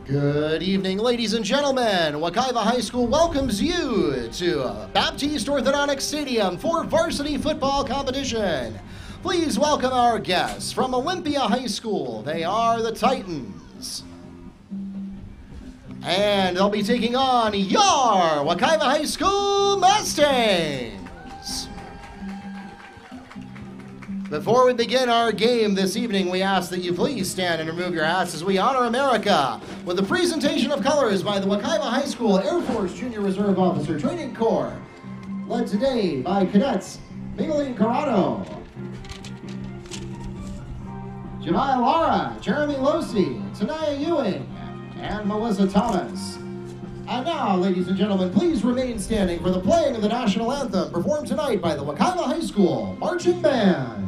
Good evening, ladies and gentlemen. Wekiva High School welcomes you to Baptiste Orthodontic Stadium for varsity football competition. Please welcome our guests from Olympia High School. They are the Titans. And they'll be taking on your Wekiva High School Mustangs. Before we begin our game this evening, we ask that you please stand and remove your hats as we honor America with a presentation of colors by the Wekiva High School Air Force Junior Reserve Officer Training Corps, led today by Cadets Maybelline Corrado, Jemiah Lara, Jeremy Losi, Tanaya Ewing, and Melissa Thomas. And now, ladies and gentlemen, please remain standing for the playing of the national anthem performed tonight by the Wekiva High School Marching Band.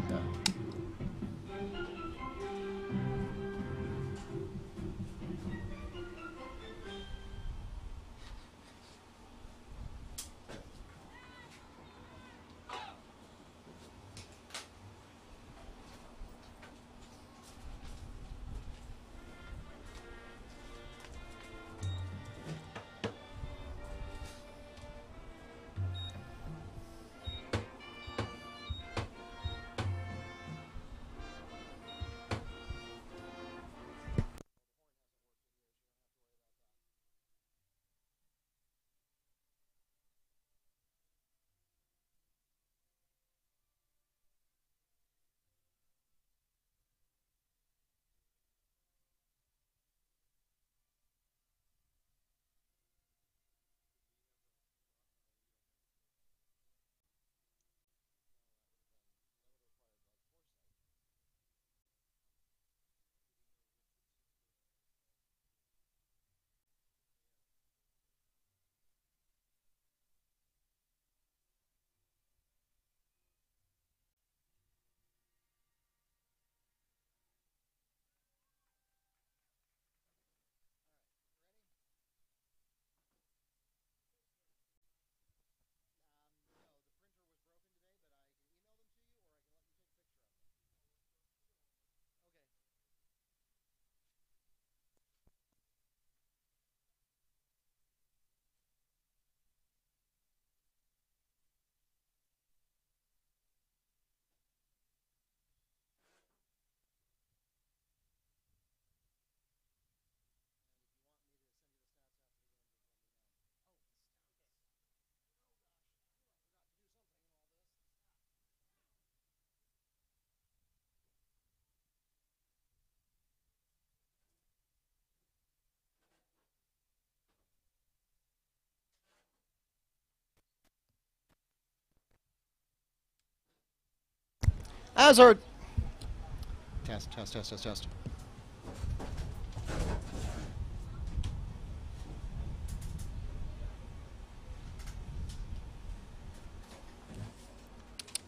As our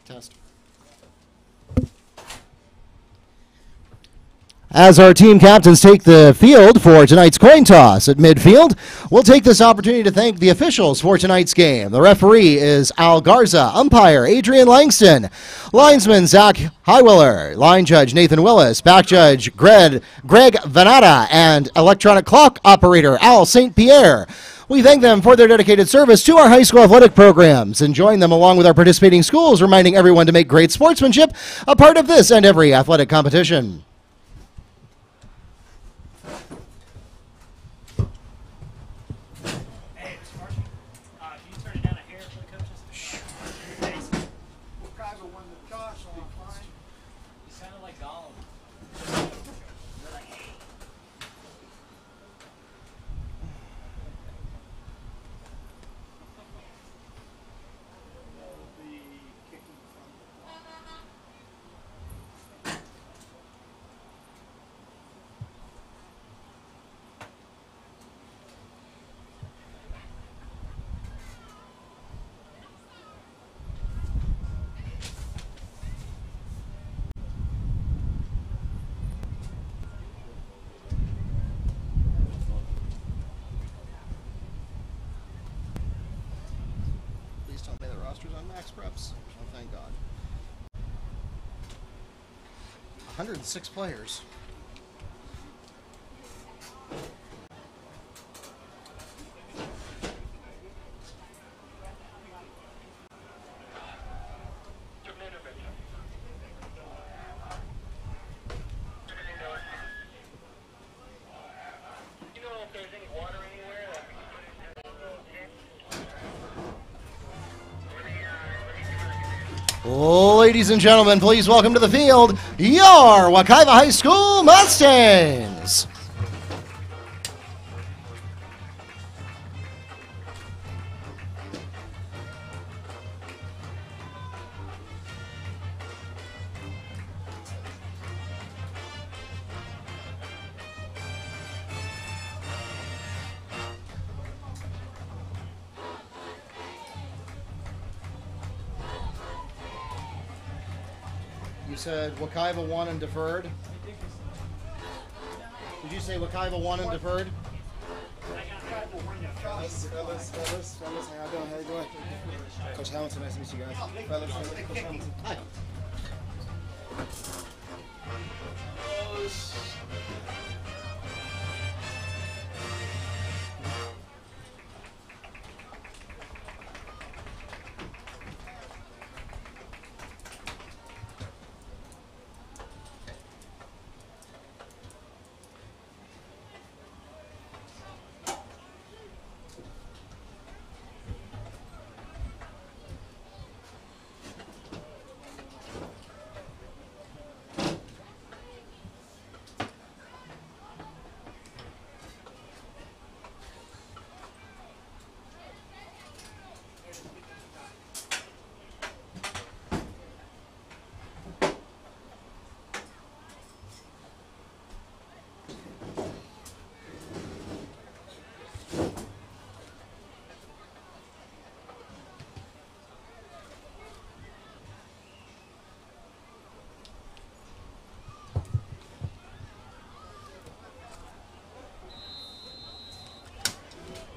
test. As our team captains take the field for tonight's coin toss at midfield, we'll take this opportunity to thank the officials for tonight's game. The referee is Al Garza, umpire Adrian Langston, linesman Zach Highwiller, line judge Nathan Willis, back judge Greg Vanata, and electronic clock operator Al St. Pierre. We thank them for their dedicated service to our high school athletic programs and join them along with our participating schools, reminding everyone to make great sportsmanship a part of this and every athletic competition. Max preps. Oh, thank God. 106 players. Ladies and gentlemen, please welcome to the field your Wekiva High School Mustangs. You said Wekiva won and deferred? Did you say Wekiva won and deferred? Fellas, how you doing? How you doing? Coach Hamilton, nice to meet you guys. Fellas, Coach Hamilton. Hi.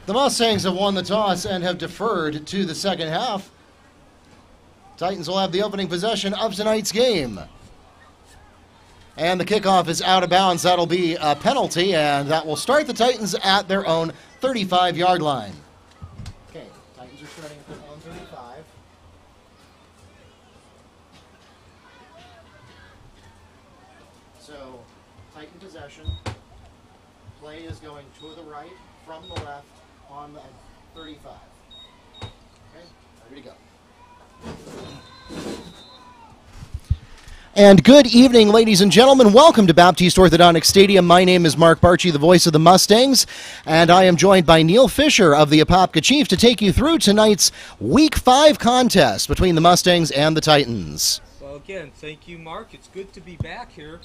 The Mustangs have won the toss and have deferred to the second half. Titans will have the opening possession of tonight's game. And the kickoff is out of bounds. That'll be a penalty, and that will start the Titans at their own 35-yard line. Okay, Titans are starting at their own 35. So, Titan possession. Play is going to the right, from the left, on the 35. Okay, ready to go. And good evening, ladies and gentlemen. Welcome to Baptiste Orthodontic Stadium. My name is Mark Barchi, the voice of the Mustangs, and I am joined by Neil Fisher of the Apopka Chief to take you through tonight's Week 5 contest between the Mustangs and the Titans. Well, again, thank you, Mark. It's good to be back here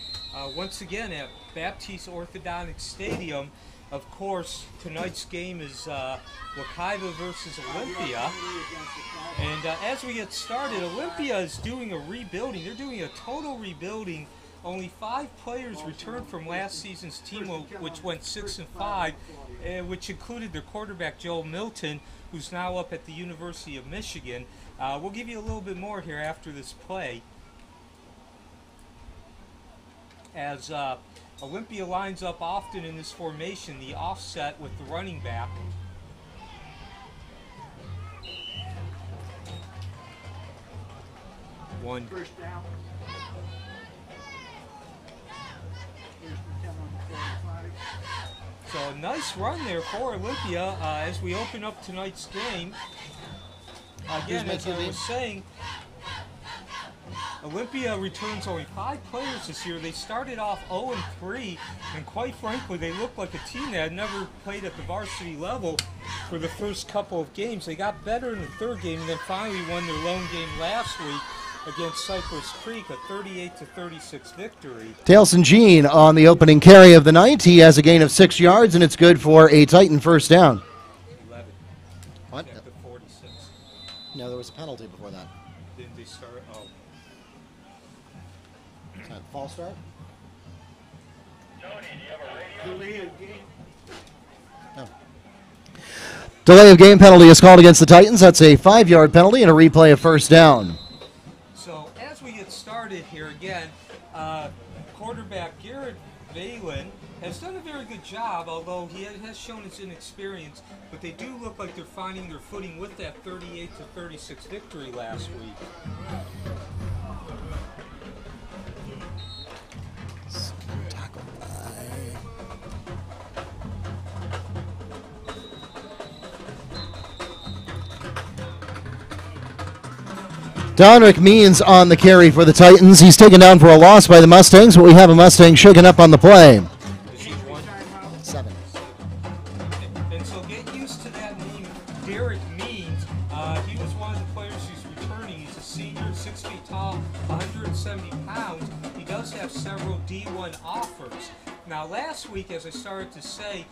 once again at Baptiste Orthodontic Stadium. Of course, tonight's game is Wekiva versus Olympia. And as we get started, Olympia is doing a rebuilding. They're doing a total rebuilding. Only 5 players returned from last season's team, which went 6-5, which included their quarterback, Joel Milton, who's now up at the University of Michigan. We'll give you a little bit more here after this play. As Olympia lines up often in this formation, the offset with the running back. One. First down. So a nice run there for Olympia as we open up tonight's game. Again, as I was saying, Olympia returns only 5 players this year. They started off 0-3, and quite frankly, they looked like a team that had never played at the varsity level for the first couple of games. They got better in the third game, and then finally won their lone game last week against Cypress Creek, a 38-36 victory. Tailson Jean on the opening carry of the night. He has a gain of 6 yards, and it's good for a Titan first down. 11. What? After 46. No, there was a penalty before that. Didn't they start? Oh. False start? Delay of game. No. Delay of game penalty is called against the Titans. That's a 5-yard penalty and a replay of first down. So as we get started here again, quarterback Garrett Valen has done a very good job, although he has shown his inexperience, but they do look like they're finding their footing with that 38-36 victory last week. Donrick Means on the carry for the Titans. He's taken down for a loss by the Mustangs, but we have a Mustang shaken up on the play. Is he one? 7. And so get used to that name, Derek Means. He was one of the players who's returning. He's a senior, 6 feet tall, 170 pounds. He does have several D1 offers. Now, last week, as I started to say,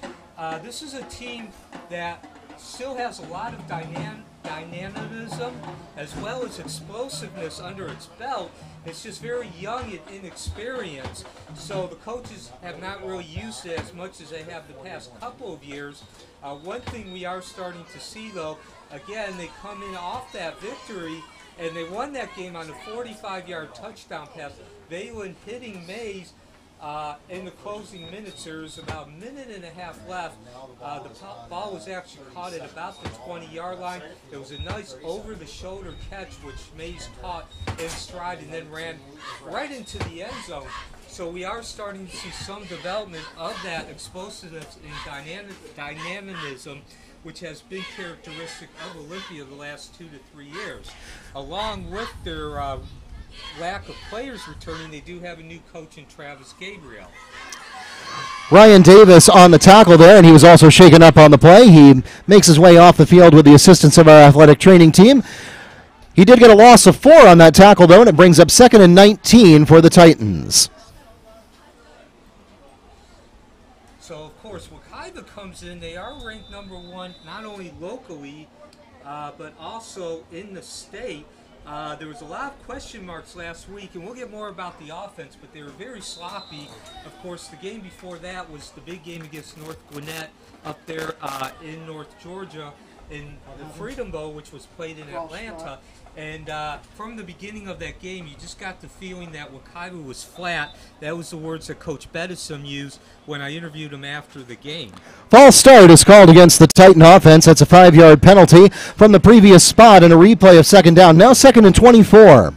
this is a team that still has a lot of dynamism as well as explosiveness under its belt. It's just very young and inexperienced, so the coaches have not really used it as much as they have the past couple of years. One thing we are starting to see, though, again, they come in off that victory, and they won that game on a 45-yard touchdown pass. Valen hitting Mays in the closing minutes. There was about a minute and a half left. The ball was actually caught at about the 20-yard line. It was a nice over-the-shoulder catch, which Mays caught in stride and then ran right into the end zone. So we are starting to see some development of that explosiveness and dynamism, which has been characteristic of Olympia the last 2 to 3 years. Along with their lack of players returning, they do have a new coach in Travis Gabriel. Ryan Davis on the tackle there, and he was also shaken up on the play. He makes his way off the field with the assistance of our athletic training team. He did get a loss of 4 on that tackle, though, and it brings up 2nd and 19 for the Titans. So, of course, Wekiva comes in. They are ranked number 1, not only locally, but also in the state. There was a lot of question marks last week, and we'll get more about the offense, but they were very sloppy. Of course, the game before that was the big game against North Gwinnett up there in North Georgia in the Freedom Bowl, which was played in Atlanta. And from the beginning of that game, you just got the feeling that Wekiva was flat. That was the words that Coach Bedison used when I interviewed him after the game. False start is called against the Titan offense. That's a 5-yard penalty from the previous spot and a replay of 2nd down. Now 2nd and 24.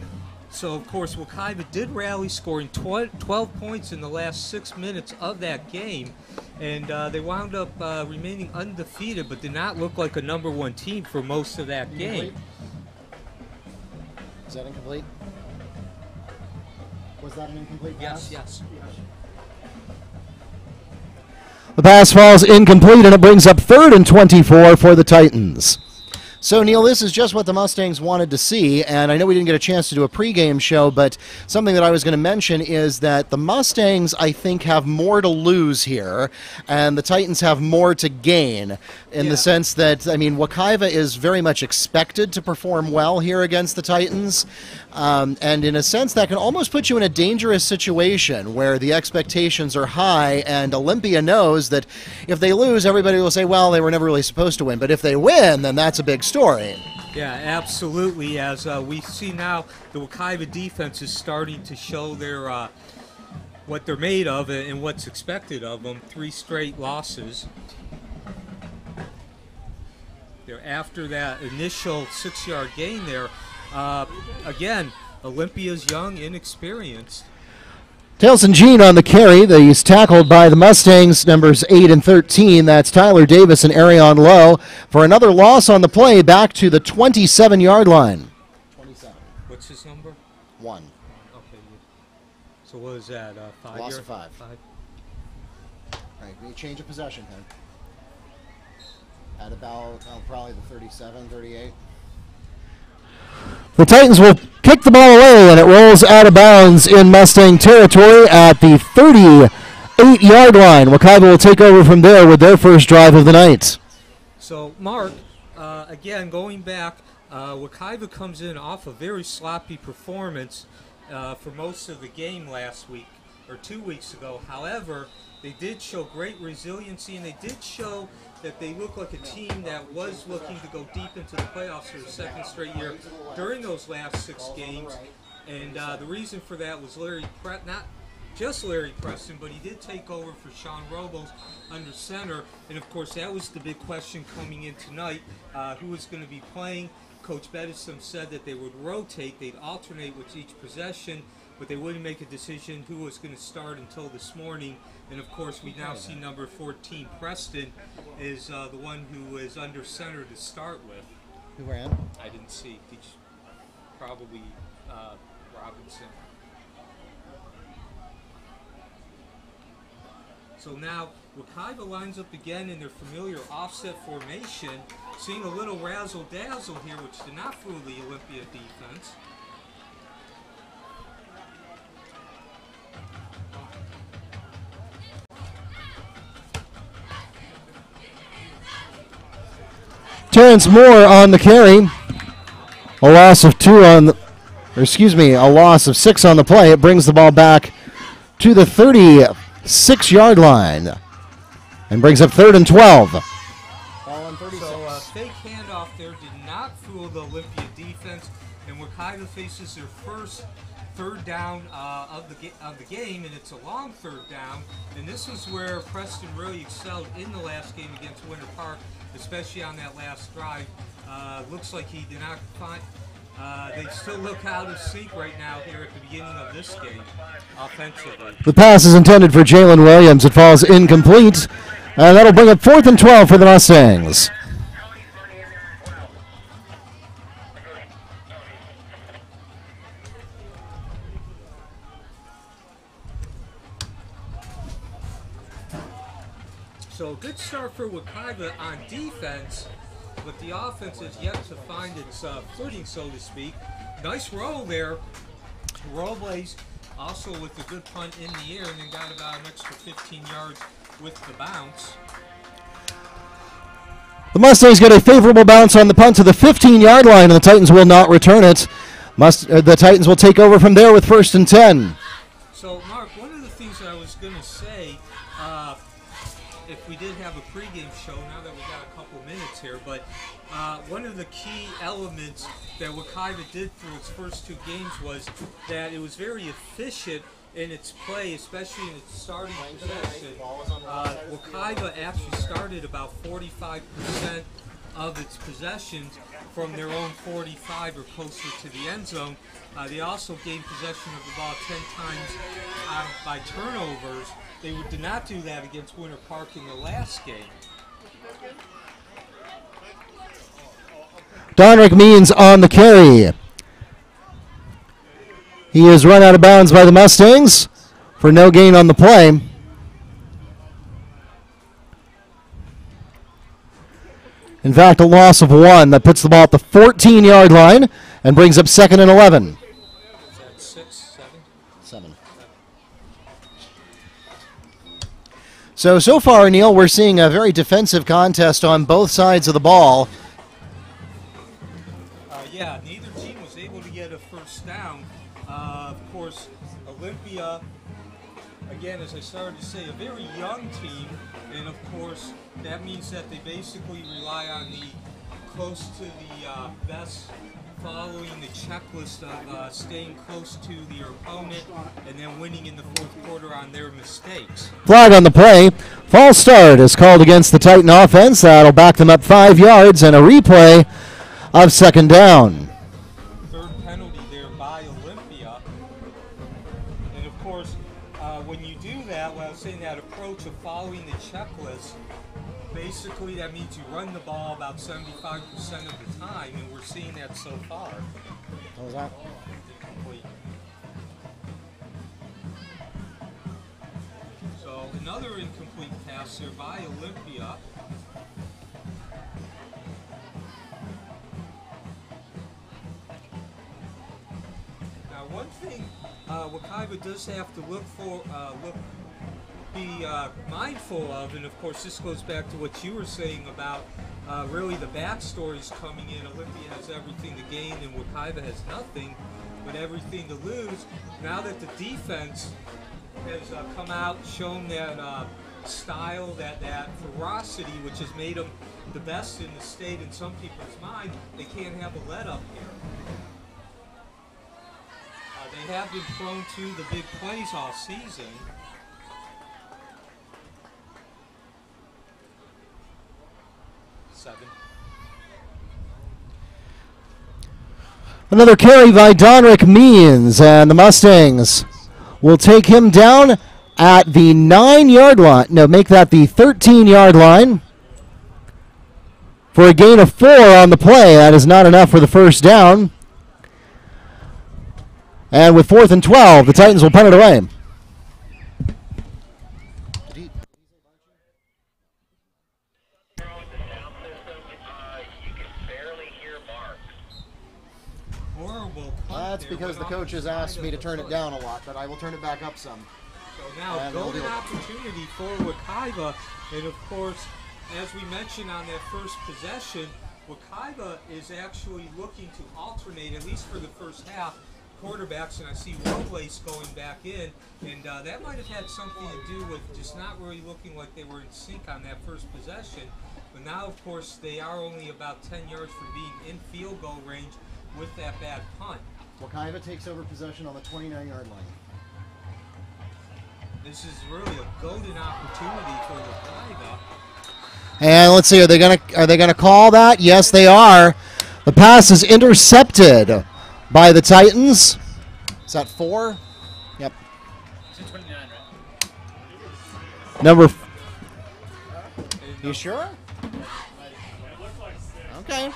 So, of course, Wekiva did rally, scoring 12 points in the last 6 minutes of that game. And they wound up remaining undefeated, but did not look like a number 1 team for most of that game. Is that incomplete? Was that an incomplete pass? Yes. The pass falls incomplete, and it brings up 3rd and 24 for the Titans. So, Neil, this is just what the Mustangs wanted to see, and I know we didn't get a chance to do a pregame show, but something that I was going to mention is that the Mustangs, I think, have more to lose here, and the Titans have more to gain in the sense that, I mean, Wekiva is very much expected to perform well here against the Titans, and in a sense that can almost put you in a dangerous situation where the expectations are high, and Olympia knows that if they lose, everybody will say, well, they were never really supposed to win, but if they win, then that's a big story. Yeah, absolutely. As we see now, the Wekiva defense is starting to show their what they're made of and what's expected of them. 3 straight losses. They're after that initial 6-yard gain there. Again, Olympia's young, inexperienced. Tailson Jean on the carry. He's tackled by the Mustangs, numbers 8 and 13. That's Tyler Davis and Arion Lowe for another loss on the play back to the 27-yard line. 27. What's his number? 1. Okay. So what is that? 5? Loss of 5. 5. All right, we change of possession here. At about probably the 37, 38. The Titans will kick the ball away, and it rolls out of bounds in Mustang territory at the 38-yard line. Wekiva will take over from there with their first drive of the night. So, Mark, again, going back, Wekiva comes in off a very sloppy performance for most of the game last week, or 2 weeks ago. However, they did show great resiliency, and they did show that they look like a team that was looking to go deep into the playoffs for the 2nd straight year during those last 6 games. And the reason for that was not just Larry Preston, but he did take over for Sean Robles under center. And, of course, that was the big question coming in tonight, who was going to be playing. Coach Bedison said that they would rotate, they'd alternate with each possession, but they wouldn't make a decision who was going to start until this morning. And, of course, we now see number 14, Preston, is the one who is under center to start with. Who ran? I didn't see. probably Robinson. So now Wekiva lines up again in their familiar offset formation, seeing a little razzle-dazzle here, which did not fool the Olympia defense. Terrence Moore on the carry. A loss of a loss of 6 on the play. It brings the ball back to the 36-yard line and brings up 3rd and 12. Ball on 36. So fake handoff there did not fool the Olympia defense, and Wekiva faces their first 3rd down of the game, and it's a long 3rd down. And this was where Preston really excelled in the last game against Winter Park, especially on that last drive. Looks like he did not find. They still look out of sync right now here at the beginning of this game, offensively. The pass is intended for Jalen Williams. It falls incomplete. And that'll bring up 4th and 12 for the Mustangs. So a good start for Wekiva on defense, but the offense is yet to find its footing, so to speak. Nice roll there. Robles also with a good punt in the air, and then got about an extra 15 yards with the bounce. The Mustangs get a favorable bounce on the punt to the 15-yard line, and the Titans will not return it. The Titans will take over from there with 1st and 10. So, Mark, one of the things that I was going to say, if we did have a pregame show, now that we got a couple minutes here, but one of the key elements that Wekiva did through its first 2 games was that it was very efficient in its play, especially in its starting possession. Wekiva actually started about 45% of its possessions from their own 45 or closer to the end zone. They also gained possession of the ball 10 times by turnovers. They did not do that against Winter Park in the last game. Donrick Means on the carry. He is run out of bounds by the Mustangs for no gain on the play. In fact, a loss of 1 that puts the ball at the 14-yard line and brings up 2nd and 11. Is that 6, 7? 7. So far, Neil, we're seeing a very defensive contest on both sides of the ball. Yeah, neither team was able to get a first down. Of course, Olympia, again, as I started to say, a very young team, and of course, that means that they basically rely on the close to the vest, following the checklist of staying close to their opponent and then winning in the 4th quarter on their mistakes. Flag on the play. False start is called against the Titan offense. That'll back them up 5 yards and a replay of 2nd down. 3rd penalty there by Olympia. And of course, when you do that, when I was saying that approach of following the checklist, basically that means you run the ball about 75% of the time, and we're seeing that so far. What was that? Incomplete. So another incomplete pass there by Olympia. Now one thing Wekiva does have to be mindful of, and of course this goes back to what you were saying about really the backstories coming in. Olympia has everything to gain and Wekiva has nothing but everything to lose. Now that the defense has come out, shown that style, that ferocity, which has made them the best in the state in some people's mind, they can't have a let-up here. They have been prone to the big plays all season. Another carry by Donrick Means, and the Mustangs will take him down at the 9-yard line. No, make that the 13-yard line for a gain of 4 on the play. That is not enough for the first down. And with 4th and 12, the Titans will punt it away. That's because the coaches asked me to turn it down a lot, but I will turn it back up some. So now, golden opportunity for Wekiva, and of course, as we mentioned on that first possession, Wekiva is actually looking to alternate, at least for the first half, quarterbacks, and I see Lovelace going back in, and that might have had something to do with just not really looking like they were in sync on that first possession. But now, of course, they are only about 10 yards from being in field goal range with that bad punt. Wekiva takes over possession on the 29-yard line. This is really a golden opportunity for Wekiva. And let's see, are they gonna call that? Yes, they are. The pass is intercepted by the Titans. Is that 4? Yep. It's 29, right? Number. You sure? Okay.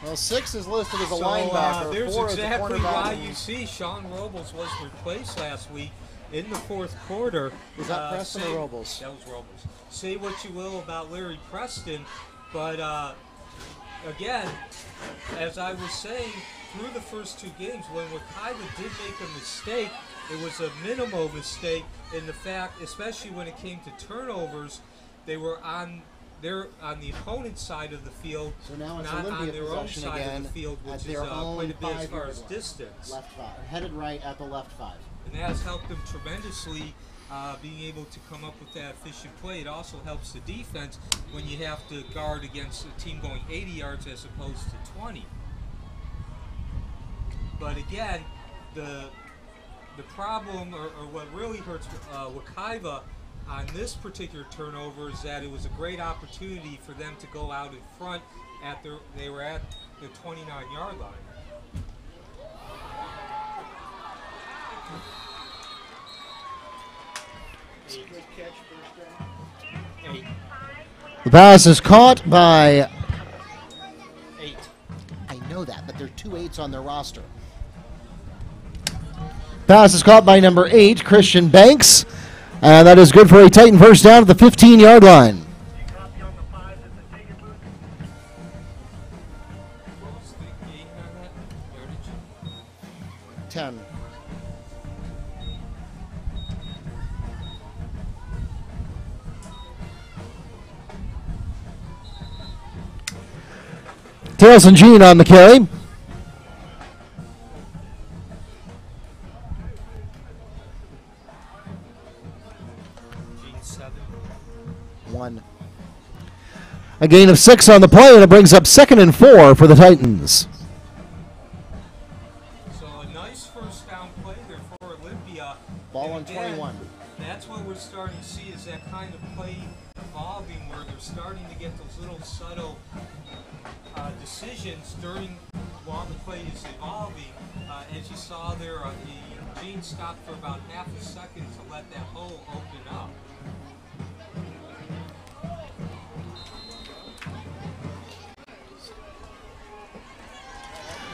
Well, 6 is listed as a linebacker. There's 4 is exactly a cornerback. why you see Sean Robles was replaced last week in the 4th quarter. Was that Preston or Robles? That was Robles. Say what you will about Larry Preston, but again, as I was saying, through the first 2 games, when Wekiva did make a mistake, it was a minimal mistake in the fact, especially when it came to turnovers, they were on the opponent's side of the field, so now it's not Olympia on their own possession side again of the field, at which is their own quite a bit as far 5-yard as line. distance. Left 5, headed right at the left 5. And that has helped them tremendously, being able to come up with that efficient play. It also helps the defense when you have to guard against a team going 80 yards as opposed to 20. But again, the problem, or what really hurts Wekiva on this particular turnover, is that it was a great opportunity for them to go out in front. They were at the 29-yard line. Good catch, first down. 8. The pass is caught by. 8. I know that, but there are 2 8s on their roster. Pass is caught by number 8, Christian Banks. And that is good for a Titan first down at the 15-yard line. What was the gain on that? Yardage? 10. Tails and Gene on the carry. Gene 7. 1. A gain of 6 on the play, and it brings up 2nd and 4 for the Titans. So a nice first down play there for Olympia. Ball And on again, 21. That's what we're starting to see, is that kind of play evolving, where they're starting to get those little subtle decisions while the play is evolving. As you saw there, the Gene stopped for about half a second to let that hole open up.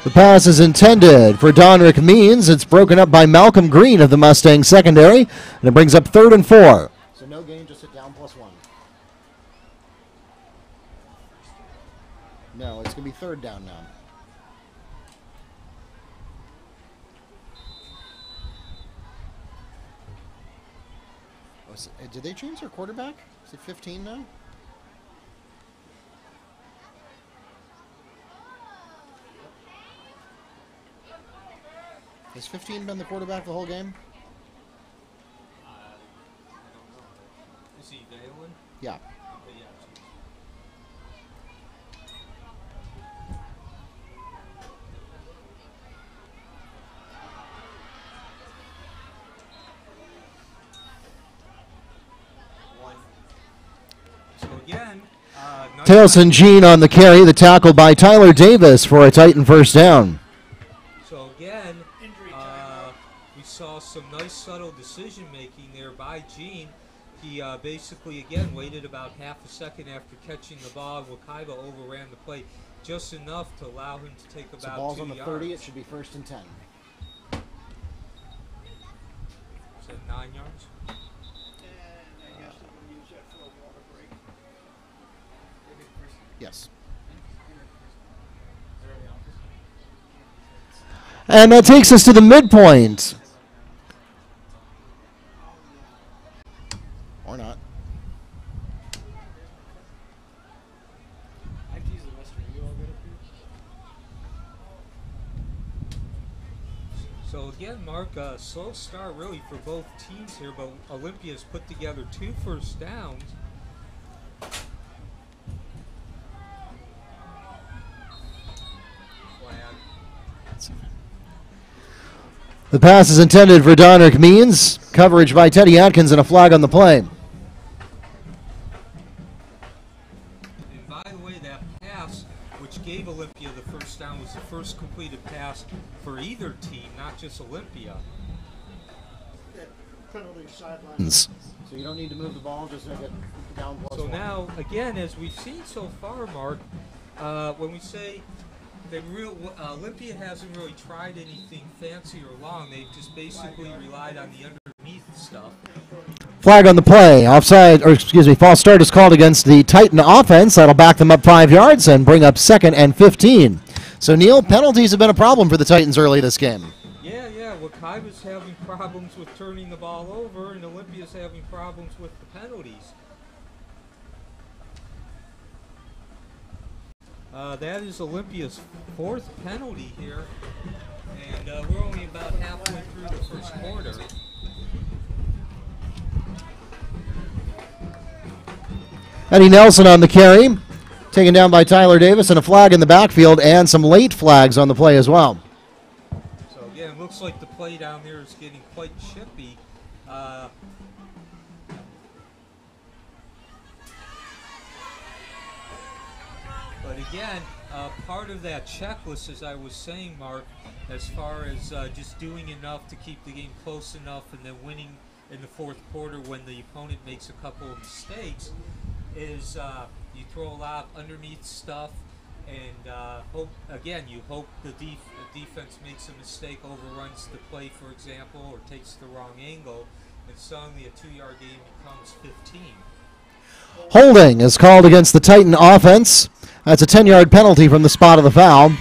The pass is intended for Donrick Means. It's broken up by Malcolm Green of the Mustangs secondary, and it brings up 3rd and 4. So no gain, just hit down +1. No, it's going to be 3rd down now. Did they change their quarterback? Is it 15 now? Has 15 been the quarterback the whole game? I don't know. Is he Valen? Yeah. Yeah. So again, Tails and Gene on the carry, the tackle by Tyler Davis for a Titan first down. So again, we saw some nice subtle decision making there by Gene. He basically, again, waited about half a second after catching the ball. Wekiva overran the play just enough to allow him to take about 2 So ball's on the yards. 30. It should be 1st and 10. Is that 9 yards? And I guess they're going to use that for a water break. Yes. And that takes us to the midpoint. Or not. So again, Mark, slow start really for both teams here, but Olympia's put together 2 first downs. The pass is intended for Donrick Means. Coverage by Teddy Atkins and a flag on the play. And by the way, that pass, which gave Olympia the first down, was the first completed pass for either team, not just Olympia. Penalty sideline. So you don't need to move the ball, just make it down plus So 1. now, again, as we've seen so far, Mark, when we say Olympia hasn't really tried anything fancy or long, they've just basically relied on the underneath stuff. flag on the play. Offside, or excuse me, false start is called against the Titan offense. That'll back them up 5 yards and bring up 2nd and 15. So, Neil, penalties have been a problem for the Titans early this game. Yeah. Wekiva's having problems with turning the ball over, and Olympia's having problems with the penalties. That is Olympia's 4th penalty here, and we're only about halfway through the first quarter. Eddie Nelson on the carry, taken down by Tyler Davis, and a flag in the backfield, and some late flags on the play as well. So again, it looks like the play down there is getting quite chippy. But again, part of that checklist, as I was saying, Mark, as far as just doing enough to keep the game close enough and then winning in the 4th quarter when the opponent makes a couple of mistakes, is you throw a lot of underneath stuff, and you hope the defense makes a mistake, overruns the play, for example, or takes the wrong angle, and suddenly a 2-yard game becomes 15. Holding is called against the Titan offense. That's a 10-yard penalty from the spot of the foul.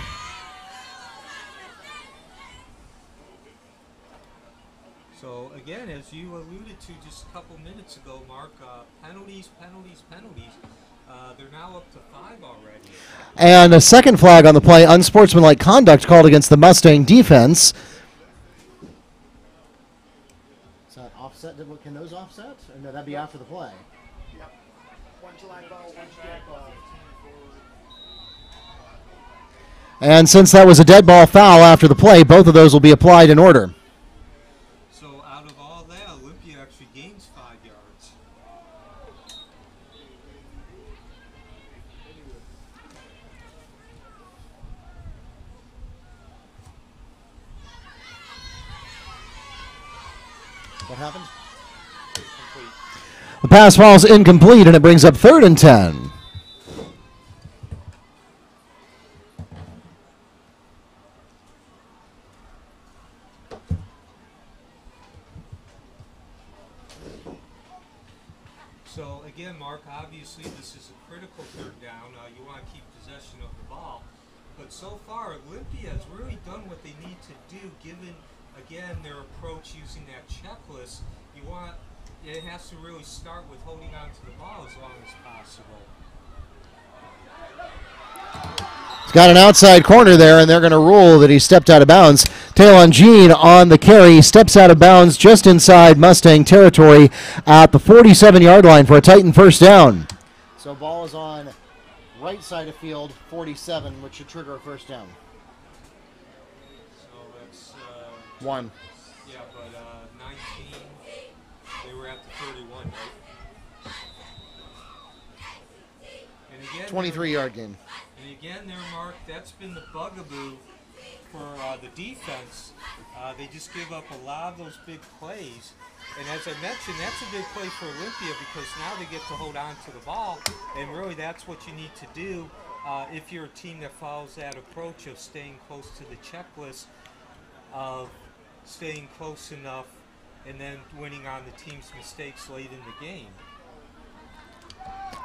So again, as you alluded to just a couple minutes ago, Mark, penalties. They're now up to 5 already. And a second flag on the play, unsportsmanlike conduct called against the Mustang defense. Is that offset? Can those offset? Or no, that'd be after the play. Yep. One's line ball, one's dead ball. And since that was a dead ball foul after the play, both of those will be applied in order. So out of all that, Olympia actually gains 5 yards. What happened? The pass falls incomplete, and it brings up 3rd and 10. So again, Mark, obviously this is a critical 3rd down. You want to keep possession of the ball. But so far, Olympia has really done what they need to do, given, again, their approach using that checklist. It has to really start with holding on to the ball as long as possible. He's got an outside corner there, and they're going to rule that he stepped out of bounds. Talon Jean on the carry, steps out of bounds just inside Mustang territory at the 47-yard line for a Titan first down. So ball is on right side of field, 47, which should trigger a first down. So that's 1. yeah, but 19. They were at the 31, right? And again, 23-yard game. And again, there, Mark, that's been the bugaboo for the defense. They just give up a lot of those big plays. And as I mentioned, that's a big play for Olympia because now they get to hold on to the ball. And really, that's what you need to do if you're a team that follows that approach of staying close to the checklist, of staying close enough and then winning on the team's mistakes late in the game.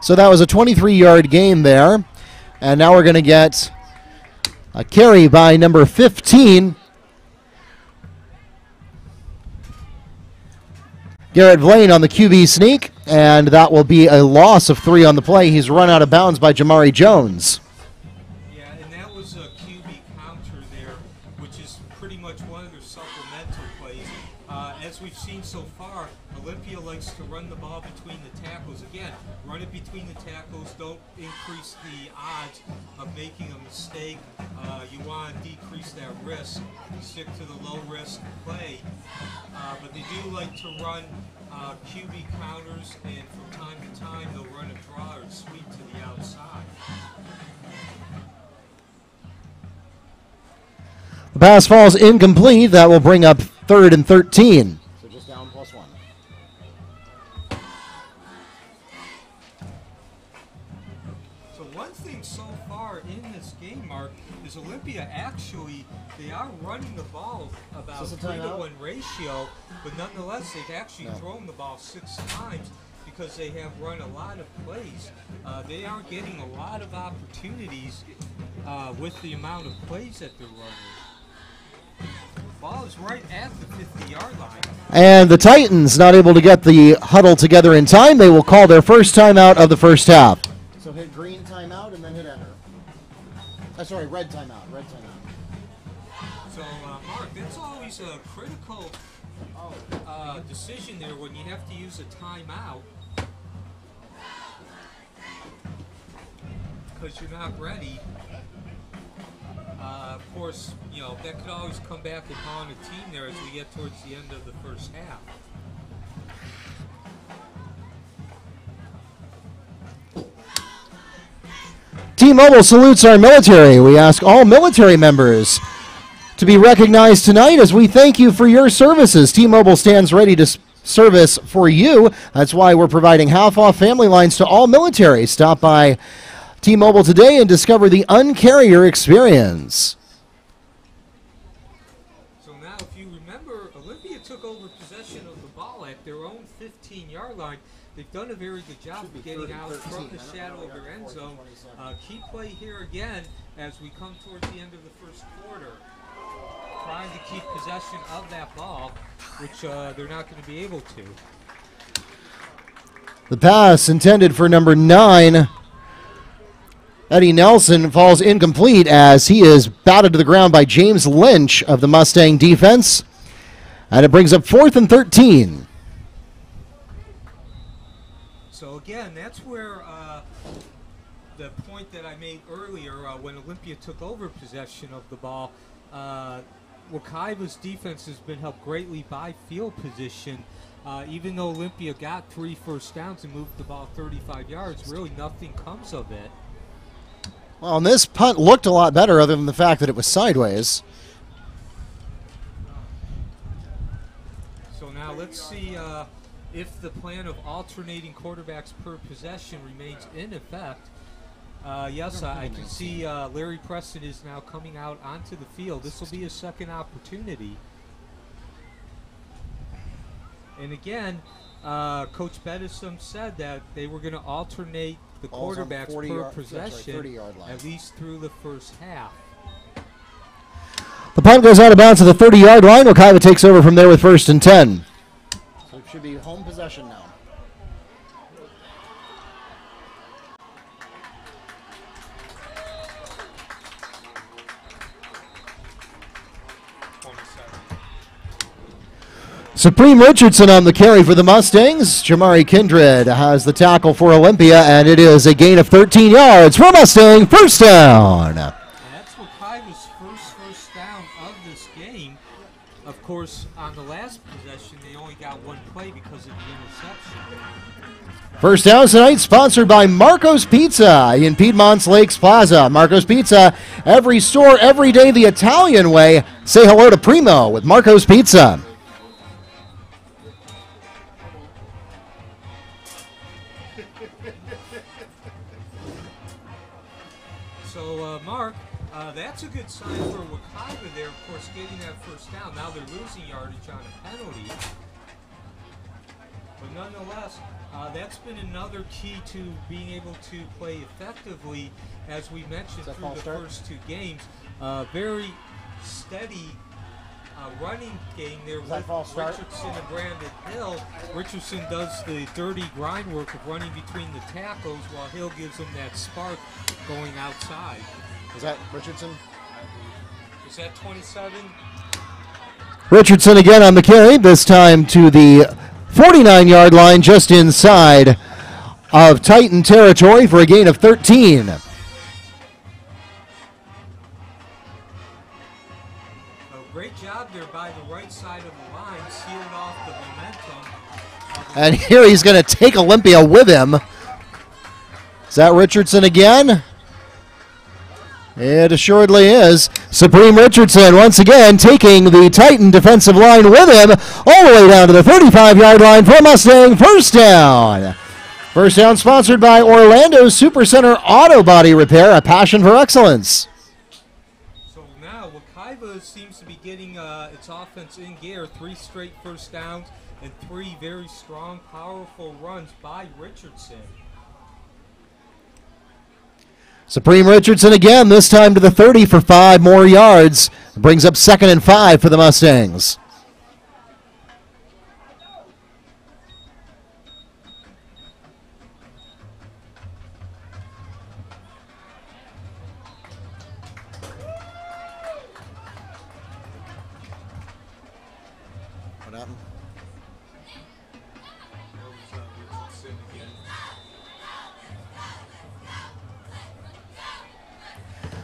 So that was a 23-yard game there. And now we're going to get a carry by number 15. Garrett Vlane on the QB sneak, and that will be a loss of 3 on the play. He's run out of bounds by Jamari Jones. Yeah, and that was a QB counter there, which is pretty much one of their supplemental plays. As we've seen so far, Olympia likes to run the ball between the tackles. Again, run it between the tackles. Don't increase the odds of making a mistake. You want to decrease that risk. Stick to the low-risk play. But they do like to run QB counters, and from time to time they'll run a draw or sweep to the outside. The pass falls incomplete. That will bring up 3rd and 13. So just down +1. So one thing so far in this game, Mark, is Olympia actually, they are running the ball about Is this a 3-to-1 ratio, but nonetheless they've actually thrown the ball 6 times because they have run a lot of plays. They are getting a lot of opportunities with the amount of plays that they're running. Ball is right at the 50-yard line. And the Titans not able to get the huddle together in time. They will call their first timeout of the first half. So hit green timeout and then hit enter. Sorry, red timeout. Red timeout. So, Mark, that's always a critical decision there when you have to use a timeout because you're not ready. Of course, you know, that could always come back and haunt a team there as we get towards the end of the first half. T-Mobile salutes our military. We ask all military members to be recognized tonight as we thank you for your services. T-Mobile stands ready to service for you. That's why we're providing half-off family lines to all military. Stop by T-Mobile today and discover the Un-carrier experience. So now, if you remember, Olympia took over possession of the ball at their own 15-yard line. They've done a very good job of getting out from the shadow of their end zone. Key play here again as we come towards the end of the first quarter. Trying to keep possession of that ball, which they're not going to be able to. The pass intended for number 9, Eddie Nelson, falls incomplete as he is batted to the ground by James Lynch of the Mustang defense. And it brings up 4th and 13. So again, that's where the point that I made earlier when Olympia took over possession of the ball, Wekiva's defense has been helped greatly by field position. Even though Olympia got 3 first downs and moved the ball 35 yards, really nothing comes of it. Well, and this punt looked a lot better other than the fact that it was sideways. So now let's see if the plan of alternating quarterbacks per possession remains in effect. Yes, I can see Larry Preston is now coming out onto the field. This will be a second opportunity. And again, Coach Bedison said that they were going to alternate the quarterbacks per possession at least through the first half. The punt goes out of bounds to the 30-yard line. Wekiva takes over from there with 1st and 10. So it should be home possession now. Supreme Richardson on the carry for the Mustangs. Jamari Kindred has the tackle for Olympia, and it is a gain of 13 yards for Mustang. First down. And that's Wekiva's first down of this game. Of course, on the last possession, they only got 1 play because of the interception. First down tonight, sponsored by Marco's Pizza in Piedmont's Lakes Plaza. Marco's Pizza, every store, every day, the Italian way. Say hello to Primo with Marco's Pizza. So, Mark, that's a good sign for Wekiva there, of course, getting that first down. Now they're losing yardage on a penalty. But nonetheless, that's been another key to being able to play effectively, as we mentioned through the first two games. Very steady running game there with Richardson and Brandon Hill. Richardson does the dirty grind work of running between the tackles, while Hill gives him that spark going outside. Is that Richardson? Is that 27? Richardson again on the carry, this time to the 49-yard line, just inside of Titan territory for a gain of 13. Great job there by the right side of the line, sealed off the momentum. And here he's going to take Olympia with him. Is that Richardson again? It assuredly is. Supreme Richardson once again taking the Titan defensive line with him all the way down to the 35-yard line for Mustang first down. First down sponsored by Orlando Supercenter Auto Body Repair, a passion for excellence. So now Wekiva seems to be getting its offense in gear. 3 straight first downs and 3 very strong, powerful runs by Richardson. Supreme Richardson again, this time to the 30 for 5 more yards. Brings up 2nd and 5 for the Mustangs. What happened?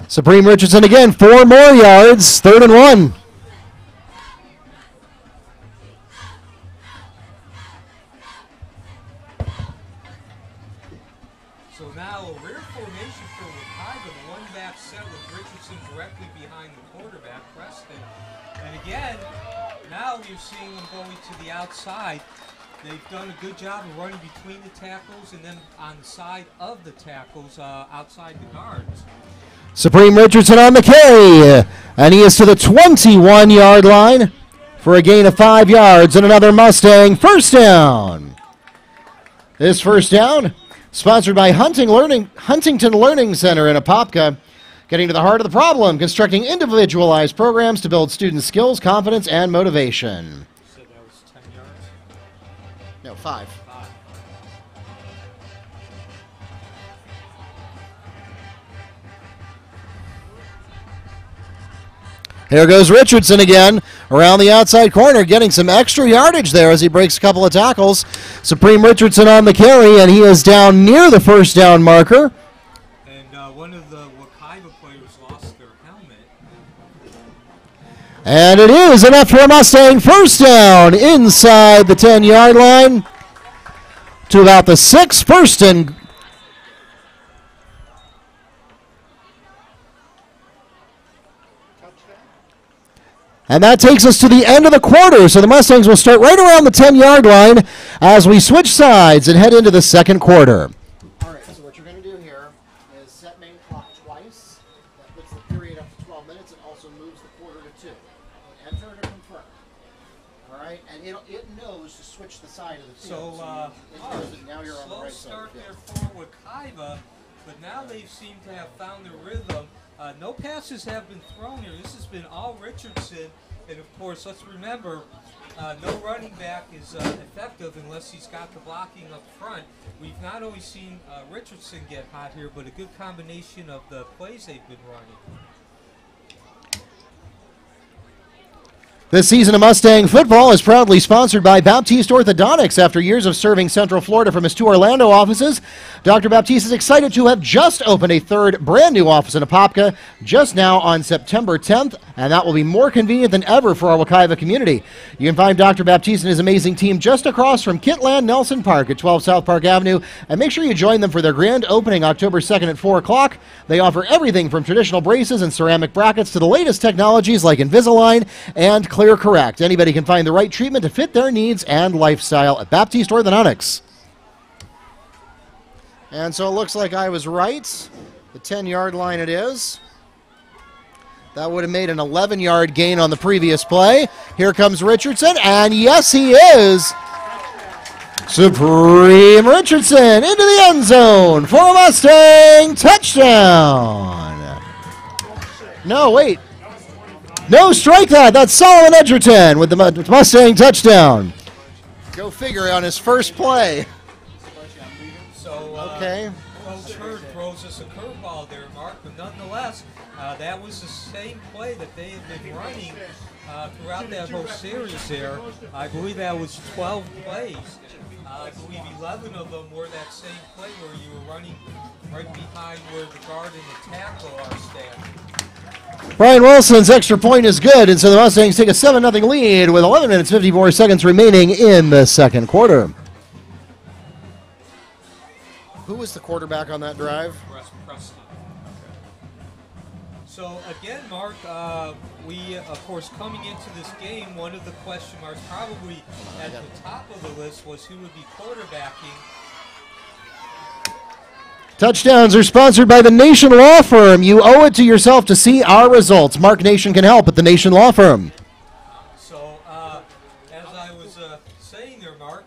Supreme Richardson again, 4 more yards, 3rd and 1. So now a rare formation for Wekiva, the one-back set with Richardson directly behind the quarterback, Preston. And again, now you're seeing them going to the outside. They've done a good job of running between the tackles and then on the side of the tackles outside the guards. Supreme Richardson on the carry, and he is to the 21-yard line for a gain of 5 yards and another Mustang first down. This first down sponsored by Huntington Learning Center in Apopka, getting to the heart of the problem, constructing individualized programs to build student skills, confidence, and motivation. You said that was 10 yards? No, 5. 5. Here goes Richardson again, around the outside corner, getting some extra yardage there as he breaks a couple of tackles. Supreme Richardson on the carry, and he is down near the first down marker. And one of the Wekiva players lost their helmet. And it is enough for a Mustang first down inside the 10-yard line to about the 6, first and And that takes us to the end of the quarter, so the Mustangs will start right around the 10-yard line as we switch sides and head into the second quarter. All right, so what you're going to do here is set main clock twice. That puts the period up to 12 minutes. It also moves the quarter to 2. Enter to confirm. All right, and it knows to switch the side of the field. So, it knows that now you're on the slow right side start of the there field. for Wekiva, but now they seem to have found their rhythm. No passes have been thrown here. This has been all Richardson. And, of course, let's remember, no running back is effective unless he's got the blocking up front. We've not only seen Richardson get hot here, but a good combination of the plays they've been running. This season of Mustang football is proudly sponsored by Baptiste Orthodontics. After years of serving Central Florida from his 2 Orlando offices, Dr. Baptiste is excited to have just opened a 3rd brand new office in Apopka just now on September 10th, and that will be more convenient than ever for our Wekiva community. You can find Dr. Baptiste and his amazing team just across from Kitland Nelson Park at 12 South Park Avenue, and make sure you join them for their grand opening October 2nd at 4 o'clock. They offer everything from traditional braces and ceramic brackets to the latest technologies like Invisalign and Clear Correct. Anybody can find the right treatment to fit their needs and lifestyle at Baptiste Orthodontics. And so it looks like I was right. The 10-yard line it is. That would have made an 11-yard gain on the previous play. Here comes Richardson, and yes, he is. Supreme Richardson into the end zone for a Mustang touchdown. No, wait. No, strike that. That's Solomon Edgerton with the Mustang touchdown. Go figure on his first play. So, Okay. Coach Hurd throws us a curveball there, Mark, but nonetheless, that was the same play that they had been running throughout that whole series there. I believe that was 12 plays. I believe 11 of them were that same play where you were running right behind where the guard and the tackle are standing. Brian Wilson's extra point is good, and so the Mustangs take a 7-0 lead with 11 minutes 54 seconds remaining in the second quarter. Who was the quarterback on that drive? Preston. So again, Mark, we, of course, coming into this game, one of the question marks probably at the top of the list was who would be quarterbacking. Touchdowns are sponsored by the Nation Law Firm. You owe it to yourself to see our results. Mark Nation can help at the Nation Law Firm. So, as I was saying there, Mark,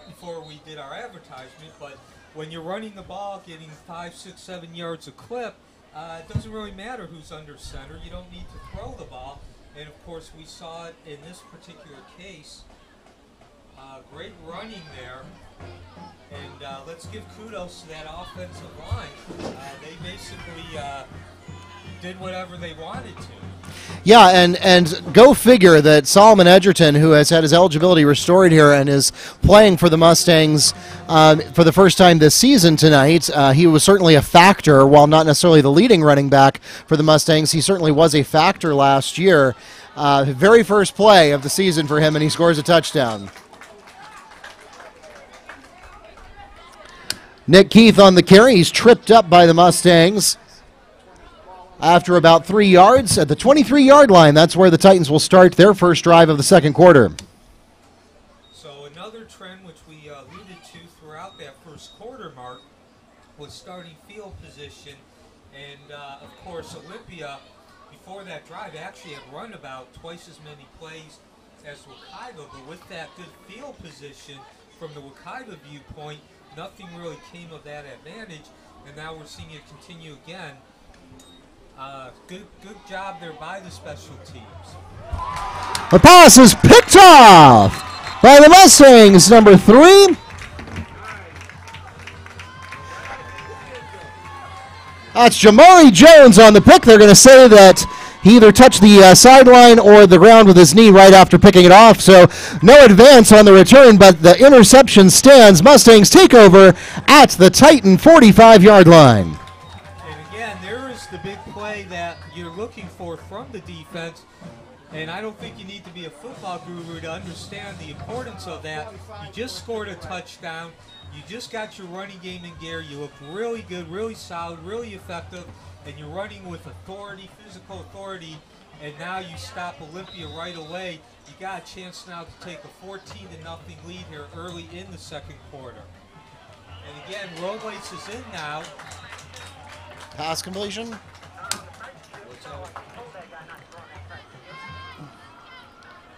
before we did our advertisement, but when you're running the ball, getting 5, 6, 7 yards a clip, it doesn't really matter who's under center. You don't need to throw the ball. And, of course, we saw it in this particular case. Great running there. And let's give kudos to that offensive line. They basically did whatever they wanted to. Yeah, and go figure that Solomon Edgerton, who has had his eligibility restored here and is playing for the Mustangs for the first time this season tonight, he was certainly a factor, while not necessarily the leading running back for the Mustangs. He certainly was a factor last year. Very first play of the season for him, and he scores a touchdown. Nick Keith on the carry. He's tripped up by the Mustangs. After about 3 yards at the 23-yard line, that's where the Titans will start their first drive of the second quarter. So another trend which we alluded to throughout that first quarter, Mark, was starting field position. And, of course, Olympia, before that drive, actually had run about twice as many plays as Wekiva. But with that good field position from the Wekiva viewpoint, nothing really came of that advantage. And now we're seeing it continue again. Good job there by the special teams. The pass is picked off by the Mustangs, number 3. That's Jamari Jones on the pick. They're going to say that he either touched the sideline or the ground with his knee right after picking it off. So no advance on the return, but the interception stands. Mustangs take over at the Titan 45-yard line. The big play that you're looking for from the defense, and I don't think you need to be a football guru to understand the importance of that. You just scored a touchdown. You just got your running game in gear. You look really good, really solid, really effective, and you're running with authority, physical authority, and now you stop Olympia right away. You got a chance now to take a 14-0 lead here early in the second quarter. And again, Robles is in now. Pass completion.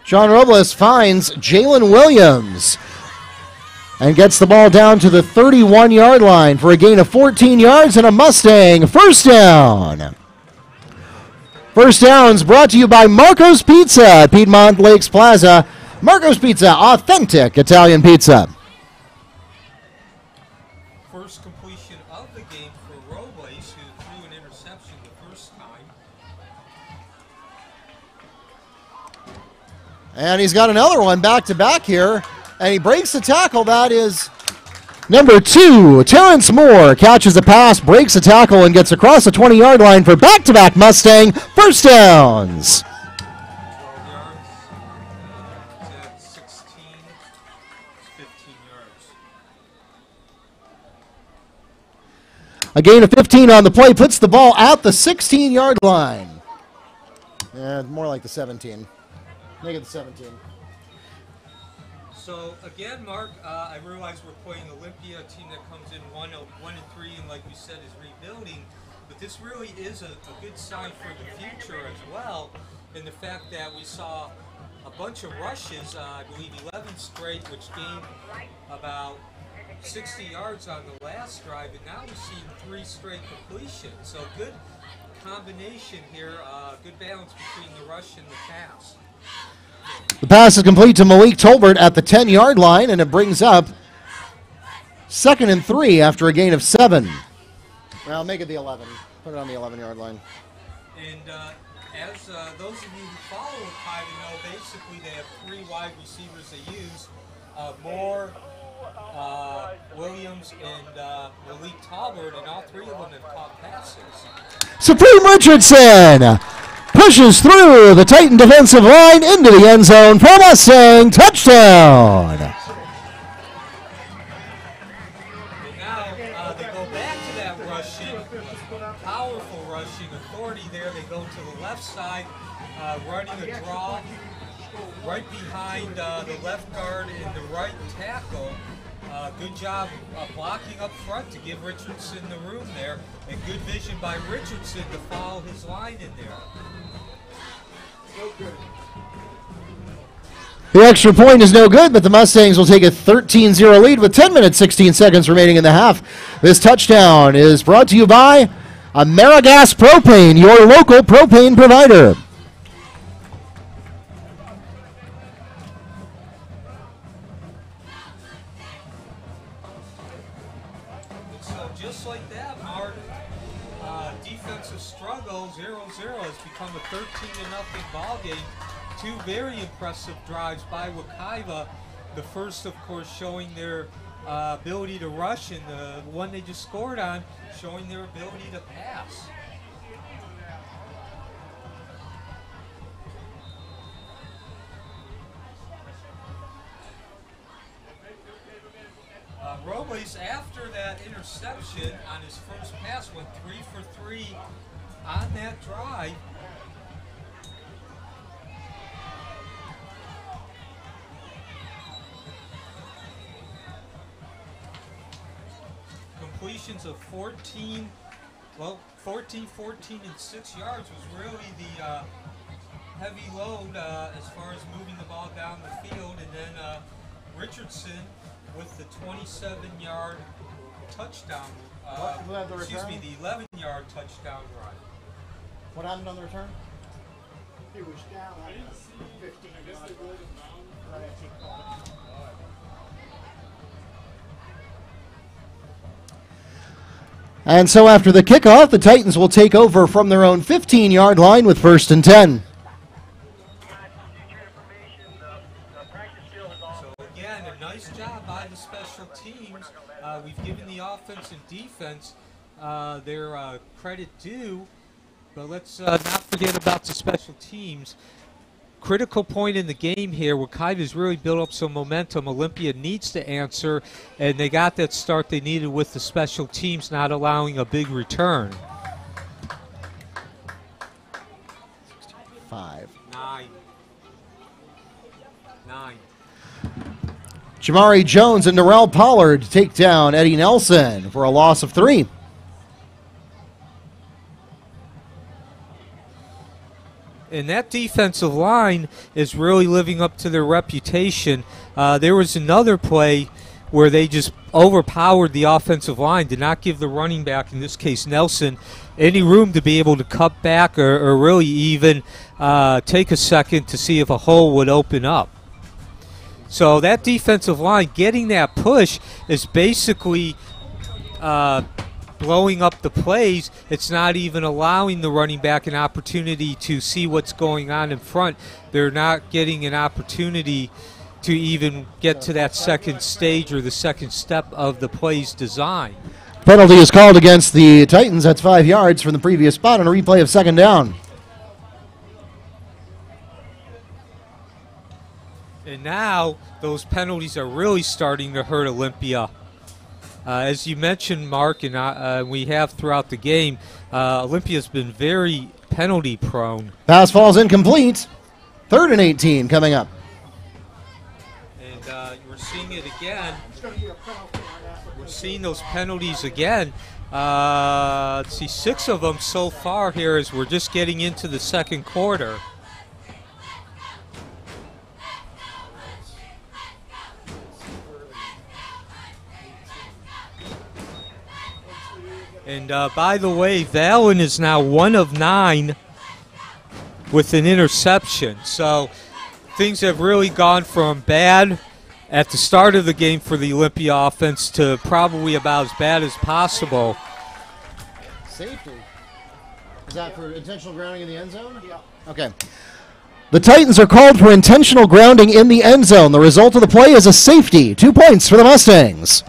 Sean Robles finds Jalen Williams and gets the ball down to the 31-yard line for a gain of 14 yards and a Mustang first down. First downs brought to you by Marco's Pizza at Piedmont Lakes Plaza. Marco's Pizza, authentic Italian pizza. First completion of the game for Robles, who threw an interception the first time. And he's got another one back-to-back here, and he breaks the tackle. That is number 2. Terrence Moore catches a pass, breaks a tackle, and gets across the 20-yard line for back-to-back Mustang first downs. 12 yards, 16, 15 yards. A gain of 15 on the play puts the ball at the 16-yard line. Yeah, more like the 17. Make it the 17. So again, Mark, I realize we're playing Olympia, a team that comes in 1-3, and like we said, is rebuilding. but this really is a good sign for the future as well, in the fact that we saw a bunch of rushes, I believe 11 straight, which gained about 60 yards on the last drive, and now we're seeing 3 straight completions. So good combination here, good balance between the rush and the pass. The pass is complete to Malik Tolbert at the 10-yard line, and it brings up 2nd and 3 after a gain of 7. Well, make it the 11. Put it on the 11-yard line. And as those of you who follow Wekiva know, basically they have 3 wide receivers they use. Moore, Williams, and Malik Tolbert, and all 3 of them have caught passes. Supreme Richardson pushes through the Titan defensive line into the end zone for Mustang touchdown. And now they go back to that rushing, powerful rushing authority there. They go to the left side, running a draw right behind the left guard and the right tackle. Good job blocking up front to give Richardson the room there, and good vision by Richardson to follow his line in there. The extra point is no good, but the Mustangs will take a 13-0 lead with 10 minutes, 16 seconds remaining in the half. This touchdown is brought to you by AmeriGas Propane, your local propane provider. So just like that, Mark, defensive struggle, 0-0, has become a 13-0 ball game. 2 very impressive drives by Wekiva. The first, of course, showing their ability to rush, and the one they just scored on showing their ability to pass. Robles, after that interception on his first pass, went 3 for 3 on that drive. Completions of 14, 14, and 6 yards was really the heavy load as far as moving the ball down the field, and then Richardson with the 27-yard touchdown, excuse me, the 11-yard touchdown run. What happened on the return? He was down. I didn't see 15. I guess they rolled him down. And so after the kickoff, the Titans will take over from their own 15-yard line with 1st and 10. So again, a nice job by the special teams. We've given the offense and defense their credit due, but let's not forget about the special teams. Critical point in the game here. Wekiva's really built up some momentum. Olympia needs to answer, and they got that start they needed with the special teams not allowing a big return. 5. 9. Jamari Jones and Narell Pollard take down Eddie Nelson for a loss of 3. And that defensive line is really living up to their reputation. There was another play where they just overpowered the offensive line, did not give the running back, in this case Nelson, any room to be able to cut back or really even take a second to see if a hole would open up. So that defensive line getting that push is basically blowing up the plays. It's not even allowing the running back an opportunity to see what's going on in front. They're not getting an opportunity to even get to that second stage or the second step of the play's design. Penalty is called against the Titans. That's 5 yards from the previous spot on a replay of 2nd down. And now those penalties are really starting to hurt Olympia. As you mentioned, Mark, and we have throughout the game, Olympia's been very penalty prone. Pass falls incomplete. 3rd and 18 coming up. And we're seeing it again, It's going to be a penalty on that. we're seeing those penalties again. Let's see, 6 of them so far here as we're just getting into the second quarter. And by the way, Valen is now 1 of 9 with an interception. So things have really gone from bad at the start of the game for the Olympia offense to probably about as bad as possible. Safety. Is that for intentional grounding in the end zone? Yeah. Okay. The Titans are called for intentional grounding in the end zone. The result of the play is a safety. 2 points for the Mustangs.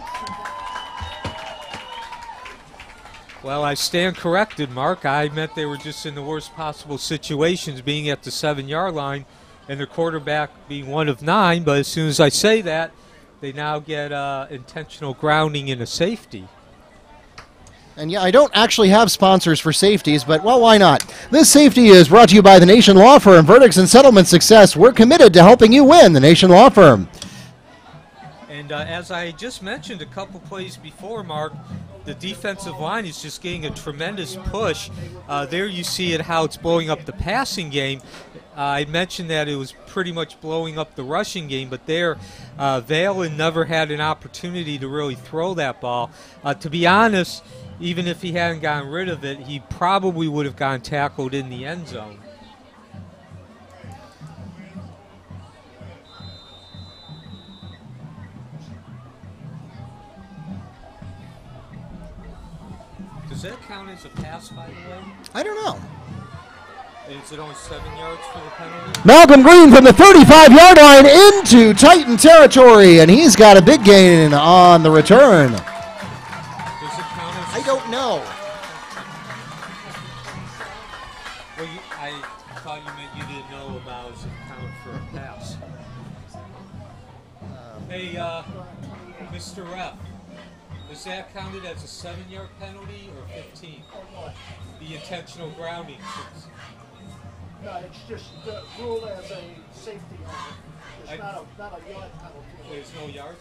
Well, I stand corrected, Mark. I meant they were just in the worst possible situations, being at the 7-yard line and their quarterback being 1 of 9. But as soon as I say that, they now get intentional grounding and a safety. And yeah, I don't actually have sponsors for safeties, but well, why not? This safety is brought to you by the Nation Law Firm. Verdicts and settlement success. We're committed to helping you win. The Nation Law Firm. And as I just mentioned a couple plays before, Mark, the defensive line is just getting a tremendous push. There you see it, how it's blowing up the passing game. I mentioned that it was pretty much blowing up the rushing game, but there, Valen never had an opportunity to really throw that ball. To be honest, even if he hadn't gotten rid of it, he probably would have gotten tackled in the end zone. Does that count as a pass, by the way? I don't know. Is it only 7 yards for the penalty? Malcolm Green from the 35-yard line into Titan territory, and he's got a big gain on the return. Does it count as I don't know. Well, I thought you meant you didn't know about does it count for a pass. Hey, Mr. Rep, is that counted as a 7-yard penalty or 15? The intentional grounding. No, it's just ruled as a safety on it. It's not a yard penalty. There's no yards?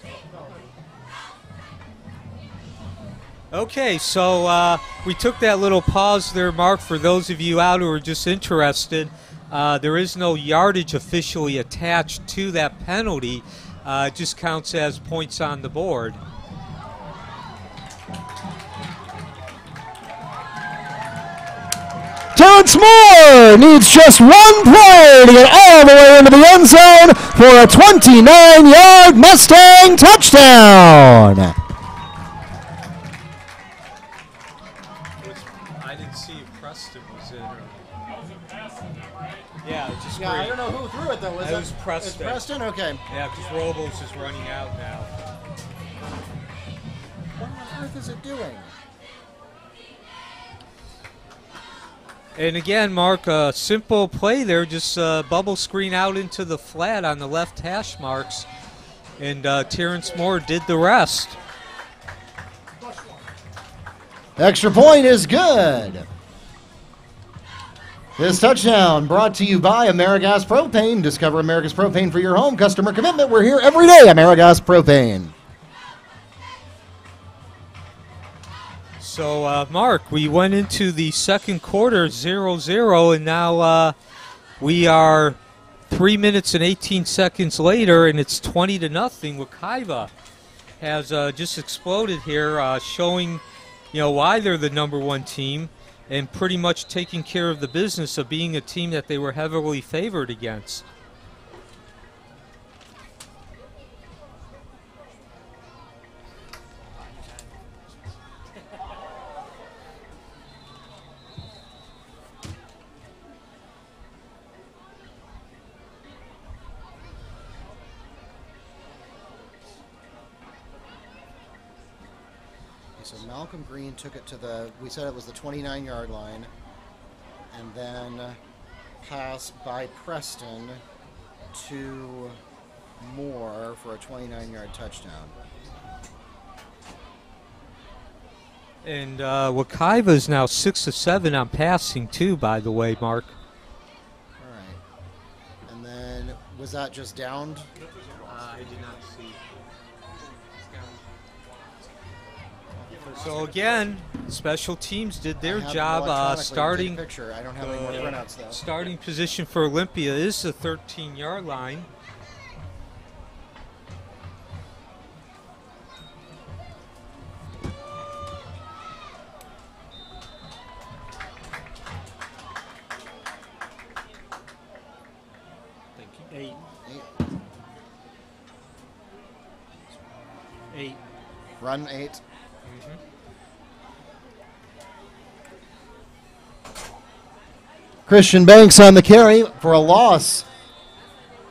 No. Okay, so we took that little pause there, Mark, for those of you out who are just interested. There is no yardage officially attached to that penalty. It just counts as points on the board. Terrence Moore needs just one play to get all the way into the end zone for a 29-yard Mustang touchdown. I didn't see if Preston was in. Yeah, just Yeah, I don't know who threw it though. That was Preston. It's Preston? Okay. Yeah, because Robles is running out now. What on earth is it doing? And again, Mark, a simple play there, just bubble screen out into the flat on the left hash marks. And Terrence Moore did the rest. Extra point is good. This touchdown brought to you by Amerigas Propane. Discover Amerigas Propane for your home customer commitment. We're here every day, Amerigas Propane. So, Mark, we went into the second quarter 0-0, and now we are 3 minutes and 18 seconds later, and it's 20-0. Wekiva has just exploded here, showing why they're the #1 team and pretty much taking care of the business of being a team that they were heavily favored against. So Malcolm Green took it to we said it was the 29-yard line, and then pass by Preston to Moore for a 29-yard touchdown. And Wekiva is now 6 of 7 on passing too, by the way, Mark. All right. And then was that just downed? I did not see. So again, special teams did their I have job. electronically Starting take a picture. I don't have any more printouts though. starting position for Olympia is the 13-yard line. Eight. Run 8. Christian Banks on the carry for a loss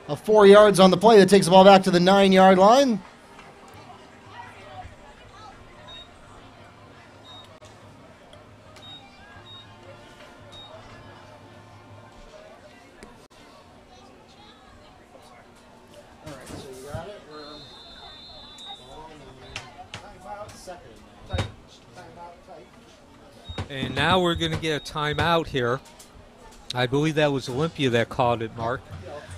of 4 yards on the play. That takes the ball back to the 9-yard line. All right, so you got it. We're on Timeout. second. Titans. Timeout. Titans. And now we're going to get a timeout here. I believe that was Olympia that called it, Mark.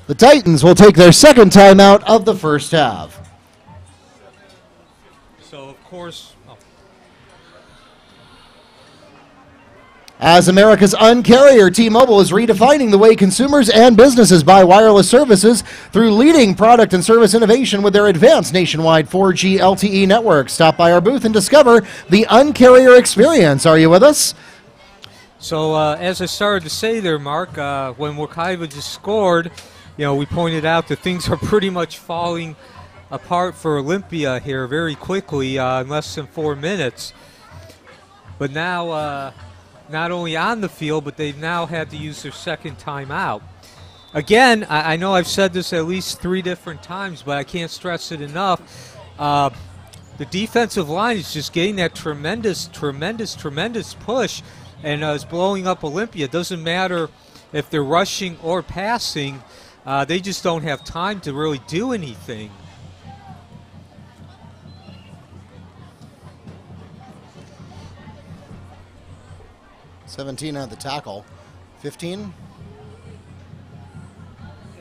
The Titans will take their second timeout of the first half. So, of course, As America's Un-carrier, T-Mobile is redefining the way consumers and businesses buy wireless services through leading product and service innovation with their advanced nationwide 4G LTE network. Stop by our booth and discover the Un-carrier experience. Are you with us? So as I started to say there, Mark, when Wekiva just scored, we pointed out that things are pretty much falling apart for Olympia here very quickly in less than 4 minutes. But now, not only on the field, but they've now had to use their second timeout. Again, I know I've said this at least 3 different times, but I can't stress it enough. The defensive line is just getting that tremendous push. And is blowing up Olympia. It doesn't matter if they're rushing or passing. They just don't have time to really do anything. $17 at the tackle. 15.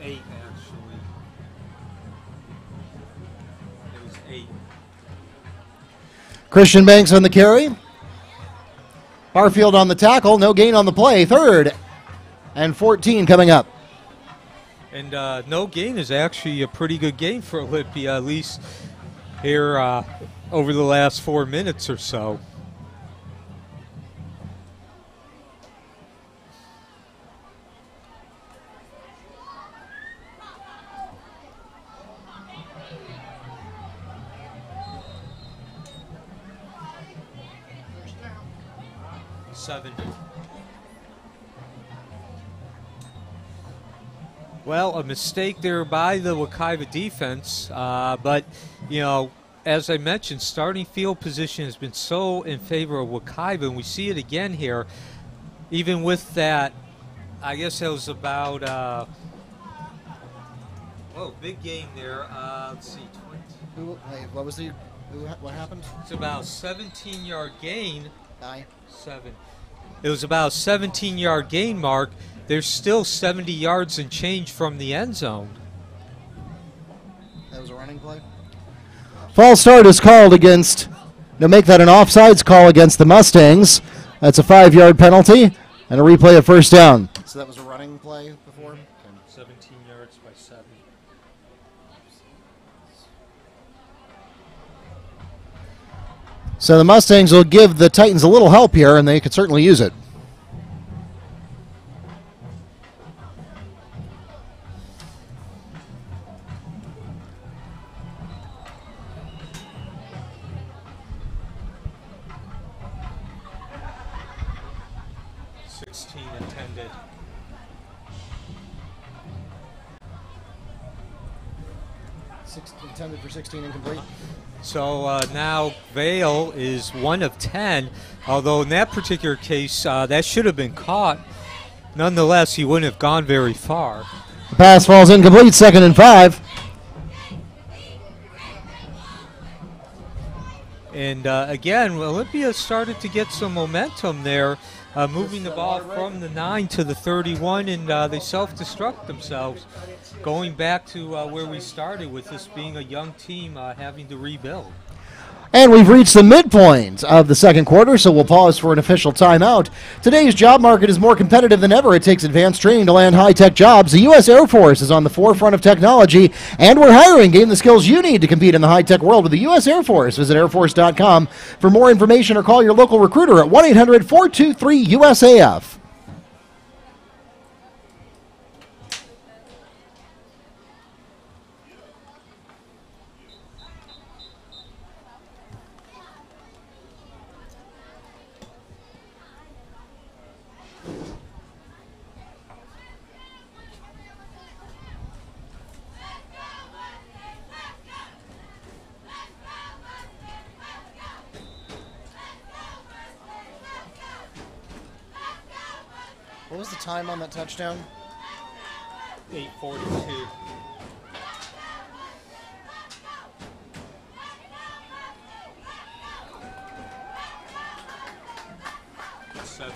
8, actually. It was 8. Christian Banks on the carry. Barfield on the tackle, no gain on the play. 3rd and 14 coming up. And no gain is actually a pretty good gain for Olympia, at least here over the last 4 minutes or so. Well, a mistake there by the Wekiva defense, but, as I mentioned, starting field position has been so in favor of Wekiva, and we see it again here, even with that, I guess that was about, big game there, let's see, 20. What happened? It's about 17-yard gain. 9. 7. It was about a 17-yard gain, Mark. There's still 70 yards and change from the end zone. That was a running play? False start is called against, they'll make that an offsides call against the Mustangs. That's a 5-yard penalty and a replay of first down. So that was a running play before? Okay. 17 yards by 7. So the Mustangs will give the Titans a little help here, and they could certainly use it. Intended. Intended for 16, incomplete. So now Vale is 1 of 10, although in that particular case, that should have been caught. Nonetheless, he wouldn't have gone very far. The pass falls incomplete, 2nd and 5. And again, Olympia started to get some momentum there, moving the ball from the 9 to the 31, and they self-destruct themselves, going back to where we started with this being a young team having to rebuild. And we've reached the midpoint of the second quarter, so we'll pause for an official timeout. Today's job market is more competitive than ever. It takes advanced training to land high-tech jobs. The U.S. Air Force is on the forefront of technology, and we're hiring. Gain the skills you need to compete in the high-tech world with the U.S. Air Force. Visit airforce.com for more information or call your local recruiter at 1-800-423-USAF. What was the time on that touchdown? 8:42. Seven.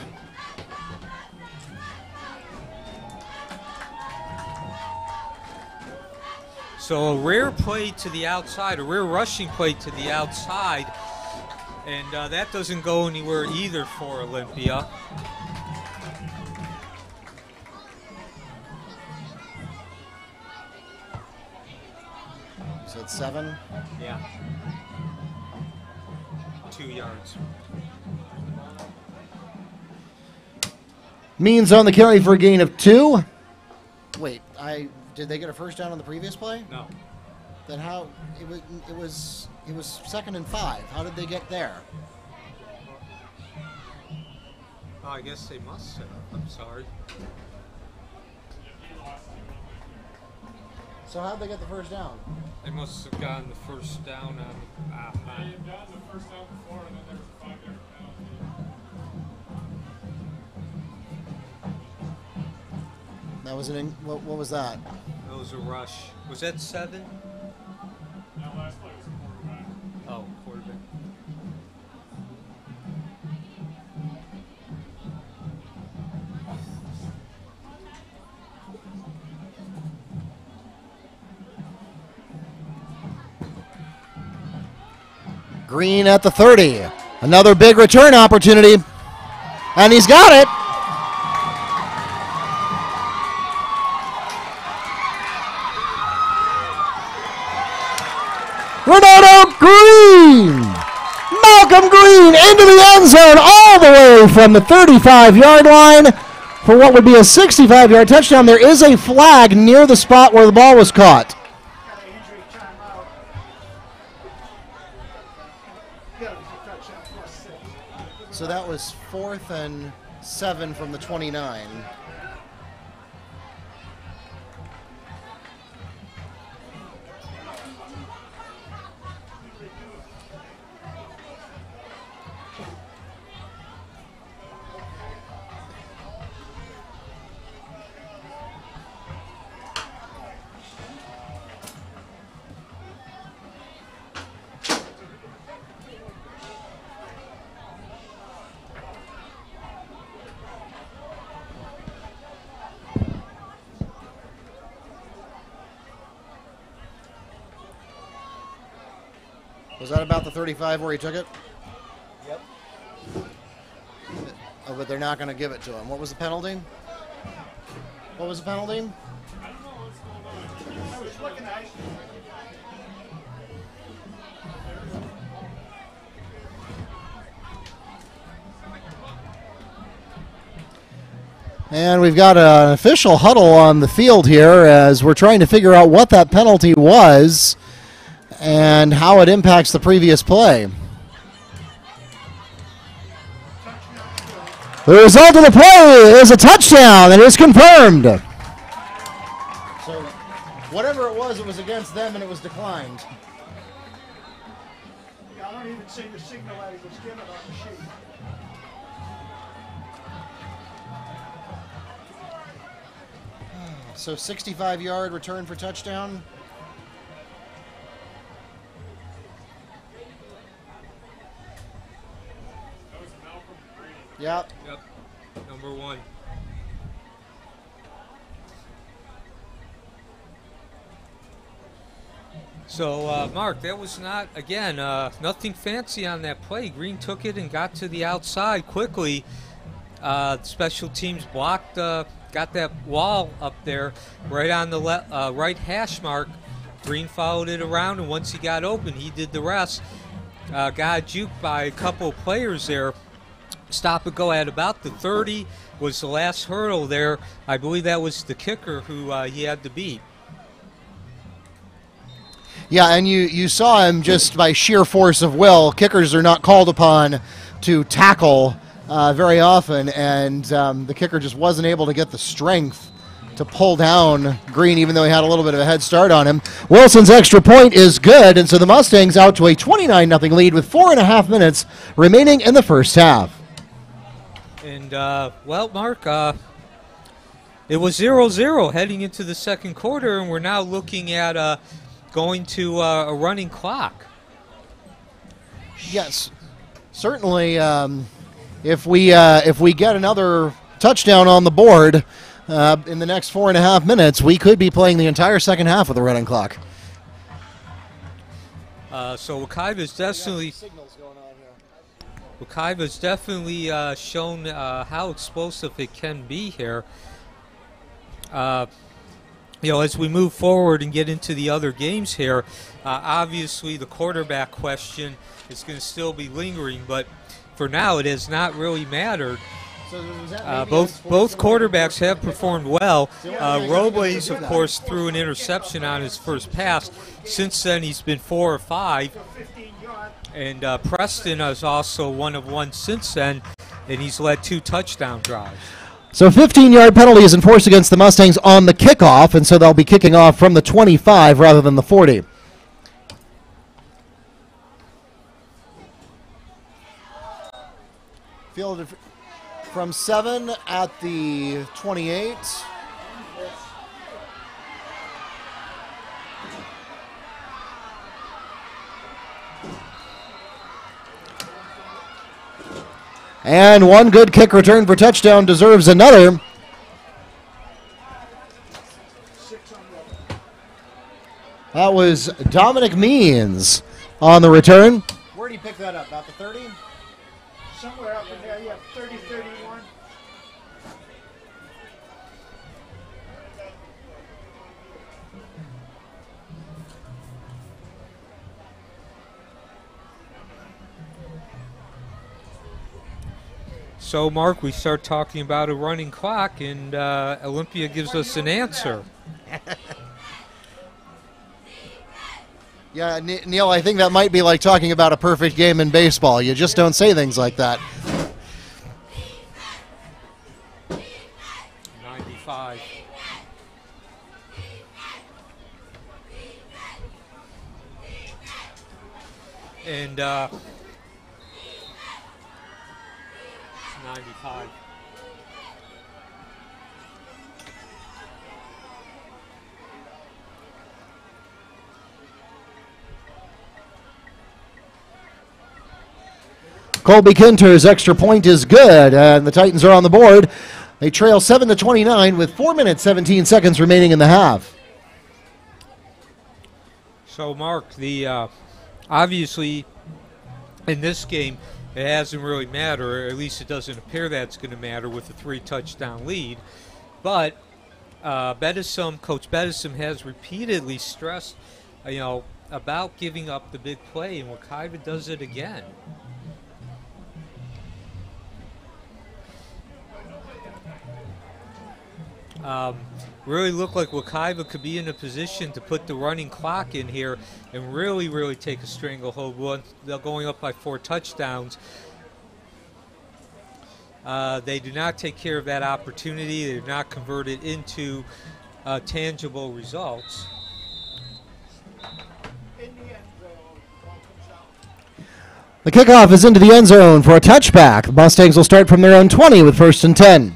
So a rare play to the outside, a rare rushing play to the outside, and that doesn't go anywhere either for Olympia. So it's 7. Yeah. 2 yards. Means on the carry for a gain of 2. Wait, did they get a first down on the previous play? No. Then how it was 2nd and 5. How did they get there? Oh, I guess they must have. I'm sorry. So how'd they get the first down? They must have gotten the first down on. They had gotten the first down before, and then there was a 5-yard penalty. That was what was that? That was a rush. Was that 7? That last play was a quarterback. Oh, quarterback. Green at the 30. Another big return opportunity. And he's got it. Renato Green. Malcolm Green into the end zone all the way from the 35-yard line for what would be a 65-yard touchdown. There is a flag near the spot where the ball was caught. Got an injury timeout. Yeah, it was a touchdown plus 6. So that was 4th and 7 from the 29. Was that about the 35 where he took it? Yep. Oh, but they're not going to give it to him. What was the penalty? What was the penalty? I don't know what's going on. I was looking at it. And we've got an official huddle on the field here as we're trying to figure out what that penalty was and how it impacts the previous play. The result of the play is a touchdown, and it is confirmed. So whatever it was against them and it was declined. Yeah, I don't even see the signal that he was given on the sheet. So 65-yard return for touchdown. That was Malcolm Green. Yep. Yep. Number 1. So, Mark, that was not, again, nothing fancy on that play. Green took it and got to the outside quickly. Special teams blocked, got that wall up there right on the right hash mark. Green followed it around, and once he got open, he did the rest. Got juked by a couple of players there. Stop and go at about the 30 was the last hurdle there. I believe that was the kicker who he had to beat. Yeah, and you saw him just by sheer force of will. Kickers are not called upon to tackle very often, and the kicker just wasn't able to get the strength to pull down Green, even though he had a little bit of a head start on him. Wilson's extra point is good, and so the Mustangs out to a 29-0 lead with 4.5 minutes remaining in the first half. And, well, Mark, it was 0-0 heading into the second quarter, and we're now looking at going to a running clock. Yes, certainly. If we get another touchdown on the board in the next 4.5 minutes, we could be playing the entire second half with a running clock. So Wekiva's definitely shown how explosive it can be here. As we move forward and get into the other games here, obviously the quarterback question is going to still be lingering, but for now it has not really mattered. Both quarterbacks have performed well. Robles, of course, threw an interception on his first pass. Since then, he's been 4 or 5. And Preston is also 1 of 1 since then, and he's led 2 touchdown drives. So 15-yard penalty is enforced against the Mustangs on the kickoff, and so they'll be kicking off from the 25 rather than the 40. Fielded from 7 at the 28. And one good kick return for touchdown deserves another. That was Dominic Means on the return. Where did he pick that up? About the 30? Somewhere up in there, yeah, 30, 31. So, Mark, we start talking about a running clock, and Olympia gives us an answer. Yeah, Neil, I think that might be like talking about a perfect game in baseball. You just don't say things like that. 95. And 95. Colby Kinter's extra point is good, and the Titans are on the board. They trail 7-29 with 4 minutes, 17 seconds remaining in the half. So, Mark, obviously in this game, it hasn't really mattered, or at least it doesn't appear that it's going to matter with a 3-touchdown lead. But Coach Bedison has repeatedly stressed, about giving up the big play, and Wekiva does it again. Really look like Wekiva could be in a position to put the running clock in here and really, really take a stranglehold. They're going up by 4 touchdowns. They do not take care of that opportunity. They do not convert it into tangible results. The kickoff is into the end zone for a touchback. The Mustangs will start from their own 20 with 1st and 10.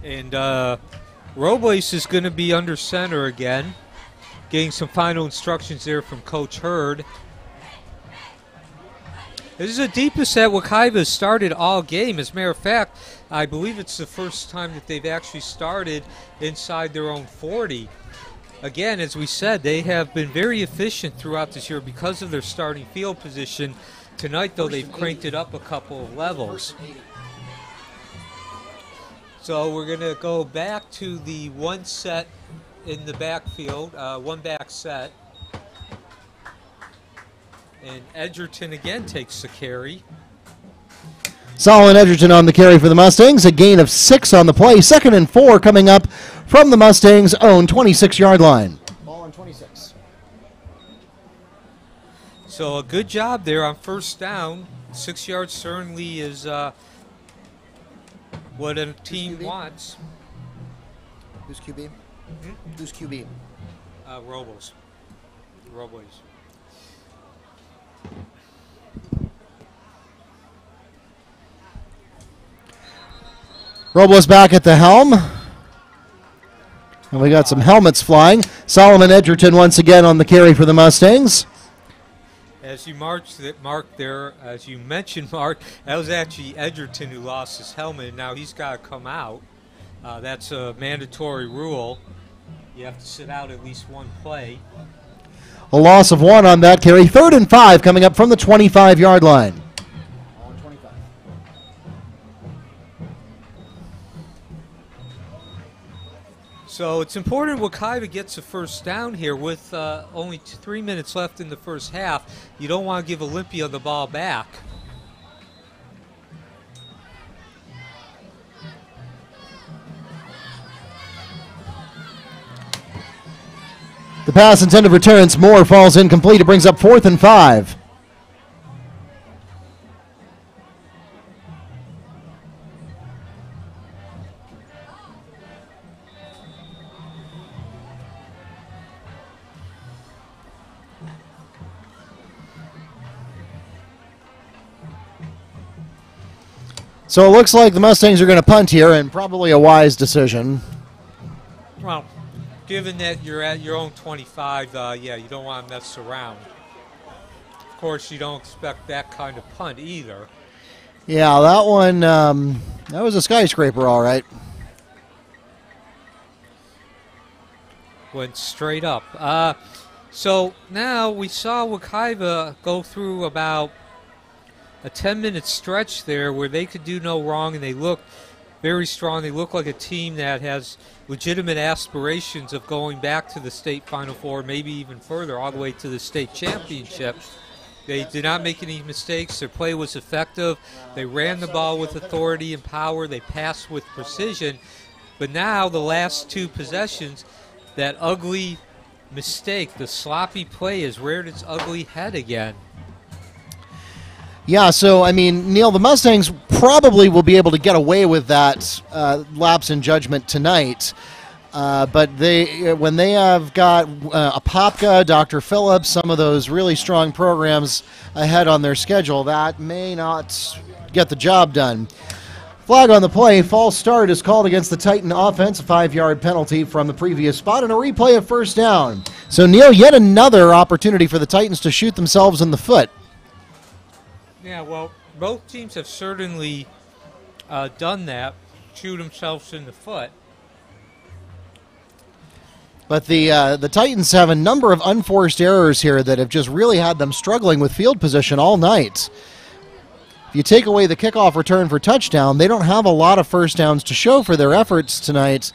And Robles is going to be under center again, getting some final instructions there from Coach Hurd. This is the deepest that Wekiva started all game. As a matter of fact, I believe it's the first time that they've actually started inside their own 40. Again, as we said, they have been very efficient throughout this year because of their starting field position. Tonight, though, they've cranked it up a couple of levels. So we're going to go back to the one set in the backfield, one back set. And Edgerton again takes the carry. Solomon Edgerton on the carry for the Mustangs. A gain of 6 on the play. 2nd and 4 coming up from the Mustangs' own 26-yard line. Ball on 26. So a good job there on first down. 6 yards certainly is what a team wants. Who's QB? Who's QB? Robles. Robles back at the helm. And we got some helmets flying. Solomon Edgerton once again on the carry for the Mustangs. As you Mark there, as you mentioned, Mark, that was actually Edgerton who lost his helmet, and now he's got to come out. That's a mandatory rule. You have to sit out at least one play. A loss of 1 on that carry. 3rd and 5 coming up from the 25-yard line. Ball on 25. So it's important Wekiva gets a first down here with only 3 minutes left in the first half. You don't want to give Olympia the ball back. The pass intended returns. Moore falls incomplete. It brings up 4th and 5. So it looks like the Mustangs are going to punt here, and probably a wise decision. Well, given that you're at your own 25, yeah, you don't want to mess around. Of course, you don't expect that kind of punt either. Yeah, that one, that was a skyscraper, all right. Went straight up. So now we saw Wekiva go through about a 10-minute stretch there where they could do no wrong, and they looked very strong. They look like a team that has legitimate aspirations of going back to the state Final Four, maybe even further, all the way to the state championship. They did not make any mistakes. Their play was effective. They ran the ball with authority and power. They passed with precision. But now the last 2 possessions, that ugly mistake, the sloppy play, has reared its ugly head again. Yeah, so, I mean, Neil, the Mustangs probably will be able to get away with that lapse in judgment tonight. But when they have got Apopka, Dr. Phillips, some of those really strong programs ahead on their schedule, that may not get the job done. Flag on the play. False start is called against the Titan offense. A 5-yard penalty from the previous spot and a replay of first down. So, Neil, yet another opportunity for the Titans to shoot themselves in the foot. Yeah, well, both teams have certainly done that, shoot themselves in the foot. But the Titans have a number of unforced errors here that have just really had them struggling with field position all night. If you take away the kickoff return for touchdown, they don't have a lot of first downs to show for their efforts tonight.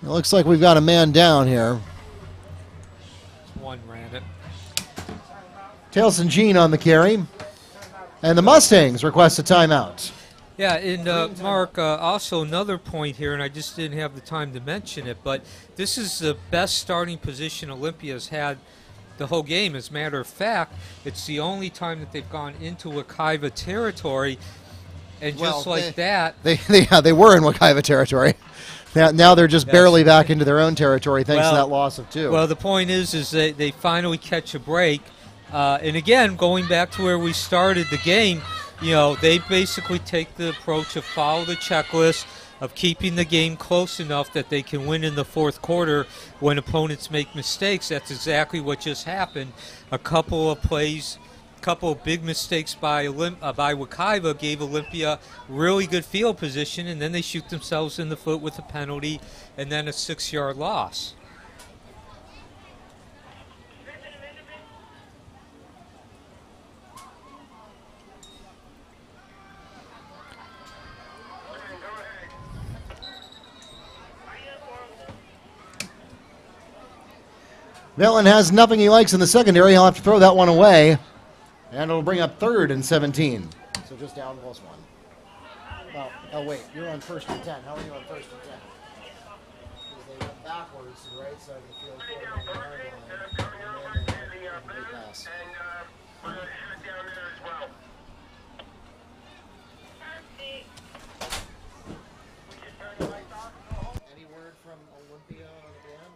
It looks like we've got a man down here. One ran it. Tailson Jean on the carry. And the Mustangs request a timeout. Yeah, and Mark, also another point here, and I just didn't have the time to mention it, but this is the best starting position Olympia's had the whole game. As a matter of fact, it's the only time that they've gone into Wekiva territory, and just they were in Wekiva territory. Now they're just barely back into their own territory thanks to that loss of 2. Well, the point is they finally catch a break. And again, going back to where we started the game, you know, they basically take the approach of follow the checklist, of keeping the game close enough that they can win in the fourth quarter when opponents make mistakes. That's exactly what just happened. A couple of plays, a couple of big mistakes by Wekiva gave Olympia really good field position, and then they shoot themselves in the foot with a penalty and then a 6-yard loss. Millen has nothing he likes in the secondary. He'll have to throw that one away. And it'll bring up 3rd and 17. So just down +1. Well, oh, wait. You're on 1st and 10. How are you on 1st and 10? Because they went backwards to the right side of the field. 49-yard line. And then they complete pass. Any word from Olympia on the band?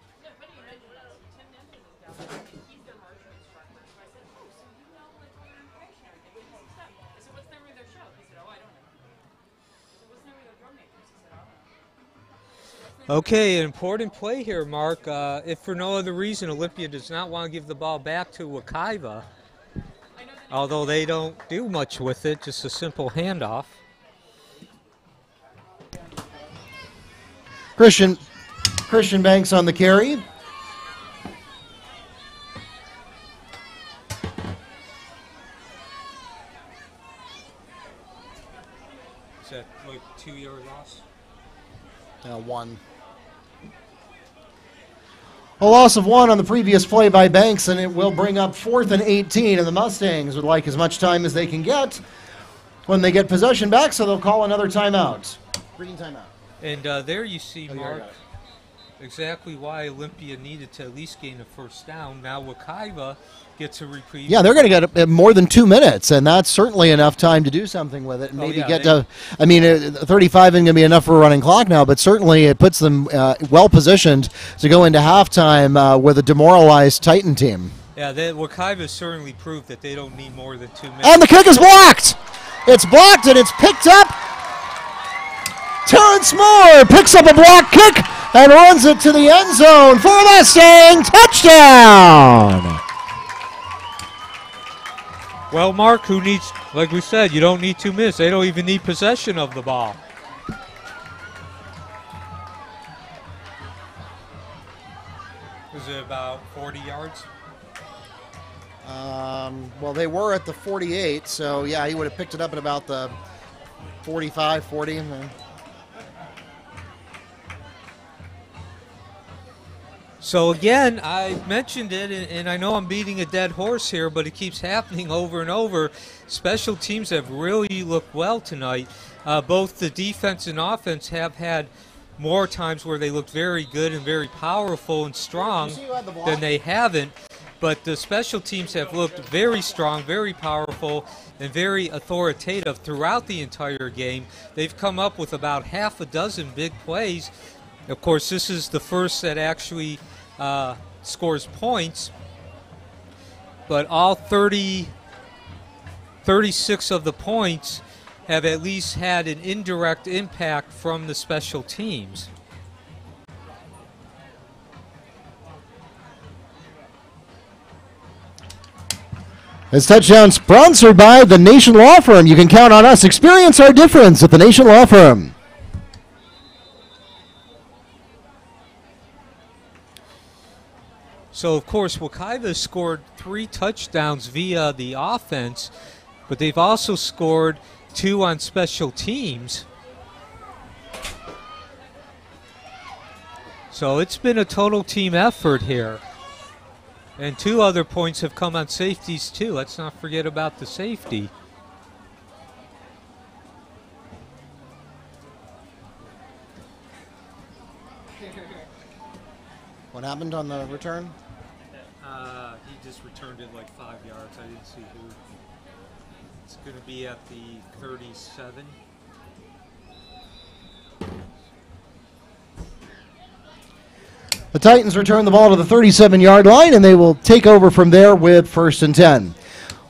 Okay, an important play here, Mark. If for no other reason, Olympia does not want to give the ball back to Wekiva, although they don't do much with it, just a simple handoff. Christian Banks on the carry. Is that like 2-yard loss? 1. A loss of 1 on the previous play by Banks, and it will bring up 4th and 18, and the Mustangs would like as much time as they can get when they get possession back, so they'll call another timeout. Green timeout. And there you see, Mark, exactly why Olympia needed to at least gain a first down. Now Wekiva gets a reprieve. Yeah, they're going to get more than 2 minutes, and that's certainly enough time to do something with it. And maybe get to, I mean, 35 isn't going to be enough for a running clock now, but certainly it puts them well positioned to go into halftime with a demoralized Titan team. Yeah, Wekiva certainly proved that they don't need more than 2 minutes. And the kick is blocked! It's blocked, and it's picked up. Terrence Moore picks up a block kick and runs it to the end zone for a Mustang touchdown! Well, Mark, who needs, like we said, you don't need 2 minutes. They don't even need possession of the ball. Is it about 40 yards? Well, they were at the 48, so yeah, he would have picked it up at about the 45, 40. So again, I mentioned it, and I know I'm beating a dead horse here, but it keeps happening over and over. Special teams have really looked well tonight. Both the defense and offense have had more times where they looked very good and very powerful and strong than they haven't. But the special teams have looked very strong, very powerful, and very authoritative throughout the entire game. They've come up with about half a dozen big plays. Of course, this is the first that actually scores points, but all 36 of the points have at least had an indirect impact from the special teams. This touchdown sponsored by the Nation Law Firm. You can count on us. Experience our difference at the Nation Law Firm. So, of course, Wekiva scored 3 touchdowns via the offense, but they've also scored 2 on special teams. So it's been a total team effort here. And 2 other points have come on safeties, too. Let's not forget about the safety. What happened on the return? He just returned it like 5 yards. I didn't see who. It's going to be at the 37. The Titans return the ball to the 37-yard line, and they will take over from there with 1st and 10.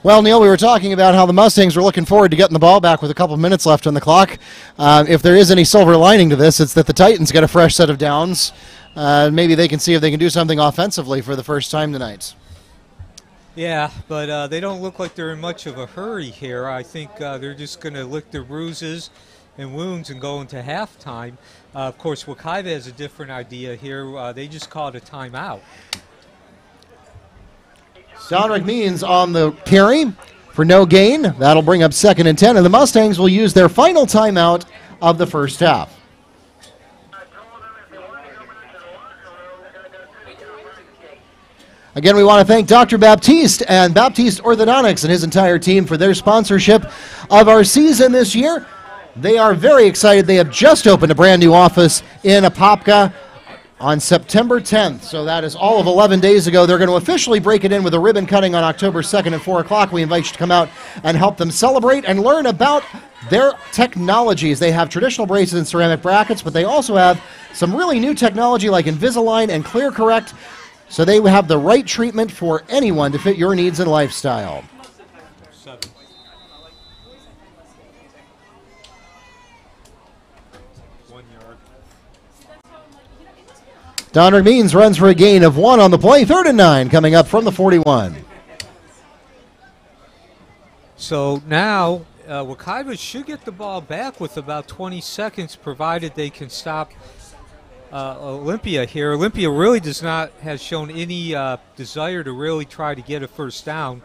Well, Neil, we were talking about how the Mustangs were looking forward to getting the ball back with a couple of minutes left on the clock. If there is any silver lining to this, it's that the Titans get a fresh set of downs. Maybe they can see if they can do something offensively for the first time tonight. Yeah, but they don't look like they're in much of a hurry here. I think they're just going to lick their bruises and wounds and go into halftime. Of course, Wekiva has a different idea here. They just called a timeout. Donrick Means on the carry for no gain. That'll bring up 2nd and 10, and the Mustangs will use their final timeout of the first half. Again, we want to thank Dr. Baptiste and Baptiste Orthodontics and his entire team for their sponsorship of our season this year. They are very excited. They have just opened a brand new office in Apopka on September 10th, so that is all of 11 days ago. They're going to officially break it in with a ribbon cutting on October 2nd at 4 o'clock. We invite you to come out and help them celebrate and learn about their technologies. They have traditional braces and ceramic brackets, but they also have some really new technology like Invisalign and ClearCorrect, so they have the right treatment for anyone to fit your needs and lifestyle. 1 yard. Donner Means runs for a gain of 1 on the play. 3rd and 9 coming up from the 41. So now Wekiva should get the ball back with about 20 seconds, provided they can stop Olympia here. Olympia really has shown any desire to really try to get a first down.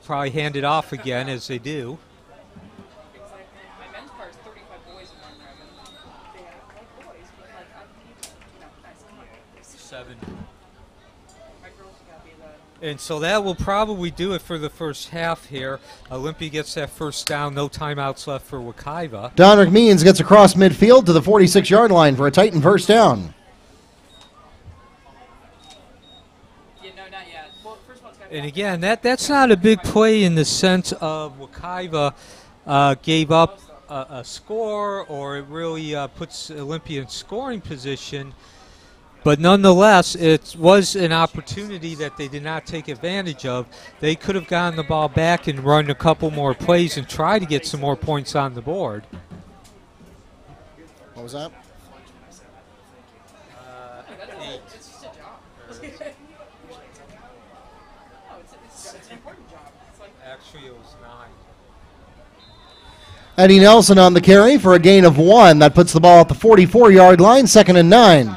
Probably hand it off again as they do. And so that will probably do it for the first half here. Olympia gets that first down, no timeouts left for Wekiva. Donrick Means gets across midfield to the 46-yard line for a Titan first down. And again, that's not a big play in the sense of Wekiva gave up a score, or it really puts Olympia in scoring position. But nonetheless, it was an opportunity that they did not take advantage of. They could have gotten the ball back and run a couple more plays and try to get some more points on the board. What was that? 8. Actually, it was 9. Eddie Nelson on the carry for a gain of 1. That puts the ball at the 44-yard line, 2nd and 9.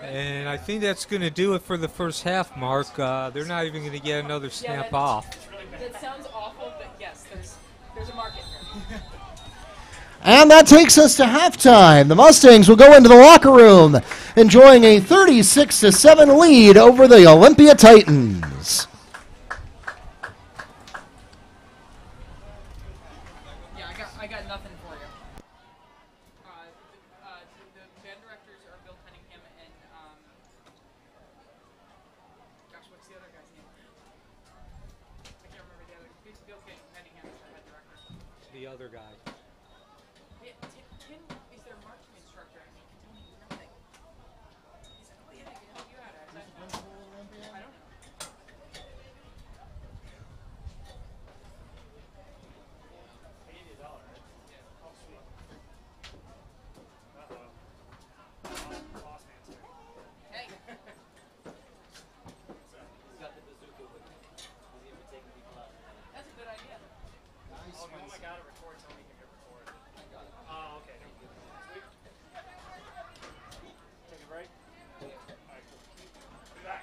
And I think that's going to do it for the first half, Mark. They're not even going to get another snap off. That sounds awful, but yes, there's a market here. And that takes us to halftime. The Mustangs will go into the locker room, enjoying a 36-7 lead over the Olympia Titans. Yeah, I got nothing for you. The band directors are Bill Cunningham and gosh, what's the other guy's name? I can't remember the other. Bill Cunningham is the head director. The other guy. Tim is their marching instructor. I mean, he told me nothing. He said, "Oh yeah, I can help you out." I don't know. Hey. That's a good idea. Oh my god, it records, so we can get recorded. Oh, okay. Sweet. Take a break? Alright, cool. Be back.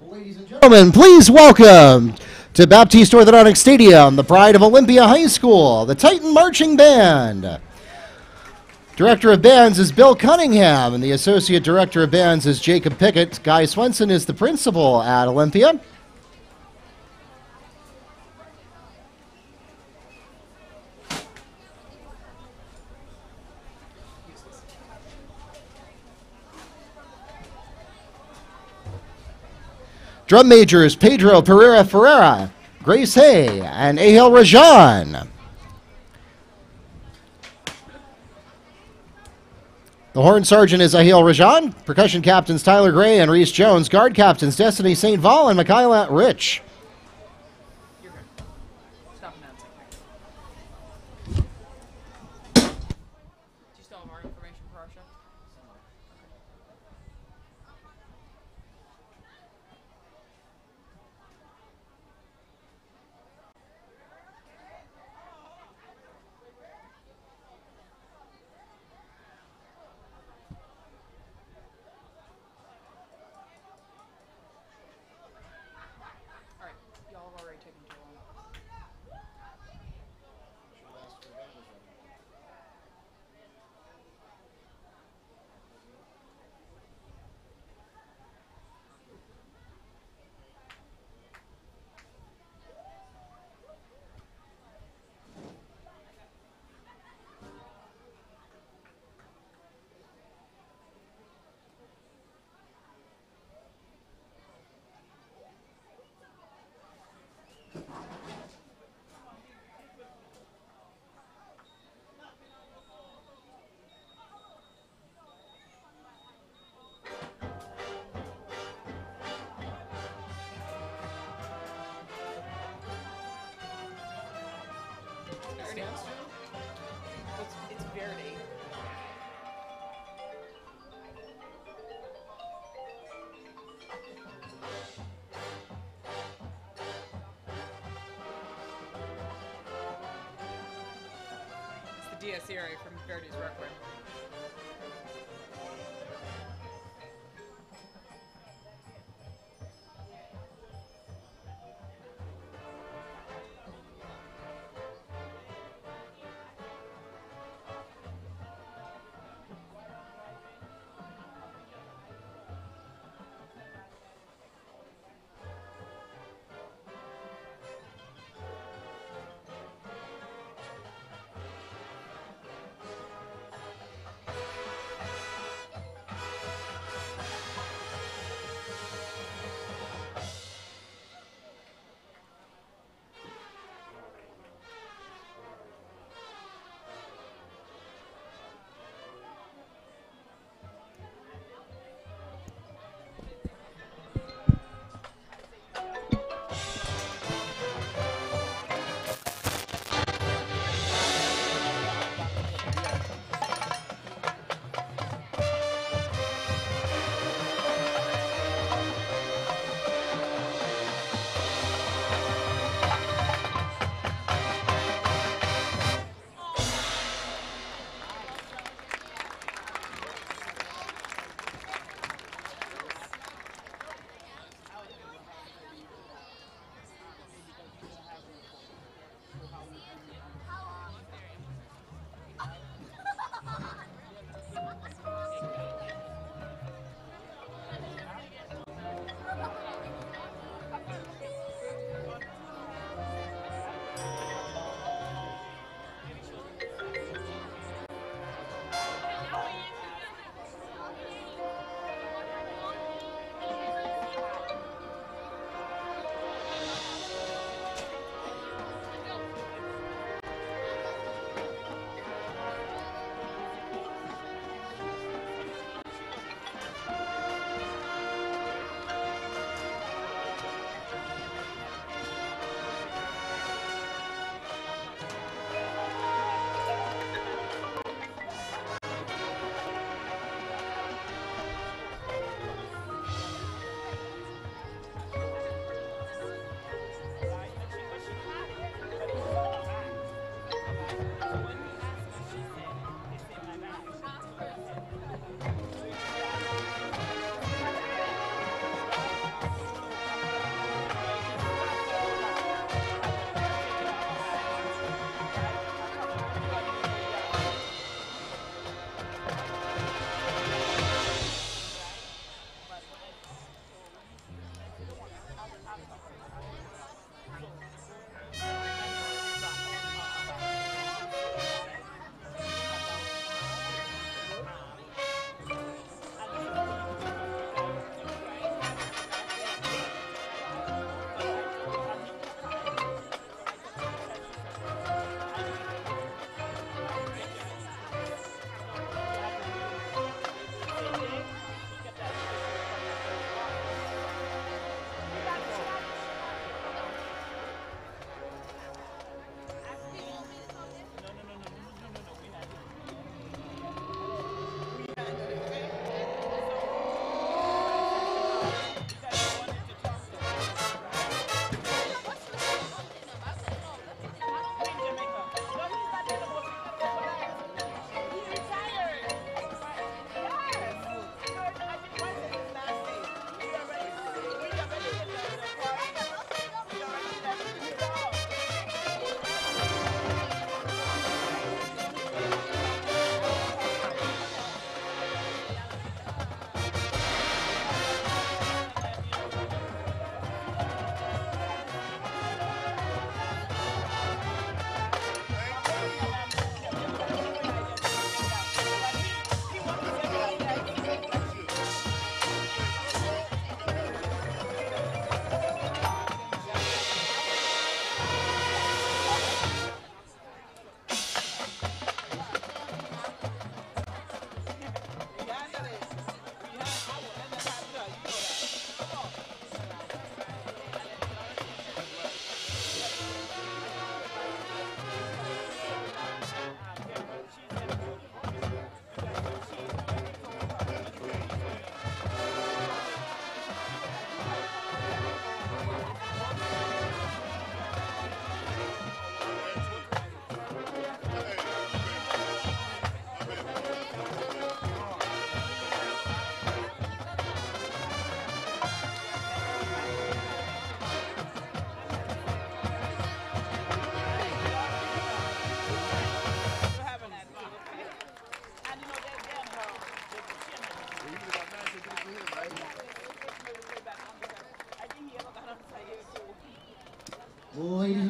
Ladies and gentlemen, please welcome to Baptiste Orthodontic Stadium, the pride of Olympia High School, the Titan Marching Band. Director of Bands is Bill Cunningham, and the Associate Director of Bands is Jacob Pickett. Guy Swenson is the principal at Olympia. Drum majors Pedro Pereira Ferreira, Grace Hay, and Ahil Rajan. The horn sergeant is Ahil Rajan. Percussion captains Tyler Gray and Reese Jones. Guard captains Destiny St. Val and Michaela Rich. You're good. Stop announcing. Do you still have more information for our show? Alright, y'all have already taken too long. It's Verity. It's the DS area from Verity's Requiem.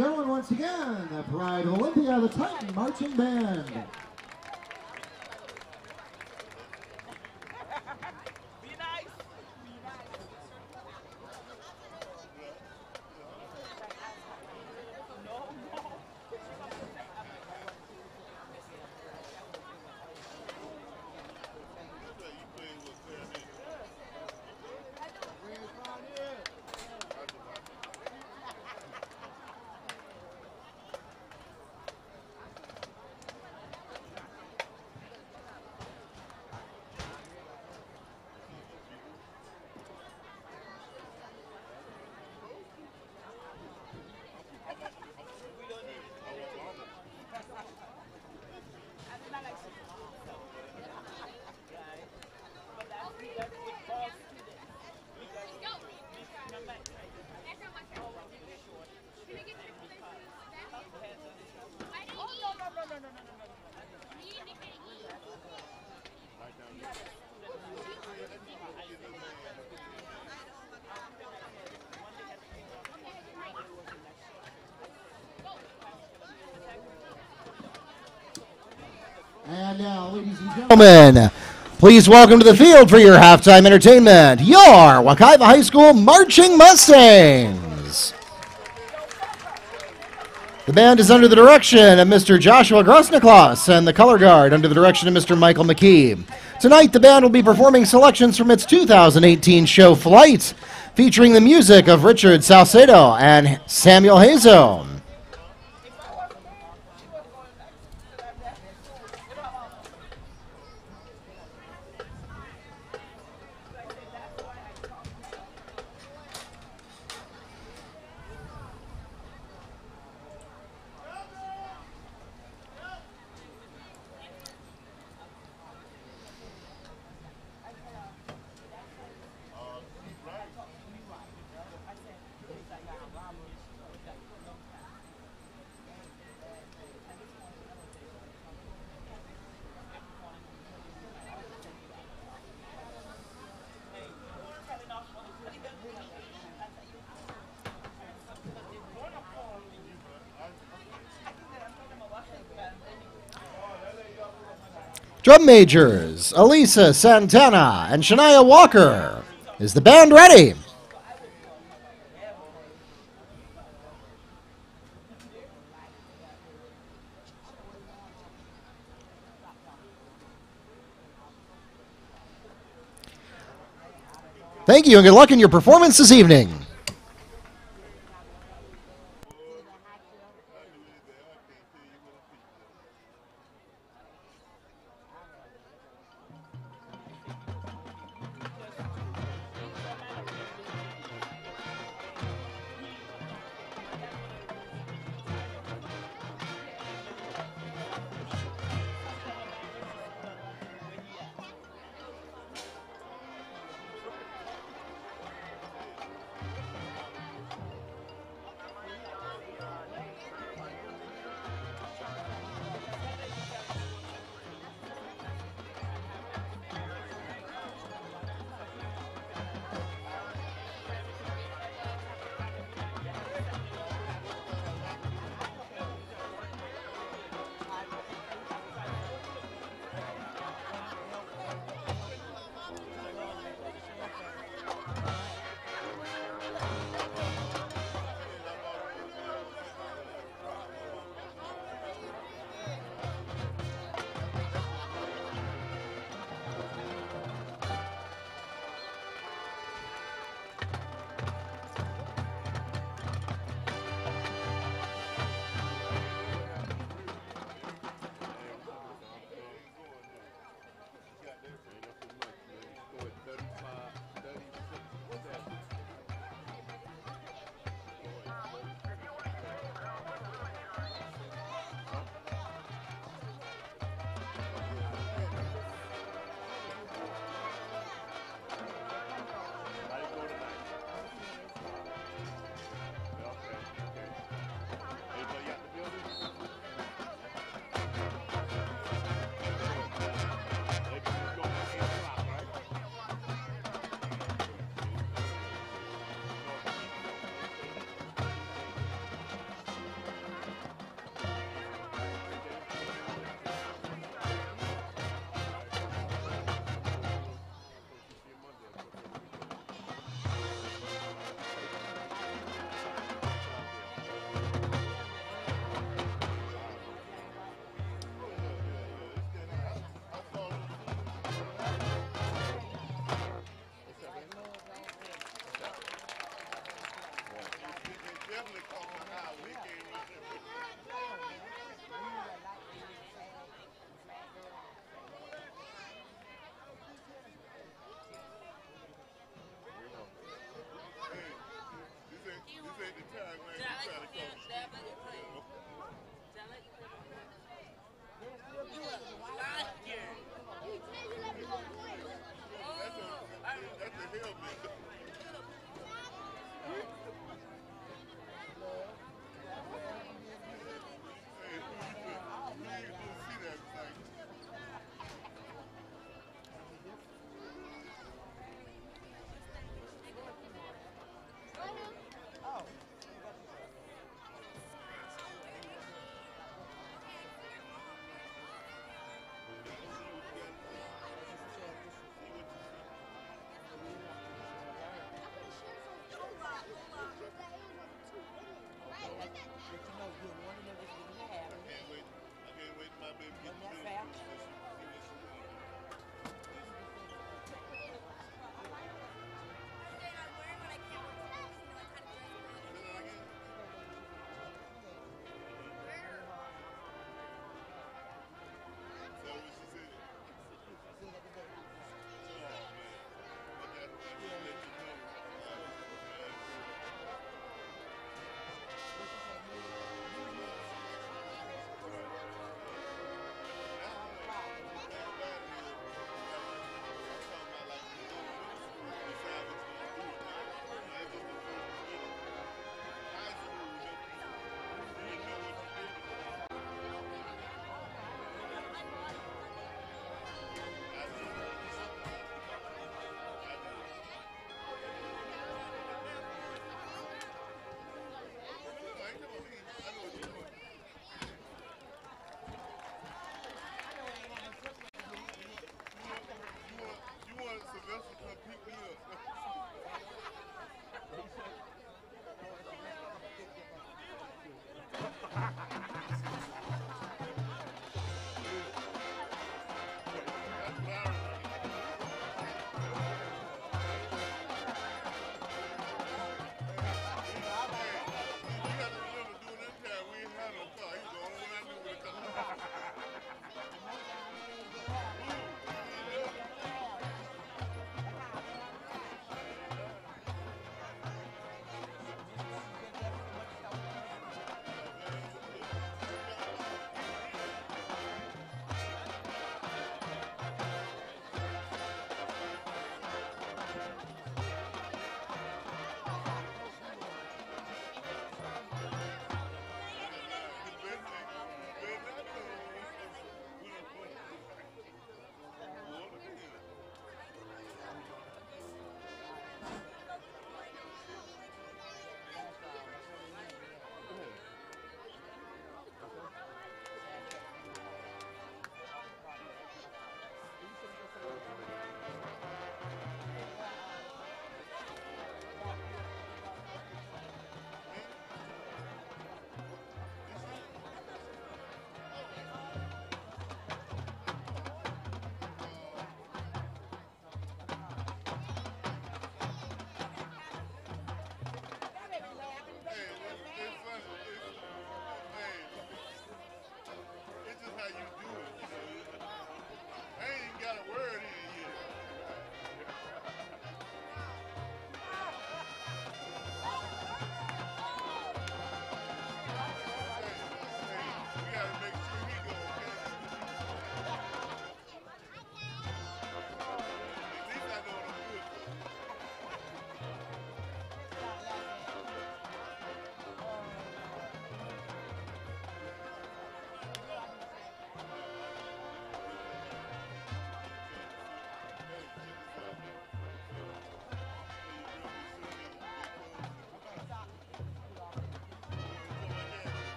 gentlemen, once again, the pride of Olympia, the Titan Marching Band. And now, ladies and gentlemen, please welcome to the field for your halftime entertainment, your Wekiva High School Marching Mustangs. The band is under the direction of Mr. Joshua Grosniklas, and the color guard under the direction of Mr. Michael McKee. Tonight, the band will be performing selections from its 2018 show Flight, featuring the music of Richard Salcedo and Samuel Hazo. Drum majors, Elisa Santana and Shania Walker. Is the band ready? Thank you and good luck in your performance this evening.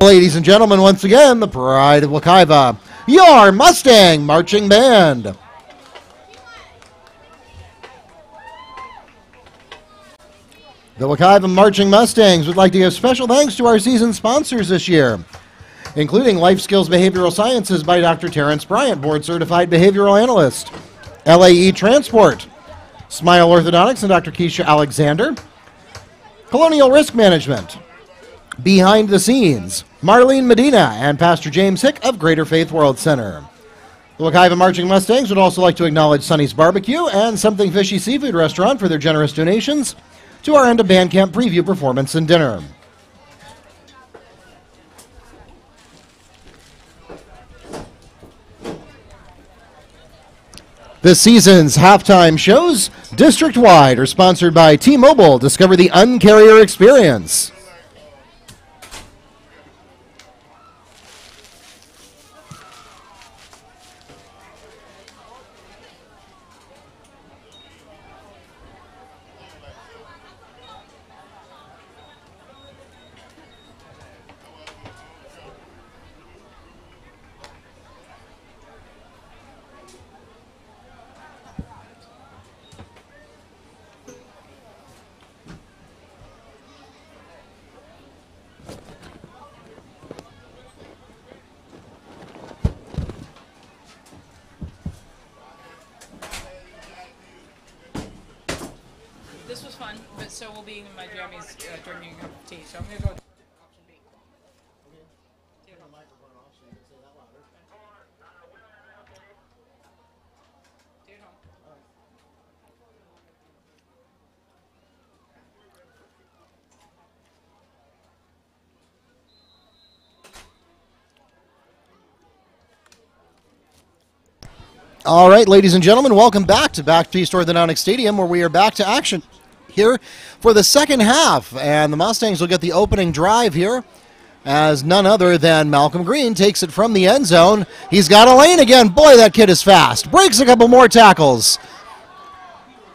Ladies and gentlemen, once again, the pride of Wekiva, your Mustang Marching Band. The Wekiva Marching Mustangs would like to give special thanks to our season sponsors this year, including Life Skills Behavioral Sciences by Dr. Terrence Bryant, Board Certified Behavioral Analyst, LAE Transport, Smile Orthodontics and Dr. Keisha Alexander, Colonial Risk Management, Behind the Scenes, Marlene Medina, and Pastor James Hick of Greater Faith World Center. The Wekiva Marching Mustangs would also like to acknowledge Sonny's Barbecue and Something Fishy Seafood Restaurant for their generous donations to our End of Band Camp preview performance and dinner. This season's halftime shows, district-wide, are sponsored by T-Mobile. Discover the Un-Carrier experience. This was fun, but so will be my jammies drinking a cup of tea. So I'm gonna go with option B. Stay at home. Stay at home. All right, ladies and gentlemen, welcome back to Baptist Orthodontic Stadium, where we are back to action here for the second half. And the Mustangs will get the opening drive here as none other than Malcolm Green takes it from the end zone. He's got a lane again. Boy, that kid is fast. Breaks a couple more tackles.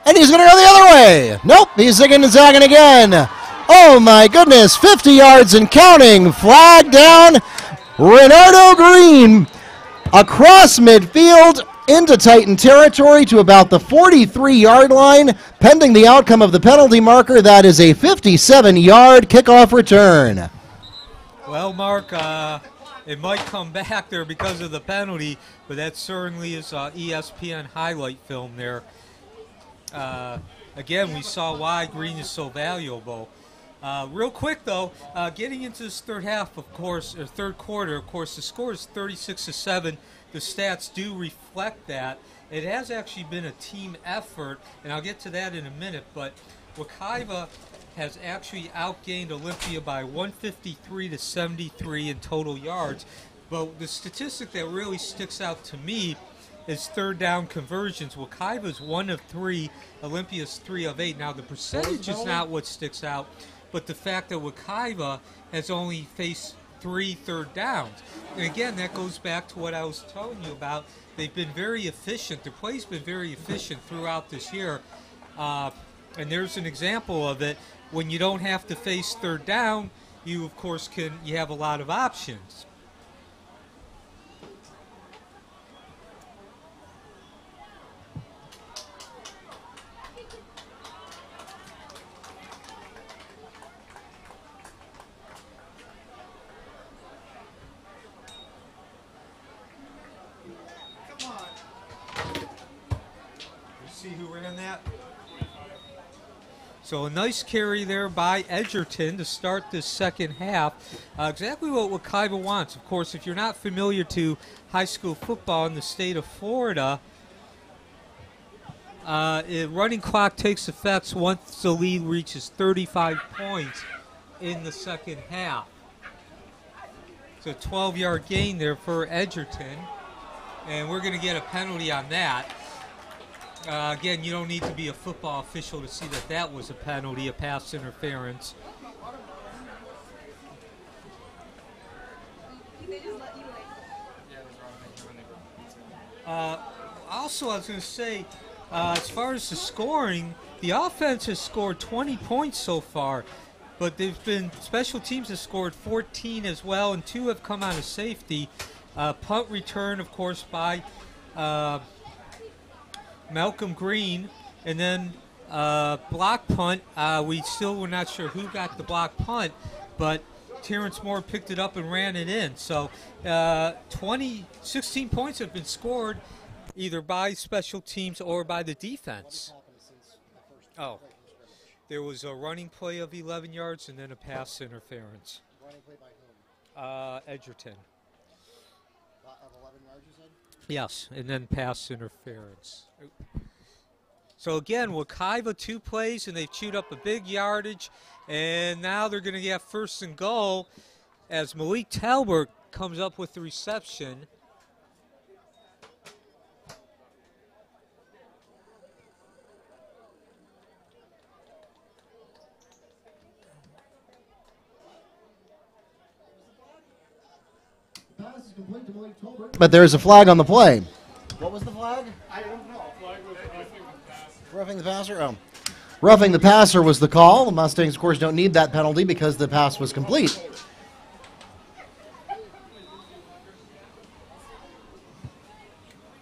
And he's going to go the other way. Nope, he's zigging and zagging again. Oh, my goodness, 50 yards and counting. Flag down. Renardo Green across midfield into Titan territory to about the 43-yard line. Pending the outcome of the penalty marker, that is a 57-yard kickoff return. Well, Mark, it might come back there because of the penalty, but that certainly is ESPN highlight film there. Again, we saw why Green is so valuable. Real quick though, getting into this third half, of course, or third quarter, of course, the score is 36-7. The stats do reflect that. It has actually been a team effort, and I'll get to that in a minute. But Wekiva has actually outgained Olympia by 153-73 in total yards. But the statistic that really sticks out to me is third down conversions. Wekiva is 1 of 3, Olympia's 3 of 8. Now the percentage is not what sticks out, but the fact that Wekiva has only faced 3 third downs. And again, that goes back to what I was telling you about. They've been very efficient. Their play's been very efficient throughout this year. And there's an example of it. When you don't have to face third down, you of course you have a lot of options. See who ran that? So a nice carry there by Edgerton to start this second half. Exactly what Wekiva wants. Of course, if you're not familiar to high school football in the state of Florida, running clock takes effect once the lead reaches 35 points in the second half. So 12-yard gain there for Edgerton. And we're going to get a penalty on that. Again, you don't need to be a football official to see that that was a penalty, a pass interference. Also, I was going to say, as far as the scoring, the offense has scored 20 points so far, but they've been special teams have scored 14 as well, and 2 have come out of safety. Punt return, of course, by Malcolm Green, and then block punt. We still were not sure who got the block punt, but Terrence Moore picked it up and ran it in. So 16 points have been scored either by special teams or by the defense. Oh, there was a running play of 11 yards and then a pass interference. Running play by whom? Edgerton. Of 11 yards, you said? Yes, and then pass interference. So again, Wekiva 2 plays, and they've chewed up a big yardage, and now they're going to get first and goal as Malik Talbert comes up with the reception. But there's a flag on the play. What was the flag? I don't know. Flag was Roughing the passer? Oh. Roughing the passer was the call. The Mustangs, of course, don't need that penalty because the pass was complete.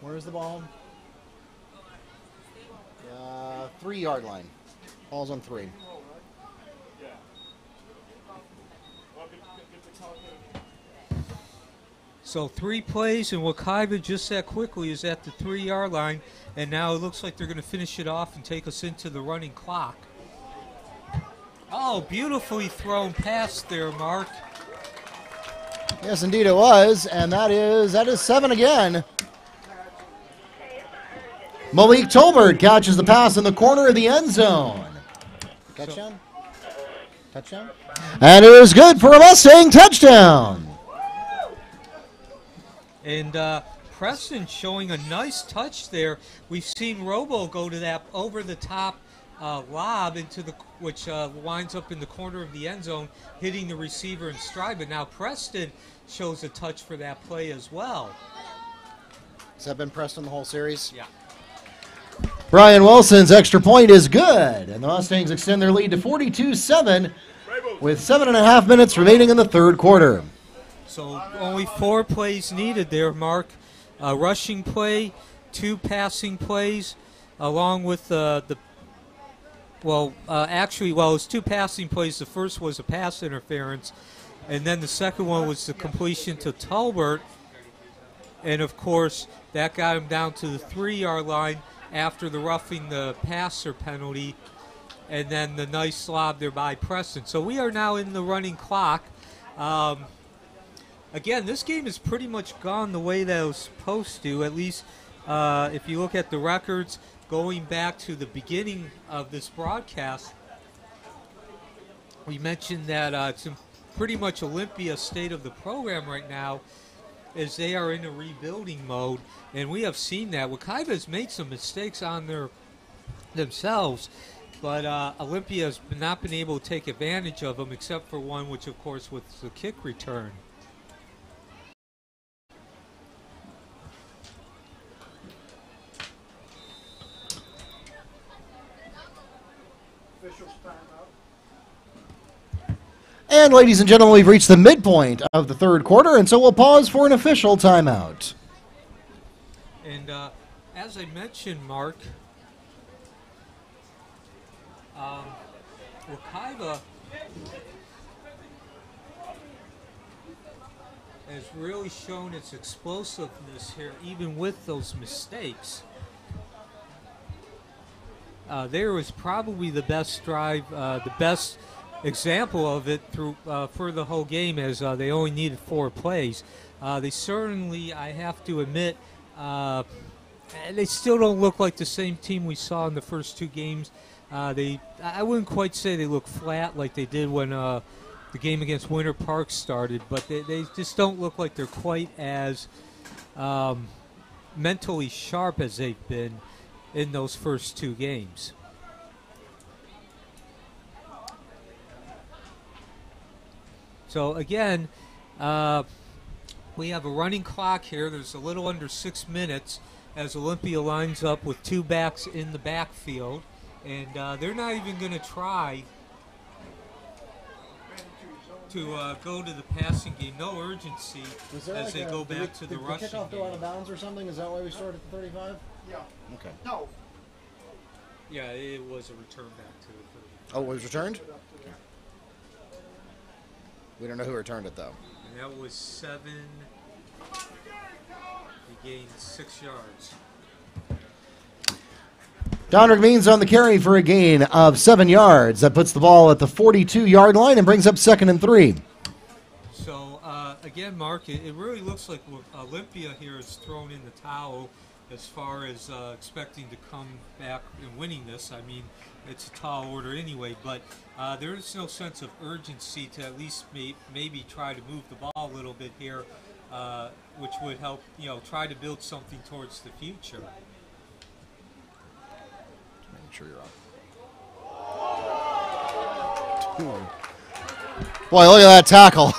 Where's the ball? 3-yard line. Ball's on 3. So 3 plays, and Wekiva just that quickly is at the 3-yard line, and now it looks like they're going to finish it off and take us into the running clock. Oh, beautifully thrown pass there, Mark. Yes, indeed it was, and that is 7 again. Malik Tolbert catches the pass in the corner of the end zone. Touchdown? Touchdown? And it is good for a Mustang touchdown. And Preston showing a nice touch there. We've seen Robo go to that over-the-top lob into which winds up in the corner of the end zone, hitting the receiver in stride. But now Preston shows a touch for that play as well. Has that been Preston the whole series? Yeah. Brian Wilson's extra point is good, and the Mustangs extend their lead to 42-7 with 7.5 minutes remaining in the third quarter. So only 4 plays needed there, Mark. A rushing play, 2 passing plays, along with it was 2 passing plays. The first was a pass interference, and then the second one was the completion to Tolbert. And, of course, that got him down to the 3-yard line after the roughing the passer penalty and then the nice lob there by Preston. So we are now in the running clock. Again, this game has pretty much gone the way that it was supposed to, at least if you look at the records going back to the beginning of this broadcast. We mentioned that it's in pretty much Olympia state of the program right now, as they are in a rebuilding mode, and we have seen that. Wekiva has made some mistakes on themselves, but Olympia has not been able to take advantage of them, except for one, which of course was the kick return. Officials timeout. And ladies and gentlemen, we've reached the midpoint of the third quarter, and so we'll pause for an official timeout. And as I mentioned, Mark, Wekiva has really shown its explosiveness here, even with those mistakes. There was probably the best drive, the best example of it through for the whole game, as they only needed 4 plays. They certainly, I have to admit, they still don't look like the same team we saw in the first 2 games. I wouldn't quite say they look flat like they did when the game against Winter Park started, but they just don't look like they're quite as mentally sharp as they've been in those first 2 games. So again, we have a running clock here. There's a little under 6 minutes as Olympia lines up with 2 backs in the backfield, and they're not even going to try to go to the passing game. No urgency as they go back to the rushing kickoff game. go out of bounds or something? Is that why we started at the 35? Yeah. Okay. No. Yeah, it was a return back to the 30. Oh, it was returned? We don't know who returned it, though. And that was 7. He gained 6 yards. Donrick Means on the carry for a gain of 7 yards. That puts the ball at the 42-yard line and brings up 2nd and 3. So, again, Mark, it really looks like Olympia here has thrown in the towel as far as expecting to come back and winning this. I mean, it's a tall order anyway, but there is no sense of urgency to at least maybe try to move the ball a little bit here, which would help, try to build something towards the future. Make sure you're up. Boy, look at that tackle.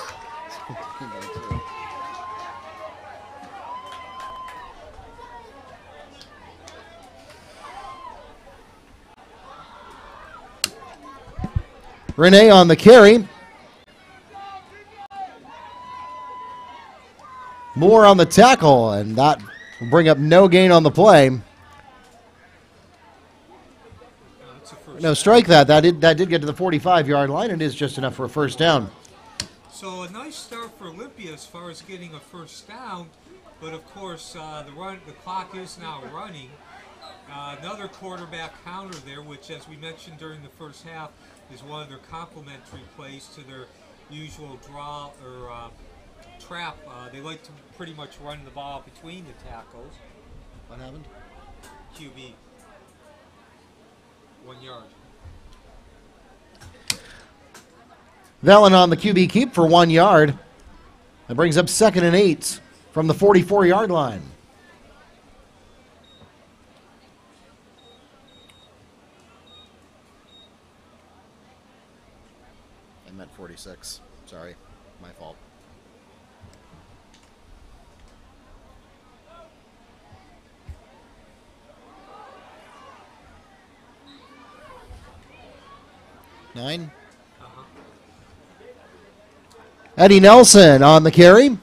Renee on the carry. Moore on the tackle, and that will bring up no gain on the play. No, strike that. That did get to the 45-yard line. It is just enough for a first down. So a nice start for Olympia as far as getting a first down, but of course the clock is now running. Another quarterback counter there, which, as we mentioned during the first half, is one of their complementary plays to their usual draw or trap. They like to pretty much run the ball between the tackles. What happened? QB. 1 yard. Valen on the QB keep for 1 yard. That brings up 2nd and 8 from the 44-yard line. I meant 46. Sorry. My fault. Nine. Eddie Nelson on the carry.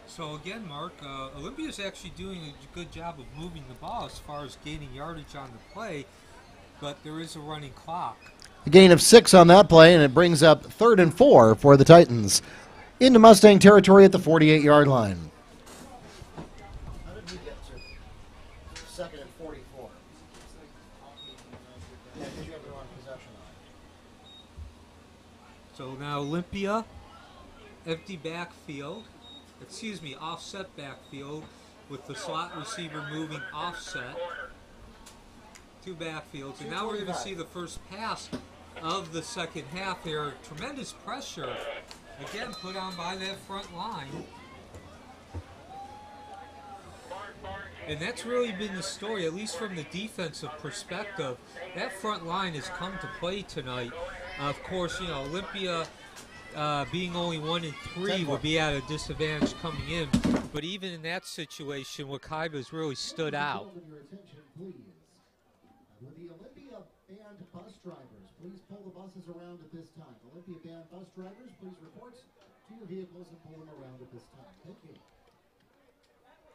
So again, Mark, Olympia's actually doing a good job of moving the ball as far as gaining yardage on the play, but there is a running clock. A gain of 6 on that play, and it brings up 3rd and 4 for the Titans. Into Mustang territory at the 48-yard line. How did we get 2nd and 44. Yeah, because you have the wrong possession on. So now Olympia, empty backfield, excuse me, offset backfield with the slot receiver moving offset. Two backfields, and now we're going to see the first pass of the second half here. Tremendous pressure, again, put on by that front line. And that's really been the story, at least from the defensive perspective. That front line has come to play tonight. Of course, you know, Olympia being only 1 and 3 would be at a disadvantage coming in. But even in that situation, Wekiva's really stood out. Your attention, please. With the Olympia band bus drivers, please pull the buses around at this time. Olympia band bus drivers, please report to your vehicles and pull them around at this time. Thank you. That was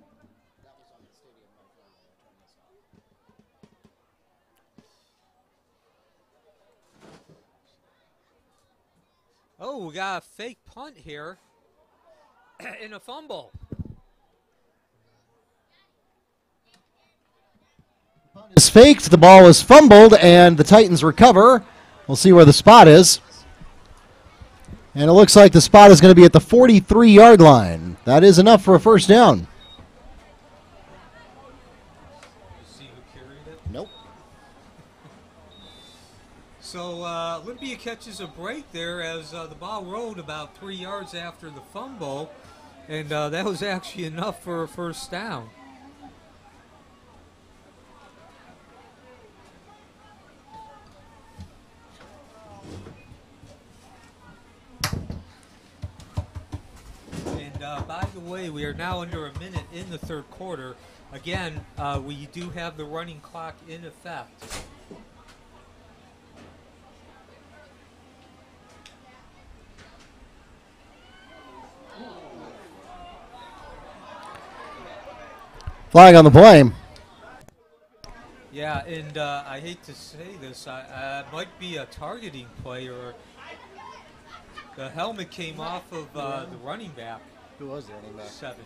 on the stadium microphone. I'll turn this off. Oh, we got a fake punt here and a fumble. Is faked, the ball is fumbled, and the Titans recover. We'll see where the spot is. And it looks like the spot is going to be at the 43-yard line. That is enough for a first down. See who carried it? Nope. So Olympia catches a break there as the ball rolled about 3 yards after the fumble, and that was actually enough for a first down. By the way, we are now under a minute in the third quarter. Again, we do have the running clock in effect. Flag on the play. Yeah, and I hate to say this, it might be a targeting play, or the helmet came off of the running back. Who was the running back? 7. It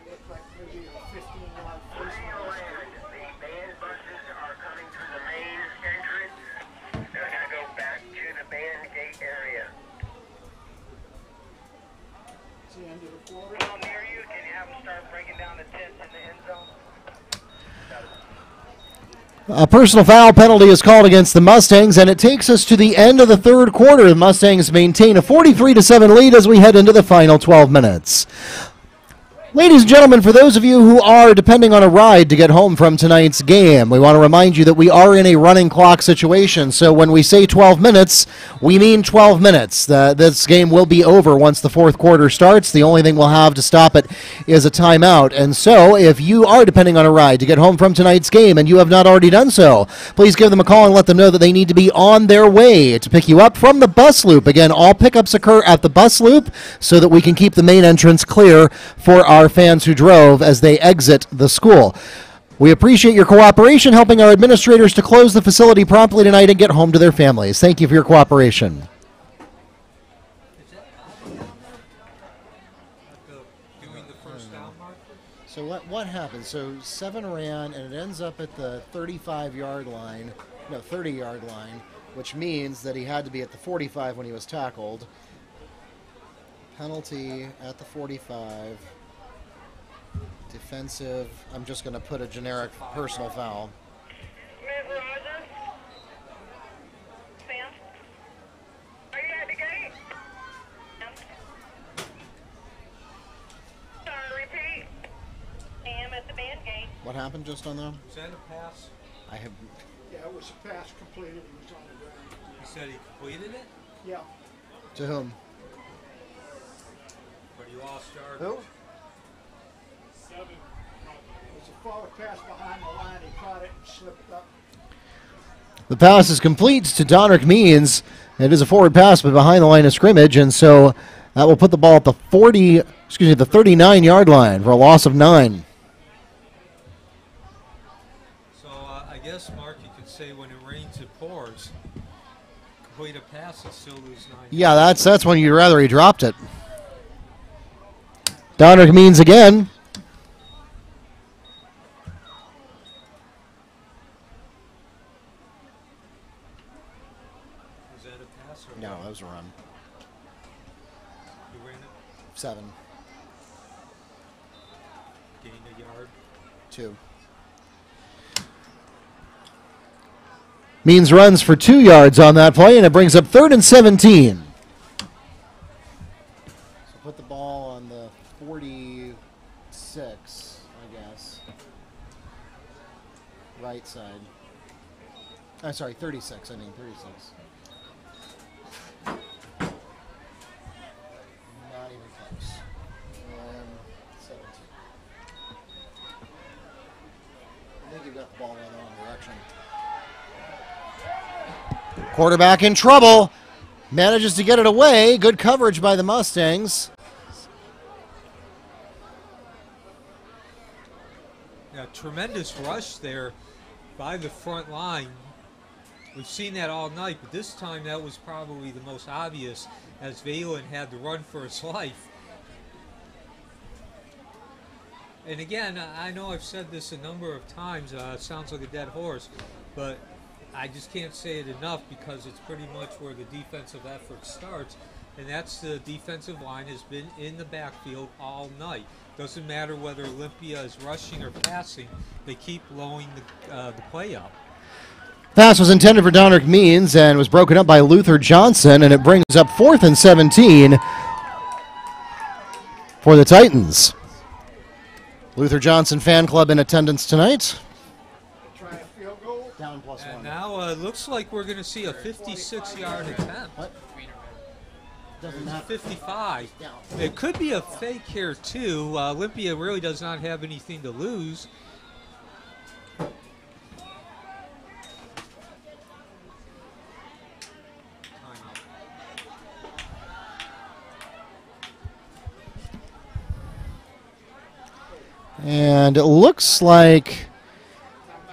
looked like maybe a 15-yard first The band buses are coming through the main entrance. They're going to go back to the band gate area. It's the end of the quarter. Well, near you, can you have them start breaking down the tents in the end zone? A personal foul penalty is called against the Mustangs, and it takes us to the end of the third quarter. The Mustangs maintain a 43-7 lead as we head into the final 12 minutes. Ladies and gentlemen, for those of you who are depending on a ride to get home from tonight's game, we want to remind you that we are in a running clock situation. So when we say 12 minutes, we mean 12 minutes. This game will be over once the fourth quarter starts. The only thing we'll have to stop it is a timeout. And so if you are depending on a ride to get home from tonight's game and you have not already done so, please give them a call and let them know that they need to be on their way to pick you up from the bus loop. Again, all pickups occur at the bus loop so that we can keep the main entrance clear for our fans who drove as they exit the school. We appreciate your cooperation, helping our administrators to close the facility promptly tonight and get home to their families. Thank you for your cooperation. Doing the first down marker? So what happened? So 7 ran, and it ends up at the 35-yard line, no, 30-yard line, which means that he had to be at the 45 when he was tackled. Penalty at the 45. Defensive. I'm just going to put a generic personal foul. Ms. Rogers? Sam? Are you at the gate? Sorry, repeat. I am at the band gate. What happened just on there? Was that a pass? I have. Yeah, it was a pass completed. He was on the ground. He said he completed it, Yeah. To whom? but he lost yard. Who? It was a forward pass behind the line. He caught it and slipped up. The pass is complete to Donrick Means. It is a forward pass, but behind the line of scrimmage, and so that will put the ball at the 39-yard line for a loss of 9. So I guess, Mark, you could say when it rains, it pours. Complete a pass and still lose 9. Yeah, that's when you'd rather he dropped it. Donner means again. Was that a pass or No, that was a run. you ran it? 7, Gained a yard. 2. Means runs for 2 yards on that play, and it brings up 3rd and 17. So put the ball on the 46, I guess. Right side. I'm sorry, 36. I mean 36. Not even close. 17. I think you've got the ball in the wrong direction. Quarterback in trouble. Manages to get it away. Good coverage by the Mustangs. Yeah, tremendous rush there by the front line. We've seen that all night, but this time that was probably the most obvious as Valen had to run for his life. And again, I know I've said this a number of times, it sounds like a dead horse, but I just can't say it enough because it's pretty much where the defensive effort starts, and that's the defensive line has been in the backfield all night. Doesn't matter whether Olympia is rushing or passing, they keep blowing the play up. Pass was intended for Donner Means and was broken up by Luther Johnson, and it brings up 4th and 17 for the Titans. Luther Johnson fan club in attendance tonight. Try a field goal. Down +1. And now it looks like we're going to see a 56-yard attempt. What? Doesn't It's matter. 55. Down. It could be a fake here, too. Olympia really does not have anything to lose. And it looks like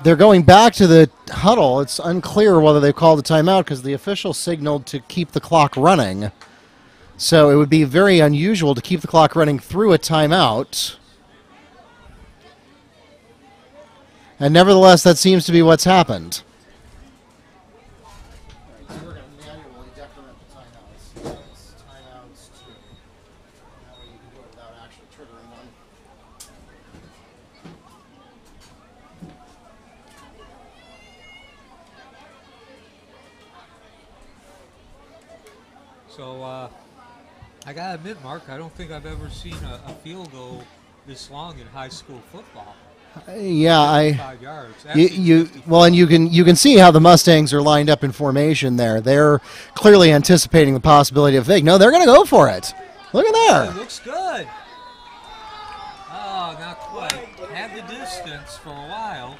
they're going back to the huddle. It's unclear whether they called a timeout because the official signaled to keep the clock running. So it would be very unusual to keep the clock running through a timeout. And nevertheless, that seems to be what's happened. So we're going to manually decrement the timeouts. Timeouts 2. That way you can do it without actually triggering one. So I got to admit, Mark, I don't think I've ever seen a field goal this long in high school football. Yeah, 5 yards. well, and you can see how the Mustangs are lined up in formation there. They're clearly anticipating the possibility of fake. No, they're going to go for it. Look at It there. looks good. Oh, not quite. Had the distance for a while.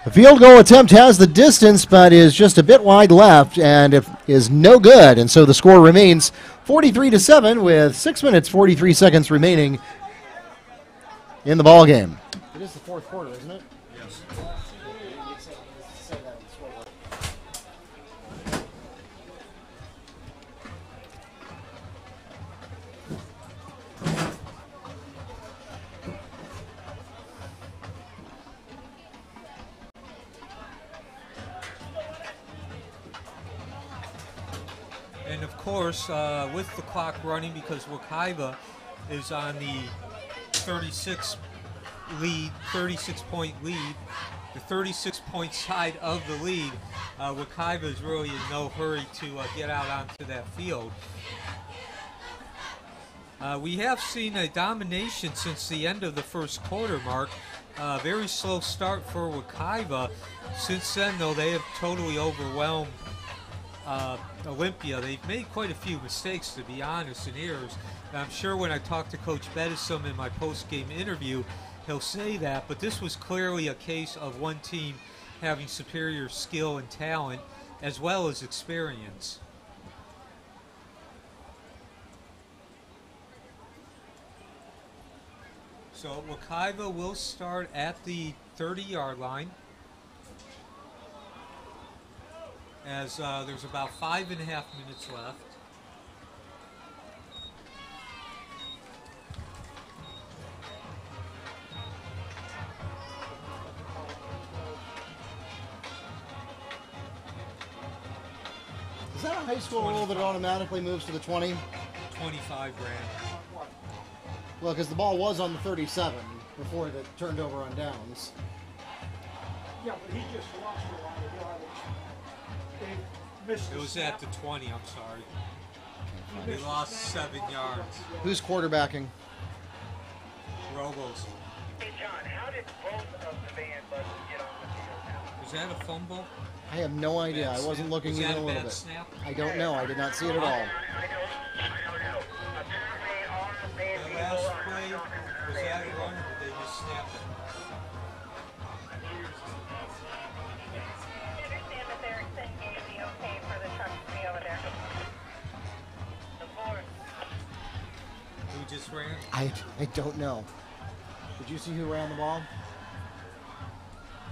The field goal attempt has the distance, but is just a bit wide left, and it is no good. And so the score remains 43-7 with 6 minutes 43 seconds remaining in the ball game. It is the fourth quarter, isn't it? Yes. And of course, with the clock running, because Wekiva is on the 36-point lead, the 36-point side of the lead, Wekiva is really in no hurry to get out onto that field. We have seen a domination since the end of the first quarter, Mark. Very slow start for Wekiva. Since then, though, they have totally overwhelmed Olympia. They've made quite a few mistakes, to be honest, in errors. And I'm sure when I talk to Coach Bedison in my post-game interview, he'll say that. But this was clearly a case of one team having superior skill and talent as well as experience. So Wekiva will start at the 30-yard line, as there's about 5.5 minutes left. Is that a high school rule that it automatically moves to the 20? 25 grand. Well, because the ball was on the 37 before it turned over on downs. Yeah, but he just lost a lot of yardage. They missed It the was snap. at the 20, I'm sorry. They lost 7 yards. Who's quarterbacking? Robos. Hey, John, how did both of the band buses get on the field now? Was that a fumble? I have no idea. Bad I wasn't snap? looking Was even that a a little bad bit. snap? I don't know. I did not see it at all. I don't know. Apparently, all the band The people last are play, not talking to the was band that a people. run or did they just snap it? I understand that they're extending the okay for the truck to be over there. The fourth. Who just ran? I don't know. Did you see who ran the ball?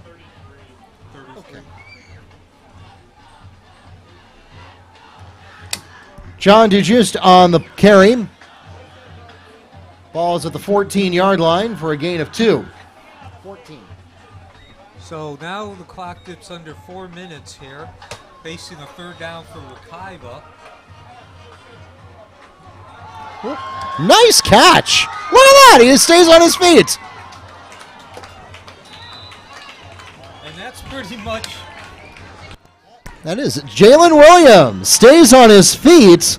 33. John DeJuiced on the carry. Ball's at the 14-yard line for a gain of 2. 14. So now the clock dips under 4 minutes here, facing a third down for Wekiva. Nice catch. Look at that. He just stays on his feet. And that's pretty much That is Jalen Williams. Stays on his feet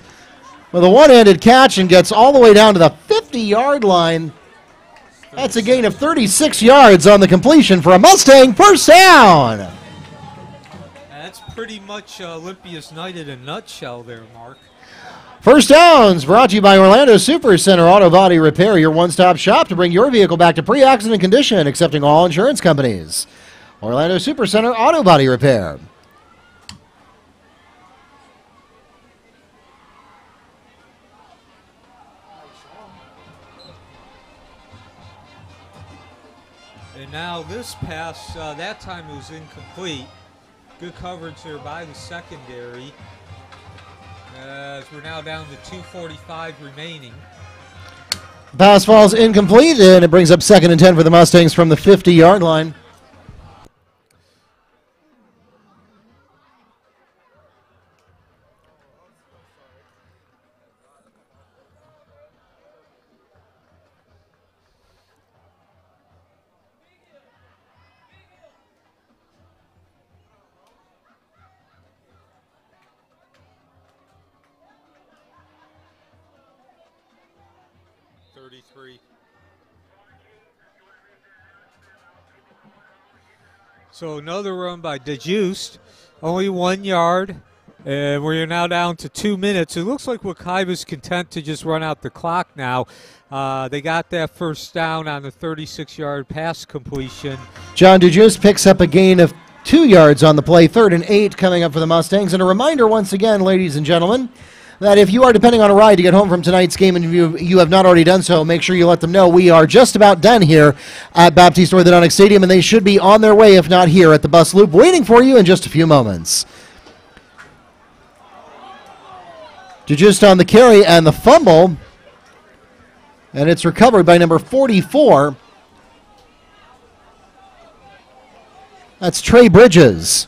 with a one-handed catch and gets all the way down to the 50-yard line. That's a gain of 36 yards on the completion for a Mustang first down. That's pretty much Olympia's night in a nutshell there, Mark. First downs brought to you by Orlando Supercenter Auto Body Repair, your one-stop shop to bring your vehicle back to pre-accident condition, accepting all insurance companies. Orlando Supercenter Auto Body Repair. And now this pass, that time it was incomplete. Good coverage there by the secondary. As we're now down to 2:45 remaining. Pass falls incomplete, and it brings up 2nd and 10 for the Mustangs from the 50-yard line. So another run by DeJuiced, only 1 yard, and we're now down to 2 minutes. It looks like Wekiva's content to just run out the clock now. They got that first down on the 36-yard pass completion. John DeJuiced picks up a gain of 2 yards on the play, 3rd and 8 coming up for the Mustangs. And a reminder once again, ladies and gentlemen, that if you are depending on a ride to get home from tonight's game and you have not already done so, make sure you let them know we are just about done here at Baptiste Orthodontic Stadium, and they should be on their way, if not here, at the bus loop, waiting for you in just a few moments. DeJuiced on the carry and the fumble, and it's recovered by number 44. That's Trey Bridges.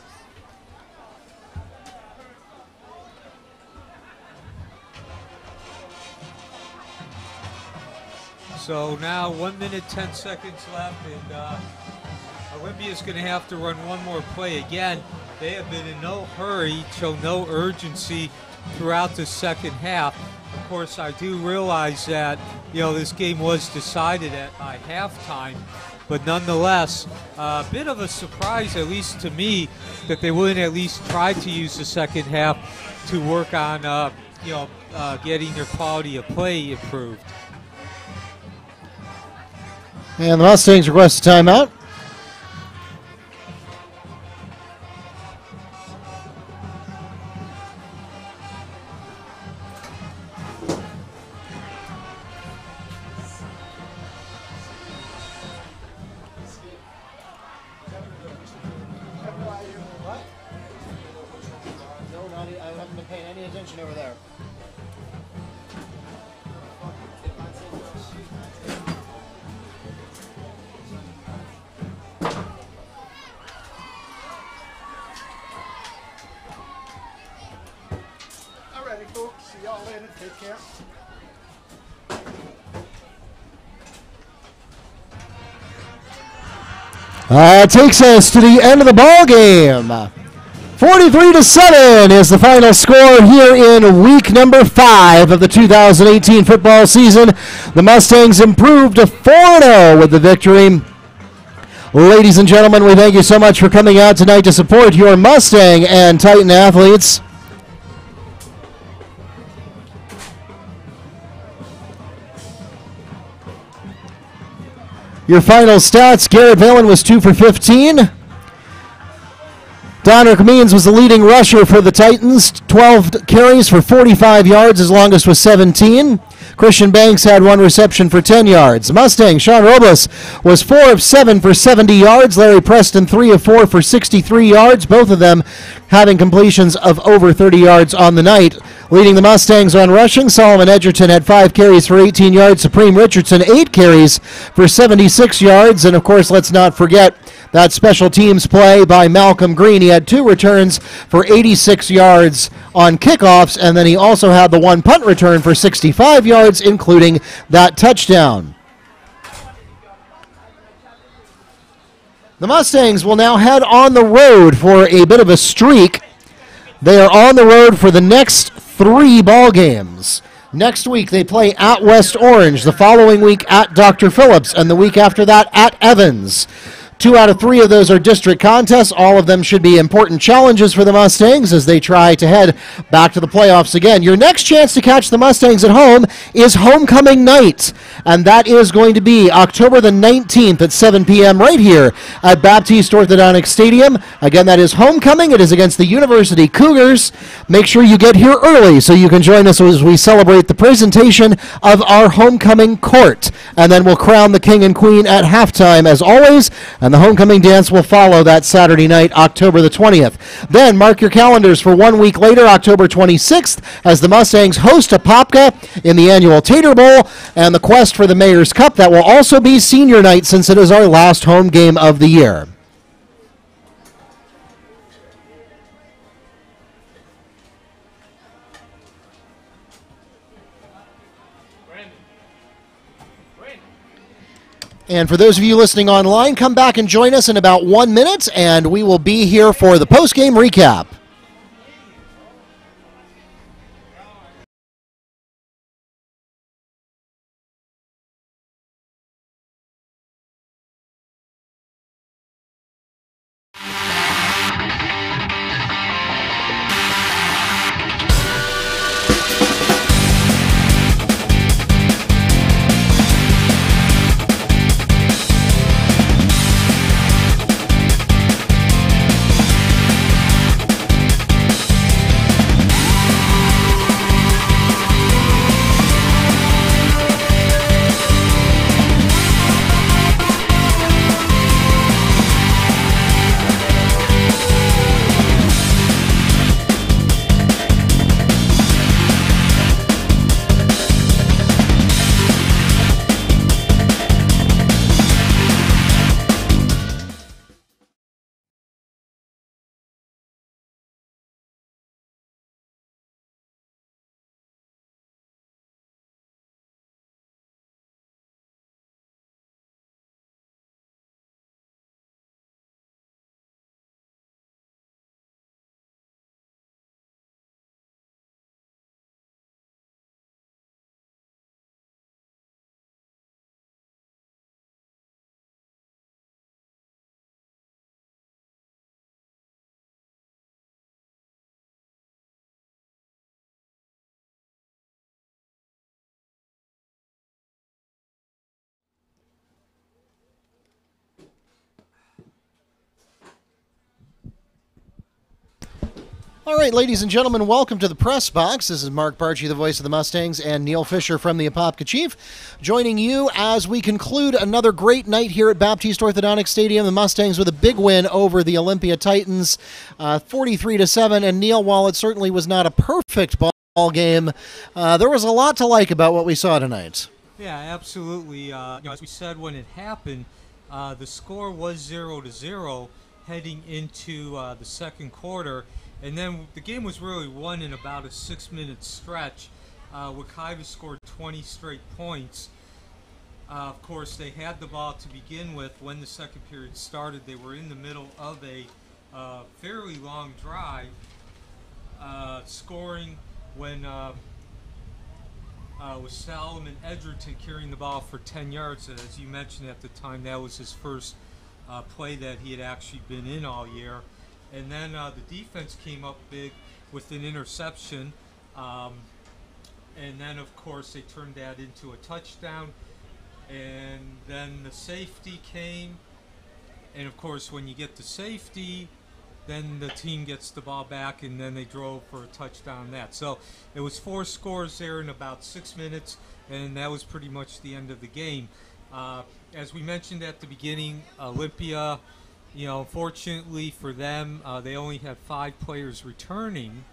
So now 1 minute, 10 seconds left, and Olympia's going to have to run one more play. Again, they have been in no hurry, show no urgency throughout the second half. Of course, I do realize that, this game was decided by halftime, but nonetheless, a bit of a surprise, at least to me, that they wouldn't at least try to use the second half to work on, getting their quality of play improved. And the Mustangs request a timeout. No, I haven't been paying any attention over there. camp. Takes us to the end of the ball game. 43-7 is the final score here in week number 5 of the 2018 football season. The Mustangs improved to 4-0 with the victory. Ladies and gentlemen, we thank you so much for coming out tonight to support your Mustang and Titan athletes. Your final stats: Garrett Valen was 2 for 15. Donner Means was the leading rusher for the Titans, 12 carries for 45 yards, his longest was 17. Christian Banks had 1 reception for 10 yards. Mustang Sean Robles was 4 of 7 for 70 yards. Larry Preston 3 of 4 for 63 yards, both of them having completions of over 30 yards on the night. Leading the Mustangs on rushing, Solomon Edgerton had 5 carries for 18 yards. Supreme Richardson 8 carries for 76 yards. And of course, let's not forget that special teams play by Malcolm Green. He had 2 returns for 86 yards on kickoffs, and then he also had the 1 punt return for 65 yards, including that touchdown. The Mustangs will now head on the road for a bit of a streak. They are on the road for the next 3 ball games. Next week they play at West Orange, the following week at Dr. Phillips, and the week after that at Evans. 2 out of 3 of those are district contests. All of them should be important challenges for the Mustangs as they try to head back to the playoffs again. Your next chance to catch the Mustangs at home is homecoming night, and that is going to be October the 19th at 7 p.m. right here at Baptiste Orthodontic Stadium. Again, that is homecoming. It is against the University Cougars. Make sure you get here early so you can join us as we celebrate the presentation of our homecoming court, and then we'll crown the king and queen at halftime as always. And the homecoming dance will follow that Saturday night, October the 20th. Then mark your calendars for 1 week later, October 26th, as the Mustangs host Apopka in the annual Tater Bowl and the quest for the Mayor's Cup. That will also be senior night since it is our last home game of the year. And for those of you listening online, come back and join us in about 1 minute, and we will be here for the post-game recap. All right, ladies and gentlemen, welcome to the press box. This is Mark Barchi, the voice of the Mustangs, and Neil Fisher from the Apopka Chief, joining you as we conclude another great night here at Baptiste Orthodontic Stadium. The Mustangs with a big win over the Olympia Titans, 43-7. And Neil, while it certainly was not a perfect ball game, there was a lot to like about what we saw tonight. Yeah, absolutely. As we said when it happened, the score was 0-0 heading into the second quarter. And then the game was really won in about a 6-minute stretch. Wekiva scored 20 straight points. Of course, they had the ball to begin with when the second period started. They were in the middle of a fairly long drive, scoring when was Solomon Edgerton carrying the ball for 10 yards. As you mentioned at the time, that was his first play that he had actually been in all year. And then the defense came up big with an interception. And then, of course, they turned that into a touchdown. And then the safety came. And, of course, when you get the safety, then the team gets the ball back, and then they drove for a touchdown on that. So it was 4 scores there in about 6 minutes, and that was pretty much the end of the game. As we mentioned at the beginning, Olympia, unfortunately for them, they only had 5 players returning.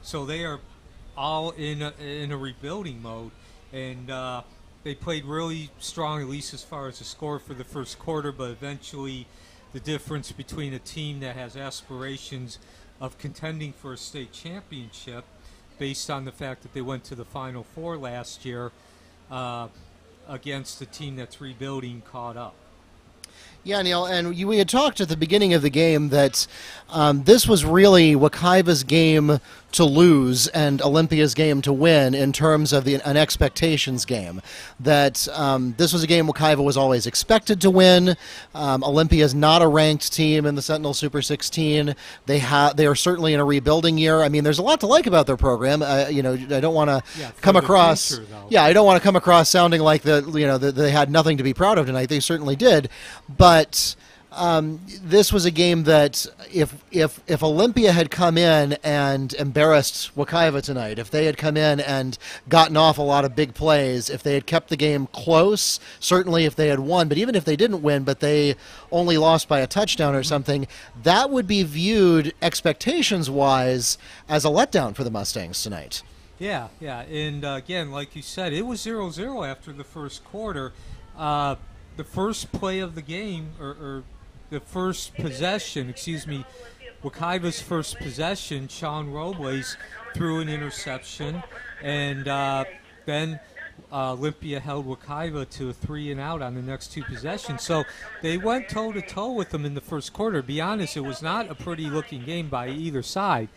So they are all in a rebuilding mode. And they played really strong, at least as far as the score for the first quarter, but eventually the difference between a team that has aspirations of contending for a state championship based on the fact that they went to the Final Four last year against a team that's rebuilding caught up. Yeah, Neil, and we had talked at the beginning of the game that this was really Wekiva's game to lose and Olympia's game to win in terms of an expectations game. That this was a game Wekiva was always expected to win. Olympia is not a ranked team in the Sentinel Super 16. They are certainly in a rebuilding year. I mean, there's a lot to like about their program. I don't want to come across. Future, I don't want to come across sounding like that they had nothing to be proud of tonight. They certainly did, but this was a game that if Olympia had come in and embarrassed Wekiva tonight, if they had come in and gotten off a lot of big plays, if they had kept the game close, certainly if they had won, but even if they didn't win, but they only lost by a touchdown or something, that would be viewed expectations-wise as a letdown for the Mustangs tonight. Yeah, and again, like you said, it was 0-0 after the first quarter. The first play of the game, or the first possession, Wekiva's first possession, Sean Robles threw an interception, and then Olympia held Wekiva to a 3-and-out on the next 2 possessions. So they went toe-to-toe with them in the first quarter. To be honest, it was not a pretty-looking game by either side.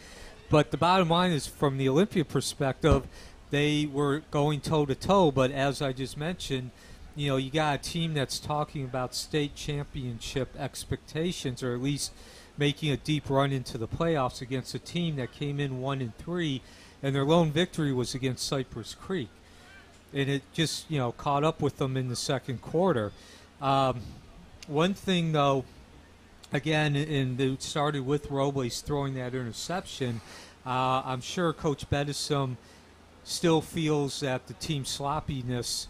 But the bottom line is, from the Olympia perspective, they were going toe-to-toe. But as I just mentioned, you got a team that's talking about state championship expectations, or at least making a deep run into the playoffs against a team that came in 1-3, and their lone victory was against Cypress Creek. And it just, caught up with them in the second quarter. One thing, though, again, and it started with Robles throwing that interception, I'm sure Coach Bedison still feels that the team sloppiness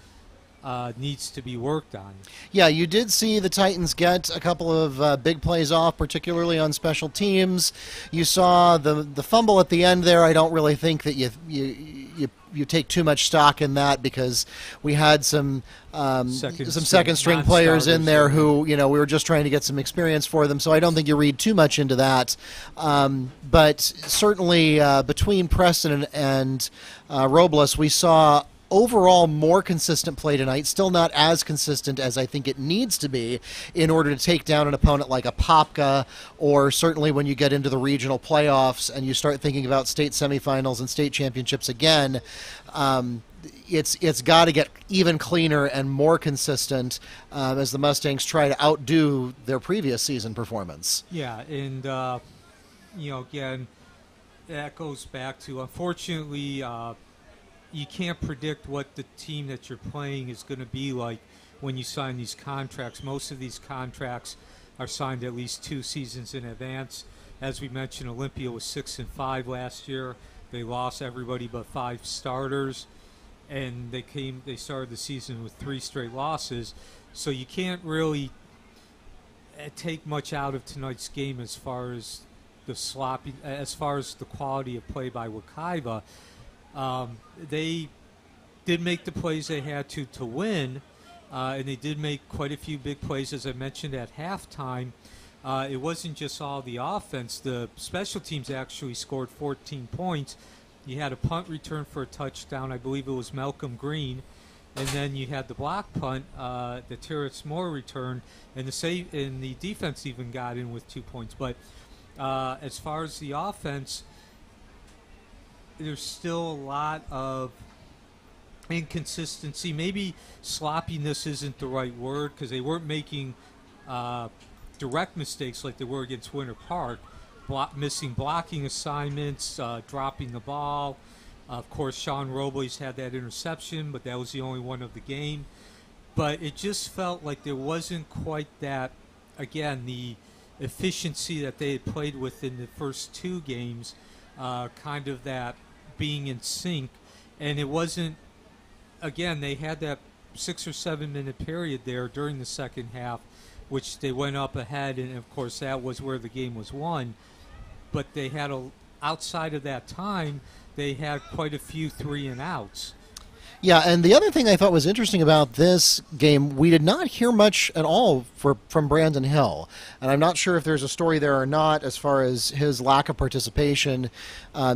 needs to be worked on. Yeah, you did see the Titans get a couple of big plays off, particularly on special teams. You saw the fumble at the end there. I don't really think that you take too much stock in that, because we had some second string players in there who we were just trying to get some experience for them. So I don't think you read too much into that. But certainly between Preston and Robles, we saw overall more consistent play tonight, still not as consistent as I think it needs to be in order to take down an opponent like a Popka, or certainly when you get into the regional playoffs and you start thinking about state semifinals and state championships again. It's got to get even cleaner and more consistent as the Mustangs try to outdo their previous season performance. Yeah, and again, that goes back to, unfortunately, you can't predict what the team that you're playing is going to be like when you sign these contracts. Most of these contracts are signed at least 2 seasons in advance. As we mentioned, Olympia was 6-5 last year. They lost everybody but 5 starters, and they started the season with 3 straight losses. So you can't really take much out of tonight's game as far as the quality of play by Wekiva. They did make the plays they had to win, and they did make quite a few big plays, as I mentioned, at halftime. It wasn't just all the offense. The special teams actually scored 14 points, you had a punt return for a touchdown. I believe it was Malcolm Green. And then you had the block punt, the Terrence Moore return, and the defense even got in with 2 points. But as far as the offense, there's still a lot of inconsistency. Maybe sloppiness isn't the right word, because they weren't making direct mistakes like they were against Winter Park, missing blocking assignments, dropping the ball. Of course, Sean Robles had that interception, but that was the only one of the game. But it just felt like there wasn't quite that, again, the efficiency that they had played with in the first 2 games, kind of that being in sync. And it wasn't, again, they had that 6 or 7 minute period there during the second half, which they went up ahead, and of course that was where the game was won. But they had outside of that time, they had quite a few 3-and-outs. Yeah, and the other thing I thought was interesting about this game, we did not hear much at all from Brandon Hill. And I'm not sure if there's a story there or not as far as his lack of participation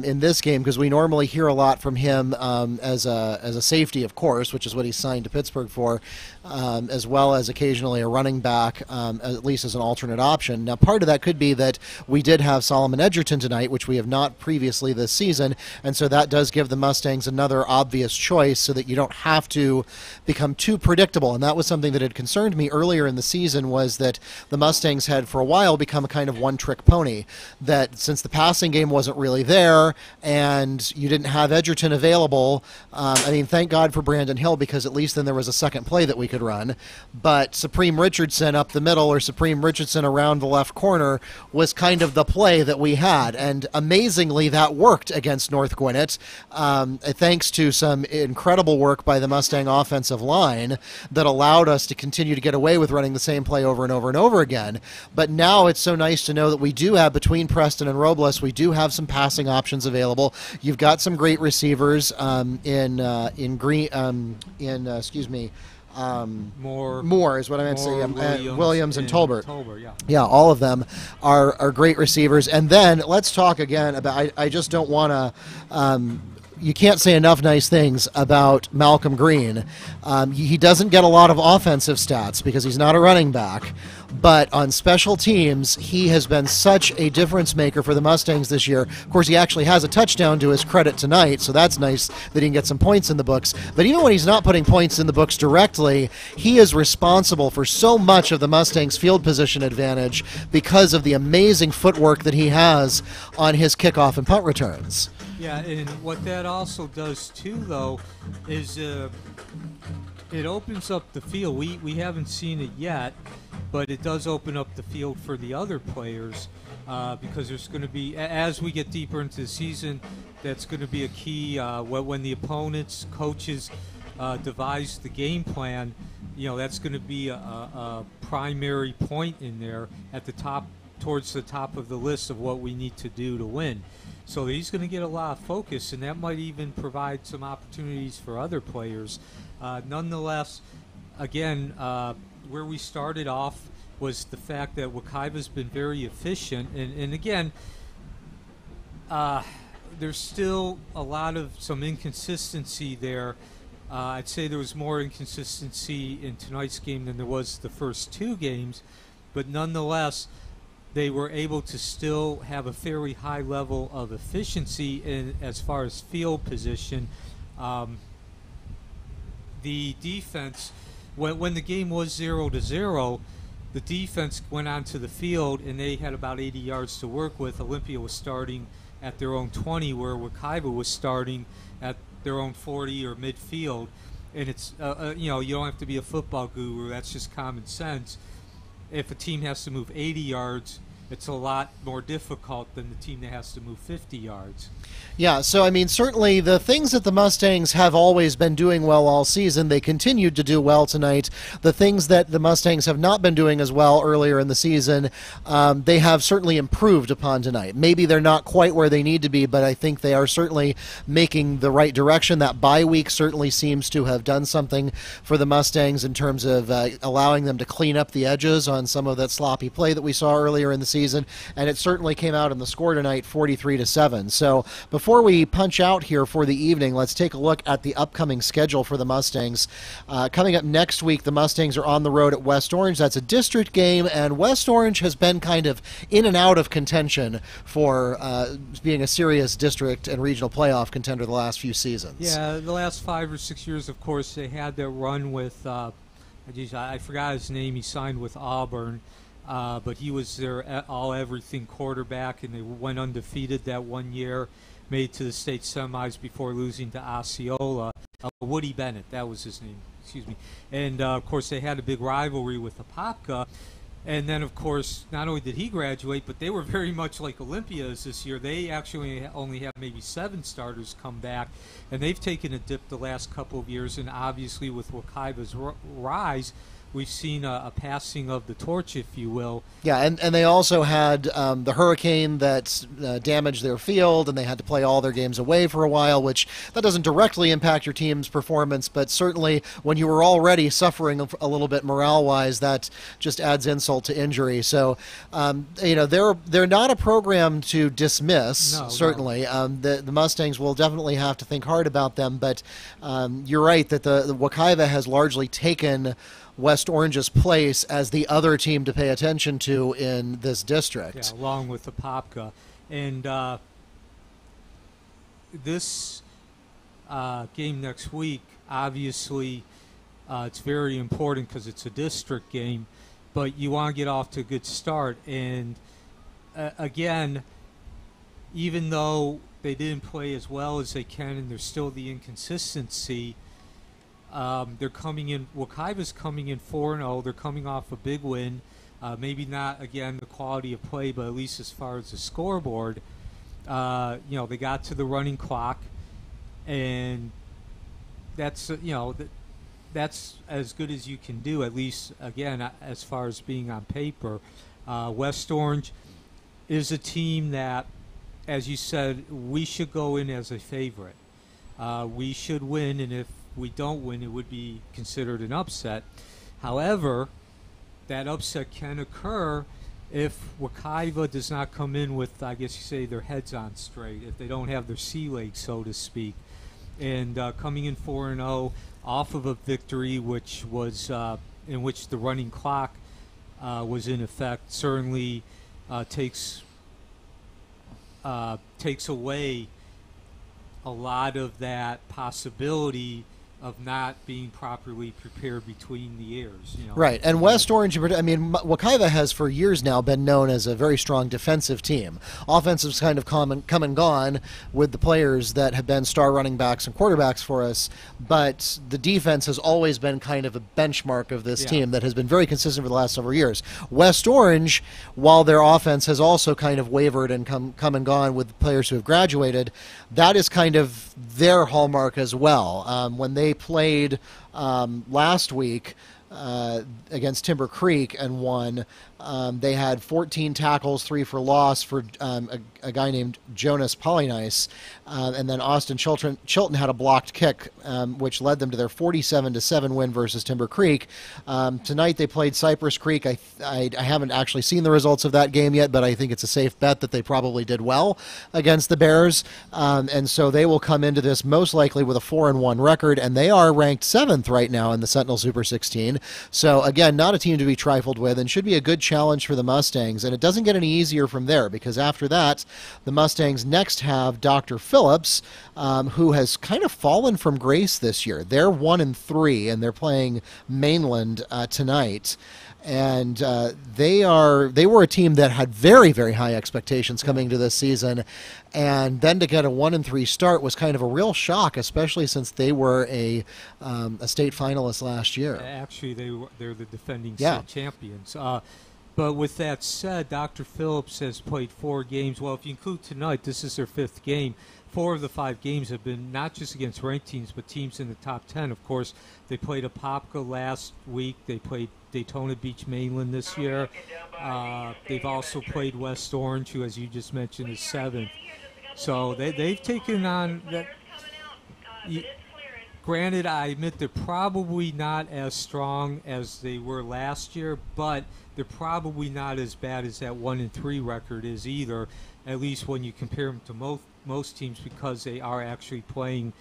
in this game, because we normally hear a lot from him as a safety, of course, which is what he's signed to Pittsburgh for, as well as occasionally a running back, at least as an alternate option. Now, part of that could be that we did have Solomon Edgerton tonight, which we have not previously this season, and so that does give the Mustangs another obvious choice so that you don't have to become too predictable. And that was something that had concerned me earlier in the season, was that the Mustangs had for a while become a kind of one-trick pony, that since the passing game wasn't really there and you didn't have Edgerton available, I mean, thank God for Brandon Hill, because at least then there was a second play that we could run. But Supreme Richardson up the middle, or Supreme Richardson around the left corner, was kind of the play that we had. And amazingly, that worked against North Gwinnett, thanks to some incredible work by the Mustang offensive line that allowed us to continue to get away with running the same play over and over and over again. But now it's so nice to know that we do have, between Preston and Robles, we do have some passing options available. You've got some great receivers Moore is what I meant to say. Williams and Tolbert. Yeah, all of them are great receivers. And then let's talk again about, I just don't want to, you can't say enough nice things about Malcolm Green. He doesn't get a lot of offensive stats because he's not a running back, but on special teams, he has been such a difference maker for the Mustangs this year. Of course, he actually has a touchdown to his credit tonight, so that's nice that he can get some points in the books. But even when he's not putting points in the books directly, he is responsible for so much of the Mustangs' field position advantage because of the amazing footwork that he has on his kickoff and punt returns. Yeah, and what that also does too, though, is it opens up the field. We haven't seen it yet, but it does open up the field for the other players, because there's going to be, as we get deeper into the season, that's going to be a key when the opponents, coaches devise the game plan. You know, that's going to be a primary point in there at the top, towards the top of the list of what we need to do to win. So he's going to get a lot of focus, and that might even provide some opportunities for other players. Nonetheless, again, where we started off was the fact that Wekiva's been very efficient. And again, there's still a lot of some inconsistency there. I'd say there was more inconsistency in tonight's game than there was the first 2 games. But nonetheless, they were able to still have a fairly high level of efficiency as far as field position. The defense, when the game was 0-0, the defense went onto the field and they had about 80 yards to work with. Olympia was starting at their own 20, where Wekiva was starting at their own 40 or midfield. And it's you know, you don't have to be a football guru. That's just common sense. If a team has to move 80 yards, it's a lot more difficult than the team that has to move 50 yards. Yeah, so I mean, certainly the things that the Mustangs have always been doing well all season, they continued to do well tonight. The things that the Mustangs have not been doing as well earlier in the season, they have certainly improved upon tonight. Maybe they're not quite where they need to be, but I think they are certainly making the right direction. That bye week certainly seems to have done something for the Mustangs in terms of allowing them to clean up the edges on some of that sloppy play that we saw earlier in the season, and it certainly came out in the score tonight, 43-7. So before we punch out here for the evening, let's take a look at the upcoming schedule for the Mustangs. Coming up next week, the Mustangs are on the road at West Orange. That's a district game, and West Orange has been kind of in and out of contention for being a serious district and regional playoff contender the last few seasons. Yeah, the last 5 or 6 years, of course, they had that run with, I forgot his name, he signed with Auburn, but he was their all-everything quarterback, and they went undefeated that one year, made to the state semis before losing to Osceola. Woody Bennett, that was his name, excuse me. And, of course, they had a big rivalry with Apopka. And then, of course, not only did he graduate, but they were very much like Olympia's this year. They actually only have maybe 7 starters come back, and they've taken a dip the last couple of years. And obviously, with Wekiva's rise, we've seen a passing of the torch, if you will. Yeah, and they also had the hurricane that damaged their field, and they had to play all their games away for a while, which that doesn't directly impact your team's performance, but certainly when you were already suffering a little bit morale-wise, that just adds insult to injury. So, they're not a program to dismiss, certainly. No. The Mustangs will definitely have to think hard about them, but you're right that the Wekiva has largely taken West Orange's place as the other team to pay attention to in this district. Yeah, along with the Apopka. And this game next week, obviously, it's very important because it's a district game, but you want to get off to a good start. And again, even though they didn't play as well as they can and there's still the inconsistency, they're coming in, Wekiva's coming in 4-0. They're coming off a big win. Maybe not, again, the quality of play, but at least as far as the scoreboard, they got to the running clock, and that's, that's as good as you can do, at least, again, as far as being on paper. West Orange is a team that, as you said, we should go in as a favorite. We should win, and if we don't win, it would be considered an upset. However, that upset can occur if Wekiva does not come in with, I guess you say, their heads on straight, if they don't have their sea legs, so to speak. And coming in 4-0 off of a victory which was in which the running clock was in effect certainly takes away a lot of that possibility of not being properly prepared between the years. Right, and West Orange, Wekiva has for years now been known as a very strong defensive team. Offensive's kind of come and gone with the players that have been star running backs and quarterbacks for us, but the defense has always been kind of a benchmark of this team that has been very consistent for the last several years. West Orange, while their offense has also kind of wavered and come and gone with players who have graduated, that is kind of their hallmark as well. When they played last week against Timber Creek and won, they had 14 tackles, 3 for loss for a guy named Jonas Polynice, and then Austin Chilton had a blocked kick, which led them to their 47-7 win versus Timber Creek. Tonight they played Cypress Creek. I haven't actually seen the results of that game yet, but I think it's a safe bet that they probably did well against the Bears, and so they will come into this most likely with a 4-1 record, and they are ranked 7th right now in the Sentinel Super 16. So again, not a team to be trifled with, and should be a good challenge for the Mustangs. And it doesn't get any easier from there, because after that, the Mustangs next have Dr. Phillips, who has kind of fallen from grace this year. They're 1-3, and they're playing Mainland tonight. And they were a team that had very, very high expectations coming to this season, and then to get a 1-3 start was kind of a real shock, especially since they were a state finalist last year. Actually, they're the defending state champions. But with that said, Dr. Phillips has played 4 games. Well, if you include tonight, this is their 5th game. 4 of the 5 games have been not just against ranked teams, but teams in the top 10. Of course, they played Apopka last week. They played Daytona Beach Mainland this year. They've also played West Orange, who, as you just mentioned, is 7th. So they've taken on that. Granted, I admit they're probably not as strong as they were last year, but they're probably not as bad as that 1-3 record is either. At least when you compare them to most teams, because they are actually playing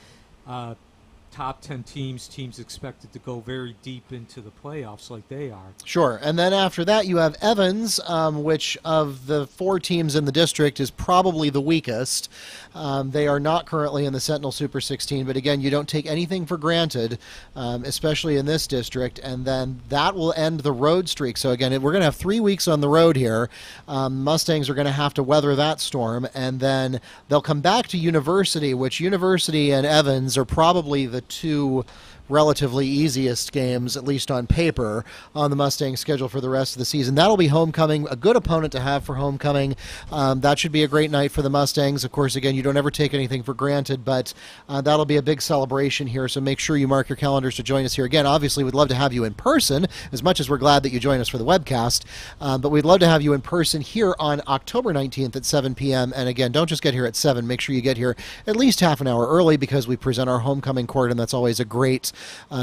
top 10 teams expected to go very deep into the playoffs like they are. Sure. And then after that, you have Evans, which of the 4 teams in the district is probably the weakest. They are not currently in the Sentinel Super 16, but again, you don't take anything for granted, especially in this district. And then that will end the road streak. So again, we're going to have 3 weeks on the road here. Mustangs are going to have to weather that storm, and then they'll come back to University, which University and Evans are probably the 2 relatively easiest games, at least on paper, on the Mustangs schedule for the rest of the season. That'll be homecoming, a good opponent to have for homecoming. That should be a great night for the Mustangs. Of course, again, you don't ever take anything for granted, but that'll be a big celebration here, so make sure you mark your calendars to join us here. Again, obviously, we'd love to have you in person, as much as we're glad that you join us for the webcast, but we'd love to have you in person here on October 19th at 7 p.m., and again, don't just get here at 7. Make sure you get here at least half an hour early, because we present our homecoming court, and that's always a great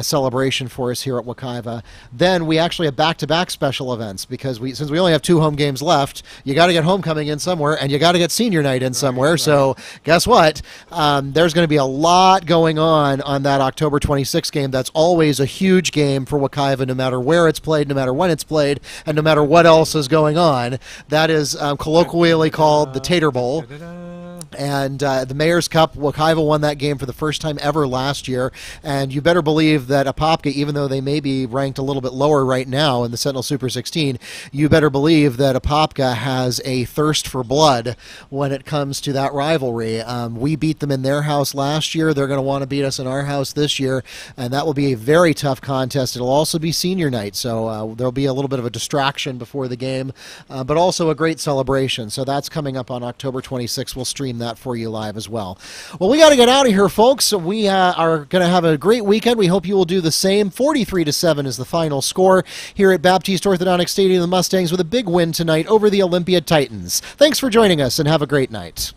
celebration for us here at Wekiva. Then we actually have back-to-back special events, because since we only have 2 home games left, you got to get homecoming in somewhere, and you got to get senior night in somewhere. Right. So guess what? There's going to be a lot going on that October 26th game. That's always a huge game for Wekiva, no matter where it's played, no matter when it's played, and no matter what else is going on. That is colloquially called the Tater Bowl. And the Mayor's Cup, Wekiva won that game for the first time ever last year, and you better believe that Apopka, even though they may be ranked a little bit lower right now in the Sentinel Super 16, you better believe that Apopka has a thirst for blood when it comes to that rivalry. We beat them in their house last year. They're going to want to beat us in our house this year, and that will be a very tough contest. It'll also be senior night, so there'll be a little bit of a distraction before the game, but also a great celebration. So that's coming up on October 26th. We'll stream that for you live as well. Well, we got to get out of here, folks. We are going to have a great weekend. We hope you will do the same. 43-7 is the final score here at Baptiste Orthodontic Stadium. The Mustangs with a big win tonight over the Olympia Titans. Thanks for joining us, and have a great night.